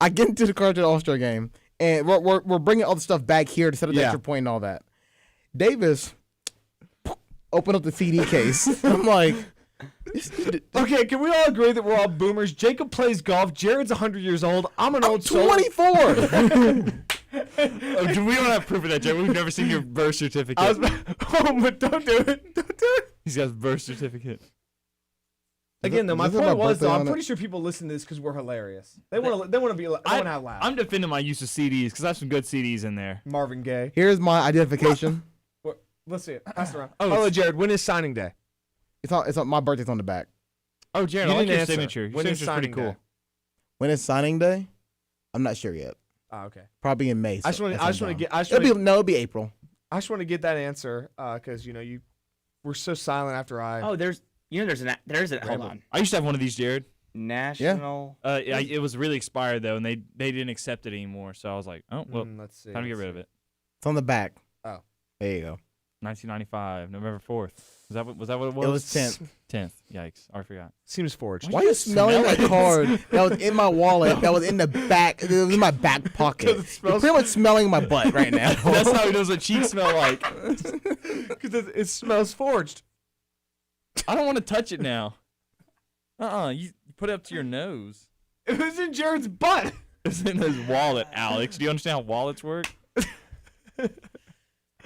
I get into the car to the All-Star game, and we're bringing all the stuff back here to set up the extra point and all that. Davis open up the CD case. I'm like, okay, can we all agree that we're all boomers? Jacob plays golf. Jared's 100 years old. I'm an old soul. 24. We don't have proof of that, Jared. We've never seen your birth certificate. But don't do it. Don't do it. He's got his birth certificate. Again, though, my point was, though, I'm pretty sure people listen to this because we're hilarious. They want to be. They want to have laugh. I'm defending my use of CDs because I have some good CDs in there. Marvin Gaye. Here's my identification. Let's see it. Pass it around. Oh, Jared, when is signing day? It's on my birthday's on the back. Oh, Jared, I like your signature. Your signature's pretty cool. When is signing day? I'm not sure yet. Oh, okay. Probably in May. I just want to get. It'll be April. I just want to get that answer because you were so silent after I. Oh, there's an hold on. I used to have one of these, Jared. National. It was really expired though, and they didn't accept it anymore. So I was like, oh well, let's see. Time to get rid of it. It's on the back. Oh, there you go. 1995, November 4th. Was that what it was? It was 10th. 10th. Yikes! I forgot. Seems forged. Why are you smelling that card that was in my wallet? That was in the back. It was in my back pocket. You're pretty much smelling my butt right now. That's how he knows what cheeks smell like. Because it smells forged. I don't want to touch it now. You put it up to your nose. It was in Jared's butt. It's in his wallet, Alex. Do you understand how wallets work?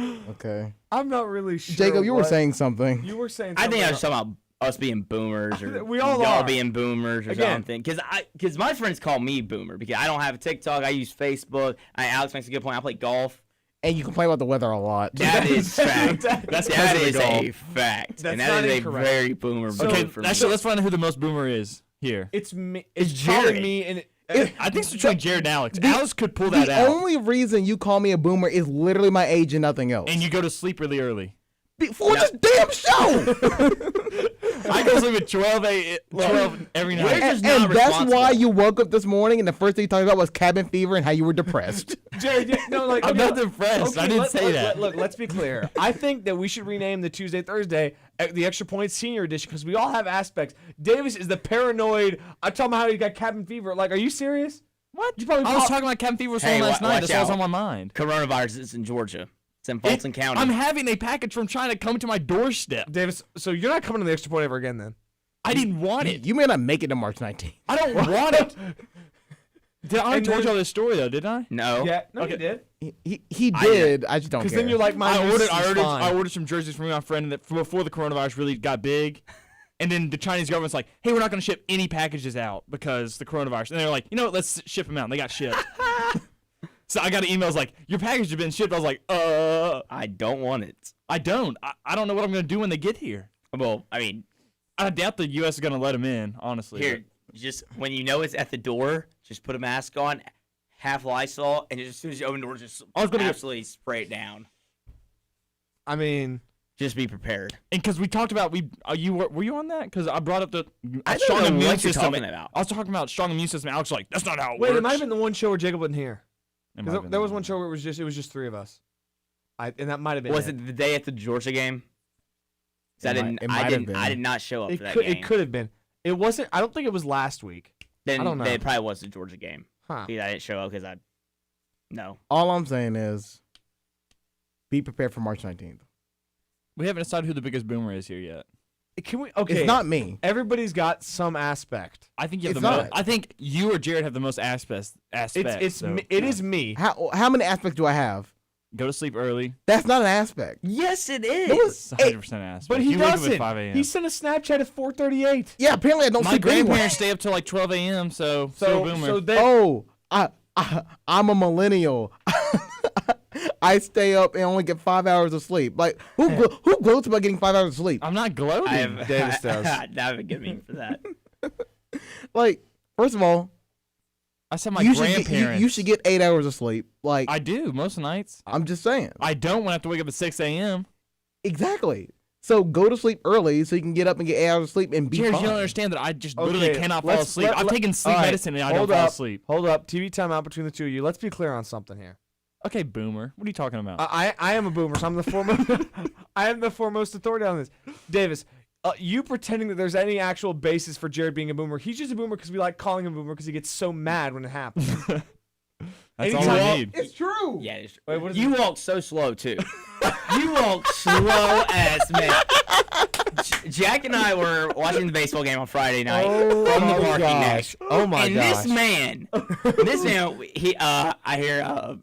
Okay. I'm not really sure. Jacob, you were saying something. You were saying I something. think I was talking about us being boomers or we all y'all are. being boomers or Again. something. Because my friends call me boomer because I don't have a TikTok. I use Facebook. Alex makes a good point. I play golf. And you complain about the weather a lot. That is fact. that is golf. a fact. That's and not that is incorrect. a very boomer. Okay, for me. actually, let's find out who the most boomer is here. It's me. It's probably Jared. me. And I think it's between Jared and Alex. Alex could pull that The out. only reason you call me a boomer is literally my age and nothing else. And you go to sleep really early. For this damn show. I go to sleep at 12 every night. And that's why you woke up this morning and the first thing you talked about was cabin fever and how you were depressed. Jared, I'm not depressed. I didn't say that. Look, let's be clear. I think that we should rename the Tuesday Thursday the Extra Point Senior Edition because we all have aspects. Davis is the paranoid. I told him how he got cabin fever. Like, are you serious? What? I was talking about cabin fever with someone last night. That's what was on my mind. Coronavirus is in Georgia. It's in Fulton County. I'm having a package from China come to my doorstep. Davis, so you're not coming to the Extra Point ever again then? I didn't want it. You may not make it to March 19th. I don't want it. I already told y'all this story though, didn't I? No. Yeah, no, you did. He did. I just don't care. Because then you're like, I ordered some jerseys from my friend that before the coronavirus really got big. And then the Chinese government's like, hey, we're not going to ship any packages out because the coronavirus. And they're like, you know what, let's ship them out. And they got shipped. So I got an email like, your package has been shipped. I was like, I don't want it. I don't. I don't know what I'm going to do when they get here. Well, I mean, I doubt the U.S. is going to let them in, honestly. Here, just when you know it's at the door, just put a mask on, half Lysol, and just as soon as you open the door, just absolutely spray it down. I mean, just be prepared. And because we talked about were you on that? Because I brought up the strong immune what system. You're talking about. I was talking about strong immune system. Alex was like, that's not how it Wait, works. it might have been the one show where Jacob wasn't here. There was one show where it was just three of us. And that might have been. Was it the day at the Georgia game? I did not show up for that game. It could have been. It wasn't. I don't think it was last week. Then I don't know. It probably was the Georgia game. Huh. I didn't show up because no. All I'm saying is, be prepared for March 19th. We haven't decided who the biggest boomer is here yet. Can we? Okay, It's not me. Everybody's got some aspect. I think you have It's the most. not. I think you or Jared have the most aspects. It is me. How many aspects do I have? Go to sleep early. That's not an aspect. Yes, it is. It's 100% aspect. But he you wake up doesn't. at 5 a.m. He sent a Snapchat at 4:38. Yeah, apparently I don't My sleep grandparents anyway. stay up till like 12 a.m. So boomer. I'm a millennial. I stay up and only get 5 hours of sleep. Like who gloats about getting 5 hours of sleep? I'm not gloating. Davis does. That would get me for that. Like, first of all, I said my you grandparents. you should get 8 hours of sleep. Like I do most nights. I'm just saying. I don't when I have to wake up at 6 a.m. Exactly. So go to sleep early so you can get up and get 8 hours of sleep and be Jared, fine. you don't understand that I just literally cannot fall asleep. I've taken sleep all right, medicine and I don't hold fall up, asleep. Hold up. TV timeout between the two of you. Let's be clear on something here. Okay, boomer. What are you talking about? I am a boomer, so I'm the foremost. I am the foremost authority on this. Davis, you pretending that there's any actual basis for Jared being a boomer. He's just a boomer because we like calling him a boomer because he gets so mad when it happens. That's all I need. It's true. Yeah, it's true. Wait, what is You walk so slow too. You walk slow as man. Jack and I were watching the baseball game on Friday night from the parking deck. Oh my and gosh. this man, he I hear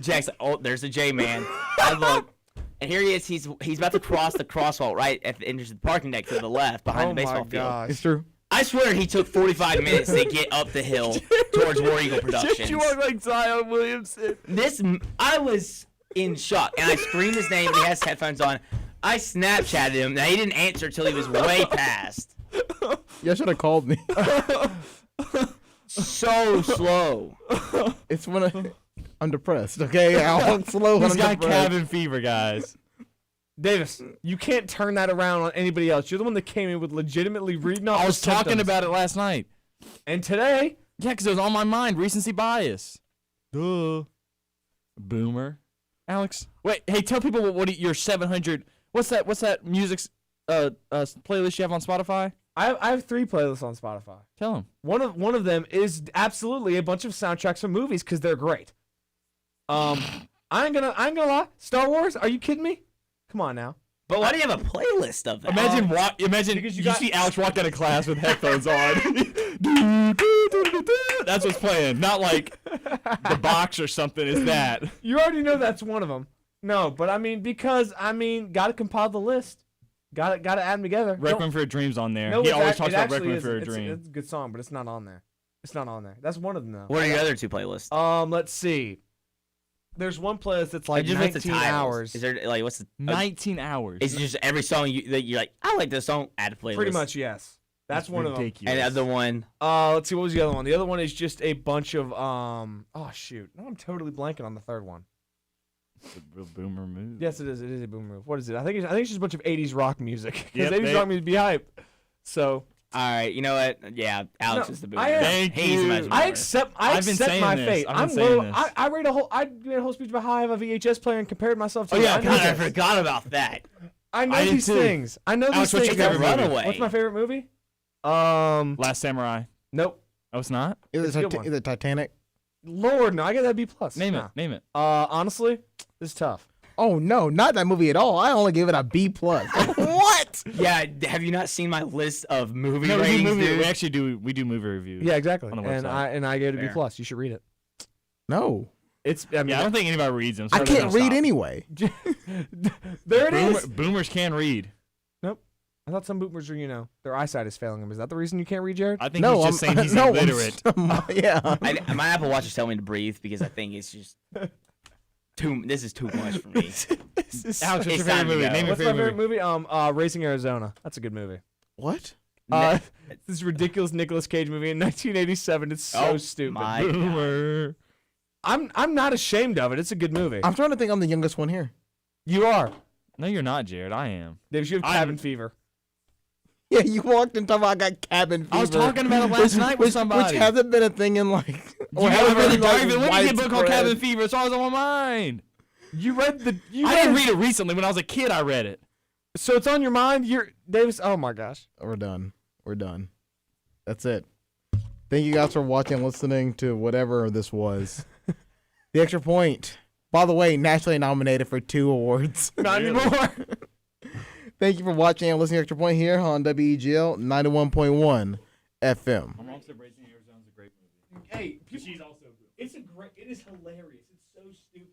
Jack's like, oh, there's a J man. I look, and here he is. He's about to cross the crosswalk right at the entrance of the parking deck to the left behind the baseball field. It's true. I swear he took 45 minutes to get up the hill towards War Eagle Productions. You walk like Zion Williamson. I was in shock, and I screamed his name, and he has headphones on. I Snapchatted him, and he didn't answer until he was way past. You should have called me. So slow. It's when I'm depressed. Okay, I'll walk slow when He's I'm got depressed. cabin fever, guys. Davis, you can't turn that around on anybody else. You're the one that came in with legitimately reading off. I was talking about it last night. And today, yeah, because it was on my mind. Recency bias. Duh. Boomer. Alex, wait. Hey, tell people what your 700. What's that music's playlist you have on Spotify? I have 3 playlists on Spotify. Tell them. One of them is absolutely a bunch of soundtracks from movies because they're great. I ain't gonna lie. Star Wars? Are you kidding me? Come on now. But why do you have a playlist of that? Imagine you see Alex walk out of class with headphones on. That's what's playing. Not like the box or something. Is that? You already know that's one of them. No, but gotta compile the list. Gotta add them together. Requiem for a Dream's on there. No, He always talks about Requiem for a It's Dream. a good song, but it's not on there. It's not on there. That's one of them though. What are your other 2 playlists? Let's see. There's one playlist that's like just 19 hours. Is there like what's the 19 hours? Is it just every song that you're like, I like this song, add a playlist? Pretty much, yes. That's one ridiculous. of them. And the other one. Let's see, what was the other one? The other one is just a bunch of oh shoot. No, I'm totally blanking on the third one. It's a real boomer move. Yes, it is. It is a boomer move. What is it? I think it's just a bunch of 80s rock music. Because Yep, 80s rock music be hype. So. All right, you know what? Yeah, Alex is the boomer. Thank you. I accept I've been saying my this. fate. I've been saying this. I made a whole speech about how I have a VHS player and compared myself to. Oh yeah, I know God, I this. forgot about that. I know I did these too. things. I know Alex, these what's things. your favorite movie? Runaway. What's my favorite movie? Last Samurai. Nope. Oh, it's not? Is a good one. it Titanic? Lord, no. I get that B+. Name No. it. Name it. Honestly, this is tough. Oh no, not that movie at all. I only gave it a B+. What? Yeah, have you not seen my list of movie No, ratings, dude? we actually do. We do movie reviews. Yeah, exactly. On the And website. I gave it a B+. Fair. You should read it. No. It's. I mean, I don't think anybody reads them. I can't read anyway. There it is. Boomers can read. Nope. I thought some boomers are, their eyeside is failing them. Is that the reason you can't read, Jared? I think he's just saying he's illiterate. Yeah. My Apple Watch is telling me to breathe because I think it's just this is too much for me. Alex, what's your It's favorite time to movie? go. Name your What's my favorite favorite movie? Racing Arizona. That's a good movie. What? This ridiculous Nicolas Cage movie in 1987. It's so stupid. my God. Boomer. I'm not ashamed of it. It's a good movie. I'm trying to think I'm the youngest one here. You are. No, you're not, Jared. I am. Dave, you have cabin fever. Yeah, you walked in talking about I got cabin fever. I was talking about it last night with somebody. Which hasn't been a thing in like. I read a David Lynch book widespread. called Cabin Fever. It's always on my mind. You read the. I didn't read it recently. When I was a kid, I read it. So it's on your mind. You're Davis. Oh my gosh. We're done. We're done. That's it. Thank you guys for watching and listening to whatever this was. The Extra Point. By the way, nationally nominated for 2 awards. Not anymore. Thank you for watching and listening to Extra Point here on WEGL 91.1 FM. My mom said Racing Arizona's a great movie. Hey, she's also good. It is hilarious. It's so stupid.